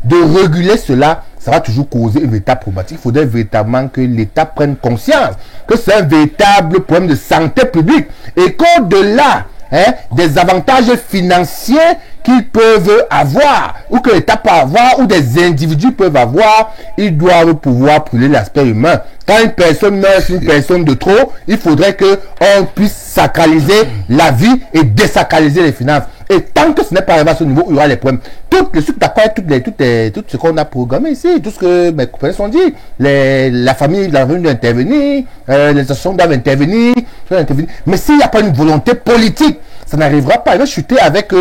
de réguler cela, ça va toujours causer une véritable problématique. Il faudrait véritablement que l'État prenne conscience que c'est un véritable problème de santé publique et qu'au-delà des avantages financiers qu'ils peuvent avoir ou que l'État peut avoir ou des individus peuvent avoir, ils doivent pouvoir brûler l'aspect humain. Quand une personne meurt, c'est une personne de trop, il faudrait qu'on puisse sacraliser la vie et désacraliser les finances. Et tant que ce n'est pas arrivé à ce niveau, il y aura les problèmes. Tout ce qu'on a programmé ici, tout ce que mes copains ont dit, la famille doit intervenir, les associations doivent intervenir, mais s'il n'y a pas une volonté politique, ça n'arrivera pas. Il va chuter avec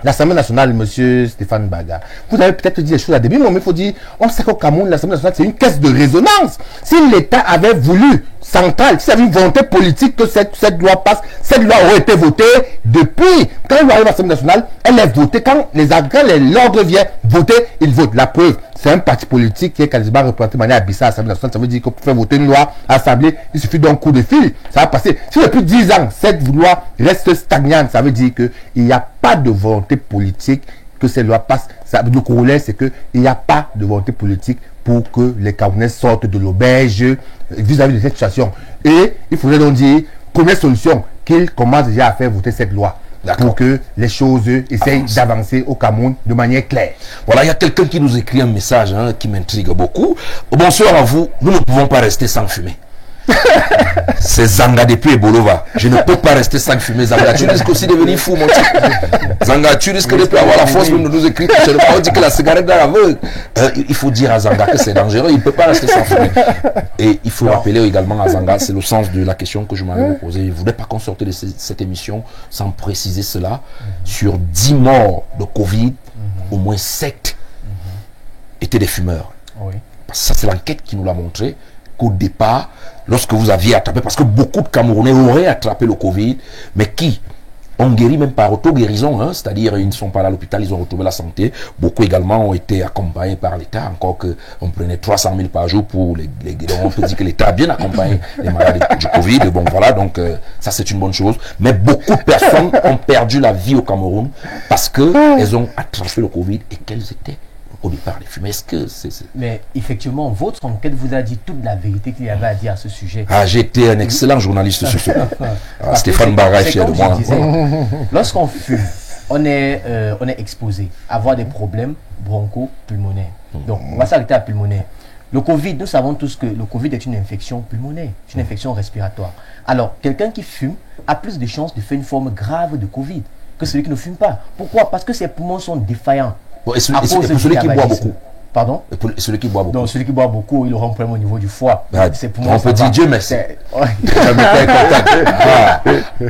l'Assemblée nationale, monsieur Stéphane Baga. Vous avez peut-être dit des choses à début, mais il faut dire, on sait qu'au Cameroun, l'Assemblée nationale, c'est une caisse de résonance. Si l'État avait voulu, central, s'il y avait une volonté politique que cette loi passe, cette loi aurait été votée depuis. Quand elle arrive à l'Assemblée nationale, elle est votée. Quand l'ordre vient voter, il vote. La preuve, c'est un parti politique qui est quasiment représenté de manière abyssale à l'Assemblée nationale. Ça veut dire que pour faire voter une loi à l'Assemblée, il suffit d'un coup de fil. Ça va passer. Si depuis 10 ans, cette loi reste stagnante, ça veut dire qu'il n'y a pas de volonté politique que cette loi passe. Le corollaire, c'est qu'il n'y a pas de volonté politique pour que les Camerounais sortent de l'auberge vis-à-vis de cette situation. Et il faudrait donc dire, première solution, qu'ils commencent déjà à faire voter cette loi. Pour que les choses essayent d'avancer au Cameroun de manière claire. Voilà, il y a quelqu'un qui nous écrit un message qui m'intrigue beaucoup. Bonsoir à vous, nous ne pouvons pas rester sans fumer. C'est Zanga depuis Ebolova. Je ne peux pas rester sans fumer. Zanga, tu risques aussi de devenir fou, mon type. Zanga, tu risques de avoir la force même de nous écrire. On dit que la cigarette dans l'aveugle. Il faut dire à Zanga que c'est dangereux. Il ne peut pas rester sans fumer. Et il faut rappeler également à Zanga, c'est le sens de la question que je m'avais posée. Il ne voulait pas qu'on sorte de cette émission sans préciser cela. Sur 10 morts de Covid, au moins 7 étaient des fumeurs. Ça, c'est l'enquête qui nous l'a montré. Qu'au départ, lorsque vous aviez attrapé, parce que beaucoup de Camerounais auraient attrapé le Covid, mais qui ont guéri même par auto-guérison, c'est-à-dire ils ne sont pas là à l'hôpital, ils ont retrouvé la santé. Beaucoup également ont été accompagnés par l'État, encore qu'on prenait 300 000 par jour pour les guérir. On peut dire que l'État a bien accompagné les malades du Covid. Bon voilà, donc ça c'est une bonne chose. Mais beaucoup de personnes ont perdu la vie au Cameroun parce qu'elles ont attrapé le Covid et qu'elles étaient au départ les fumées. Est-ce que c'est... Mais effectivement, votre enquête vous a dit toute la vérité qu'il y avait à dire à ce sujet. Ah, j'ai été un excellent journaliste sur ce point. Stéphane Barra est fier de moi. Lorsqu'on fume, on est exposé à avoir des problèmes broncho-pulmonaires. Donc, on va s'arrêter à pulmonaire. Le Covid, nous savons tous que le Covid est une infection pulmonaire, une infection respiratoire. Alors, quelqu'un qui fume a plus de chances de faire une forme grave de Covid que celui qui ne fume pas. Pourquoi? Parce que ses poumons sont défaillants. Et celui qui boit beaucoup. Pardon? Et celui qui boit beaucoup. Donc celui qui boit beaucoup, il aura un problème au niveau du foie. On peut dire Dieu merci.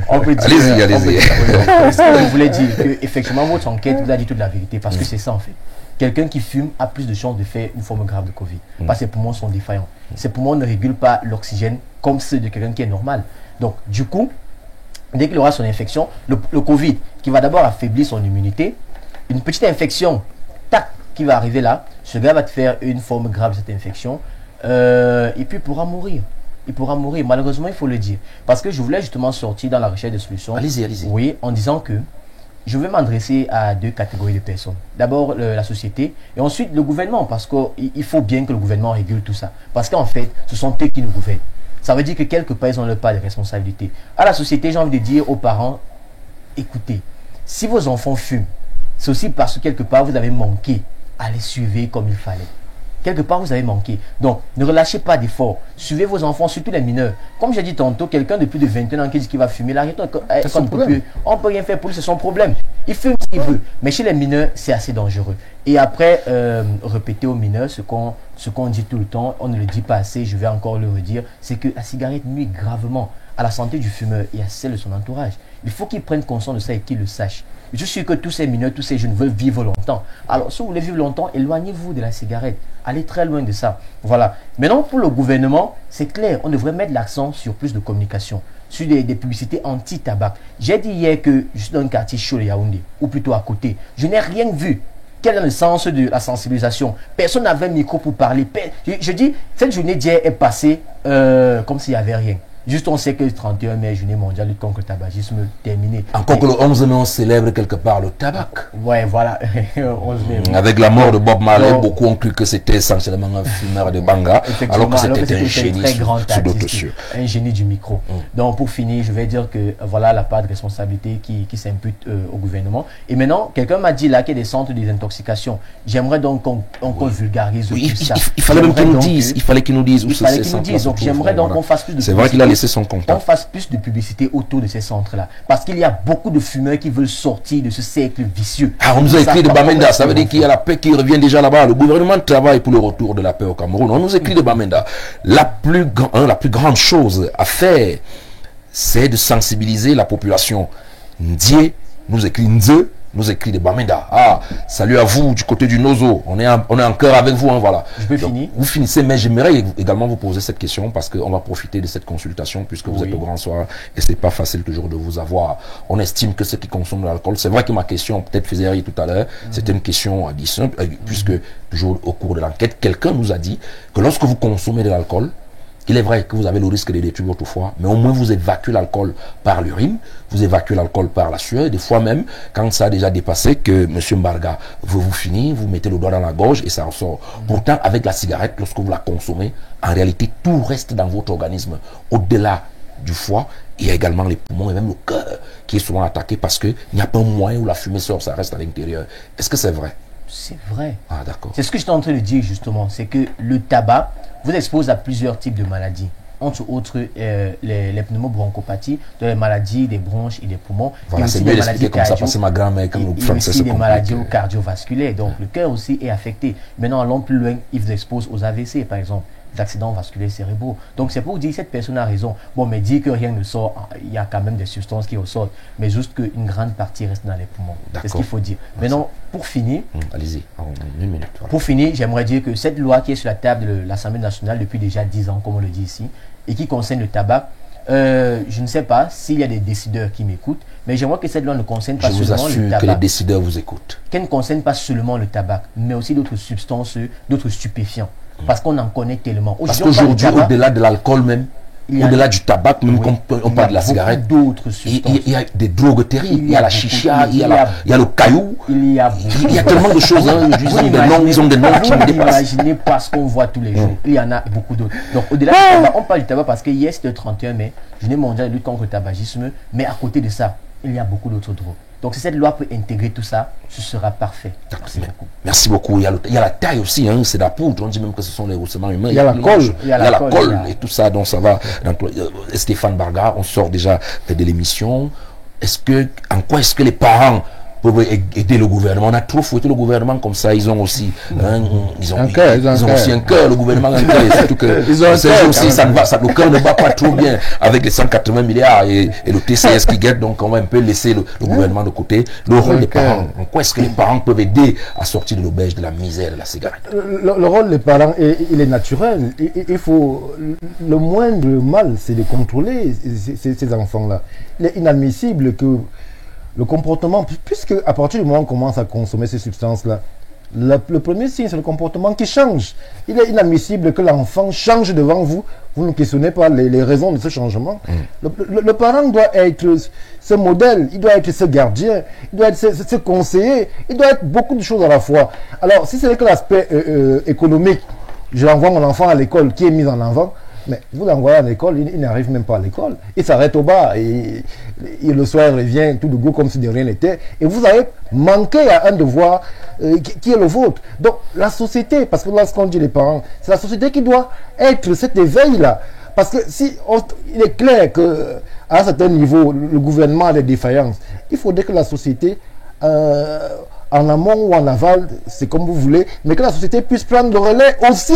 On peut dire. Allez-y. Ce que je voulais dire, que effectivement votre enquête vous a dit toute la vérité, parce que c'est ça en fait. Quelqu'un qui fume a plus de chances de faire une forme grave de Covid, parce que ses poumons sont défaillants. Ses poumons ne régulent pas l'oxygène comme ceux de quelqu'un qui est normal. Donc du coup, dès qu'il aura son infection, le Covid, qui va d'abord affaiblir son immunité, une petite infection, tac, qui va arriver là, ce gars va te faire une forme grave de cette infection, et puis il pourra mourir. Il pourra mourir, malheureusement il faut le dire. Parce que je voulais justement sortir dans la recherche de solutions. Allez-y. Oui, en disant que je vais m'adresser à deux catégories de personnes. D'abord la société, et ensuite le gouvernement, parce qu'il faut bien que le gouvernement régule tout ça. Parce qu'en fait, ce sont eux qui nous gouvernent. Ça veut dire que quelque part, ils ont leur part de responsabilité. À la société, j'ai envie de dire aux parents, écoutez, si vos enfants fument, c'est aussi parce que quelque part vous avez manqué à les suivre comme il fallait. Quelque part vous avez manqué. Donc ne relâchez pas d'efforts. Suivez vos enfants, surtout les mineurs. Comme j'ai dit tantôt, quelqu'un de plus de 21 ans qui dit qu'il va fumer, on ne peut rien faire pour lui, c'est son problème. Il fume s'il veut. Mais chez les mineurs, c'est assez dangereux. Et après, répéter aux mineurs ce qu'on dit tout le temps, on ne le dit pas assez, je vais encore le redire, c'est que la cigarette nuit gravement à la santé du fumeur et à celle de son entourage. Il faut qu'ils prennent conscience de ça et qu'ils le sachent. Je suis sûr que tous ces mineurs, tous ces jeunes veulent vivre longtemps. Alors, si vous voulez vivre longtemps, éloignez-vous de la cigarette. Allez très loin de ça. Voilà. Maintenant, pour le gouvernement, c'est clair, on devrait mettre l'accent sur plus de communication, sur des publicités anti-tabac. J'ai dit hier que je suis dans un quartier chaud de Yaoundé, ou plutôt à côté. Je n'ai rien vu. Quel est le sens de la sensibilisation? Personne n'avait un micro pour parler. Je dis, cette journée d'hier est passée comme s'il n'y avait rien. Juste on sait que le 31 mai, journée mondiale lutte contre le tabagisme, terminé. Encore que le 11 mai, on célèbre quelque part le tabac. Ouais, voilà. 11 mai. Avec la mort de Bob Marley, beaucoup ont cru que c'était essentiellement un fumeur de banga, alors que c'était un génie sous d'autres cieux. Un génie du micro. Donc pour finir, je vais dire que voilà la part de responsabilité qui s'impute au gouvernement. Et maintenant, quelqu'un m'a dit là qu'il y a des centres de désintoxication. J'aimerais donc qu'on vulgarise tout ça. Il fallait même qu'ils nous disent. Il fallait qu'ils nous disent où ces centres. Donc j'aimerais donc qu'on fasse plus de C'est vrai qu'il a laissé son contact. On fasse plus de publicité autour de ces centres-là. Parce qu'il y a beaucoup de fumeurs qui veulent sortir de ce cercle vicieux. Ah, on nous a écrit de Bamenda, ça veut dire qu'il y a la paix qui revient déjà là-bas. Le gouvernement travaille pour le retour de la paix au Cameroun. On nous écrit de Bamenda. La plus grande chose à faire, c'est de sensibiliser la population. Ndié nous écrit Nze, nous écrit de Bamenda. Ah, salut à vous du côté du Nozo. On est en cœur avec vous, hein, voilà. Je peux finir. Vous finissez, mais j'aimerais également vous poser cette question parce qu'on va profiter de cette consultation puisque vous êtes au grand soir et c'est pas facile toujours de vous avoir. On estime que ceux qui consomment de l'alcool, c'est vrai que ma question peut-être faisait rire tout à l'heure, c'était une question à 10 puisque toujours au cours de l'enquête, quelqu'un nous a dit que lorsque vous consommez de l'alcool, il est vrai que vous avez le risque de détruire votre foie, mais au moins vous évacuez l'alcool par l'urine, vous évacuez l'alcool par la sueur, et des fois même, quand ça a déjà dépassé, que M. Mbarga veut vous finir, vous mettez le doigt dans la gorge et ça ressort. Pourtant, avec la cigarette, lorsque vous la consommez, en réalité, tout reste dans votre organisme. Au-delà du foie, il y a également les poumons et même le cœur qui est souvent attaqué parce qu'il n'y a pas un moyen où la fumée sort, ça reste à l'intérieur. Est-ce que c'est vrai? C'est vrai. Ah, d'accord. C'est ce que j'étais en train de dire justement, c'est que le tabac vous expose à plusieurs types de maladies. Entre autres, les pneumobronchopathies, les maladies des bronches et des poumons. Voilà, c'est mieux d'expliquer comme ça, parce que ma grand-mère, quand le français se des maladies cardiovasculaires, donc le cœur aussi est affecté. Maintenant, allons plus loin, il vous expose aux AVC, par exemple, d'accidents vasculaires cérébraux. Donc, c'est pour dire que cette personne a raison. Bon, mais dire que rien ne sort, il y a quand même des substances qui ressortent, mais juste qu'une grande partie reste dans les poumons. C'est ce qu'il faut dire. Maintenant, pour finir, allez-y, en une minute. Voilà. Pour finir, j'aimerais dire que cette loi qui est sur la table de l'Assemblée nationale depuis déjà 10 ans, comme on le dit ici, et qui concerne le tabac, je ne sais pas s'il y a des décideurs qui m'écoutent, mais j'aimerais que cette loi ne concerne pas seulement le tabac. Je vous assure que les décideurs vous écoutent. Qu'elle ne concerne pas seulement le tabac, mais aussi d'autres substances, d'autres stupéfiants. Parce qu'on en connaît tellement. Parce qu'aujourd'hui, au-delà de l'alcool même, au-delà du tabac, même quand on parle de la cigarette, il y a des drogues terribles. Il y a la chicha, il y a le caillou. Il y a tellement de choses. Ils ont des noms qui me dépassent. Imaginez pas ce qu'on voit tous les jours. Il y en a beaucoup d'autres. Donc au-delà du tabac, on parle du tabac parce que hier c'était le 31 mai, journée mondiale de lutte contre le tabagisme. Mais à côté de ça, il y a beaucoup d'autres drogues. Donc si cette loi peut intégrer tout ça, ce sera parfait. Merci beaucoup. Merci beaucoup. Il y a la taille aussi, hein, c'est la poudre. On dit même que ce sont les ossements humains. Il y a la colle. Il y a la colle et tout ça. Donc ça va. Stéphane Barga, on sort déjà de l'émission. En quoi est-ce que les parents peuvent aider le gouvernement? On a trop fouetté le gouvernement comme ça. Ils ont aussi ils ont aussi un cœur, le gouvernement a un cœur. Surtout que ils ont aussi, le cœur ne bat pas trop bien avec les 180 milliards et le TCS qui guette. Donc on va un peu laisser le gouvernement de côté. Le rôle des parents, en quoi est-ce que les parents peuvent aider à sortir de l'auberge, de la misère, de la cigarette? Le rôle des parents, il est naturel. Il faut, le moindre mal, c'est de contrôler ces enfants-là. Il est inadmissible que le comportement, puisque à partir du moment où on commence à consommer ces substances-là, le premier signe, c'est le comportement qui change. Il est inadmissible que l'enfant change devant vous. Vous ne questionnez pas les raisons de ce changement. Le parent doit être ce modèle, il doit être ce gardien, il doit être ce conseiller, il doit être beaucoup de choses à la fois. Alors, si c'est que l'aspect économique, je renvoie mon enfant à l'école qui est mis en avant, mais vous l'envoyez à l'école, il n'arrive même pas à l'école. Il s'arrête au bas et le soir il revient tout de go comme si de rien n'était. Et vous avez manqué à un devoir qui est le vôtre. Donc la société, parce que lorsqu'on dit les parents, c'est la société qui doit être cet éveil-là. Parce que il est clair qu'à un certain niveau, le gouvernement a des défaillances. Il faudrait que la société, en amont ou en aval, c'est comme vous voulez, mais que la société puisse prendre le relais aussi.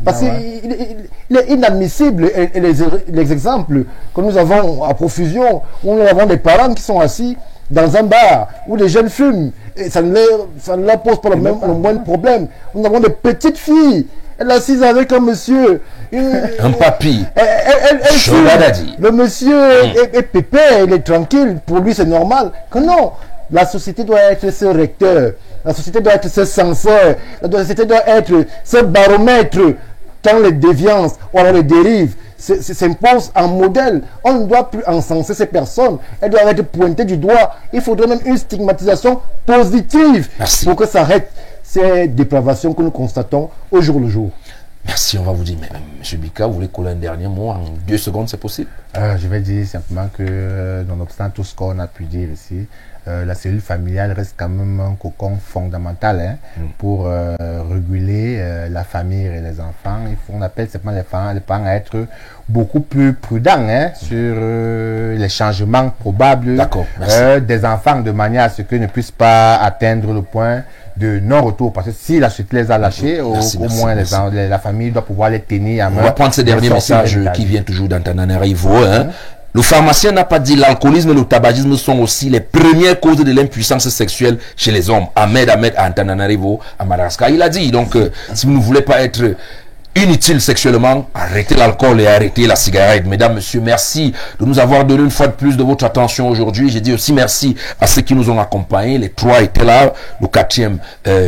Parce qu'il est inadmissible, et les exemples que nous avons à profusion, où nous avons des parents qui sont assis dans un bar, où les jeunes fument, et ça ne leur pose pas le moindre problème. Nous avons des petites filles, elle est assise avec un monsieur. Un papy. Elle fume. Le monsieur est pépère, il est tranquille, pour lui c'est normal. Que non, la société doit être ce recteur. La société doit être ce censeur. La société doit être ce baromètre quand les déviances ou alors les dérives s'imposent en modèle. On ne doit plus encenser ces personnes. Elles doivent être pointées du doigt. Il faudrait même une stigmatisation positive pour que ça arrête ces dépravations que nous constatons au jour le jour. Merci, on va vous dire, mais M. Bika, vous voulez coller un dernier mot en 2 secondes, c'est possible? Je vais dire simplement que, nonobstant tout ce qu'on a pu dire ici, la cellule familiale reste quand même un cocon fondamental pour réguler la famille et les enfants. On appelle simplement les parents à être beaucoup plus prudents sur les changements probables des enfants, de manière à ce qu'ils ne puissent pas atteindre le point de non-retour. Parce que si la société les a lâchés, au moins la famille doit pouvoir les tenir à main. On va prendre ce dernier message qui vient toujours d'Antananarivo. Le pharmacien n'a pas dit l'alcoolisme et le tabagisme sont aussi les premières causes de l'impuissance sexuelle chez les hommes. Ahmed à Antananarivo, à Madagascar, il a dit. Donc, si vous ne voulez pas être inutile sexuellement, arrêtez l'alcool et arrêtez la cigarette. Mesdames, messieurs, merci de nous avoir donné une fois de plus de votre attention aujourd'hui. J'ai dit aussi merci à ceux qui nous ont accompagnés. Les 3 étaient là. Le 4e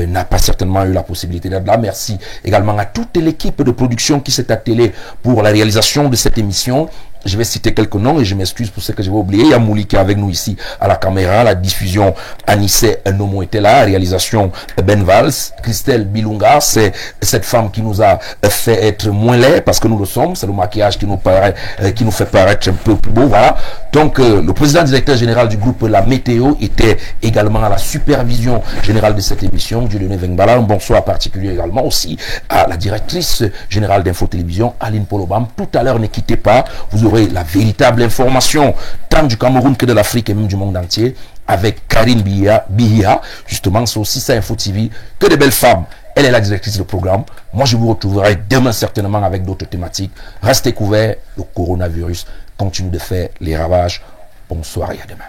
n'a pas certainement eu la possibilité d'être là. Merci également à toute l'équipe de production qui s'est attelée pour la réalisation de cette émission. Je vais citer quelques noms et je m'excuse pour ce que je vais oublier. Il y a Mouli qui est avec nous ici à la caméra. La diffusion, Anissé Nomo était là. La réalisation, Ben Valls. Christelle Bilunga, c'est cette femme qui nous a fait être moins laid parce que nous le sommes. C'est le maquillage qui nous fait paraître un peu plus beau. Voilà. Donc, le président directeur général du groupe La Météo était également à la supervision générale de cette émission, Dieudonné Vengbala. Un bonsoir particulier également aussi à la directrice générale d'Info Télévision, Aline Polobam. Tout à l'heure, ne quittez pas. Vous aurez la véritable information, tant du Cameroun que de l'Afrique et même du monde entier, avec Karine Bihia. Justement, c'est aussi ça, Info TV. Que de belles femmes. Elle est la directrice du programme. Moi, je vous retrouverai demain certainement avec d'autres thématiques. Restez couverts. Le coronavirus continue de faire les ravages. Bonsoir et à demain.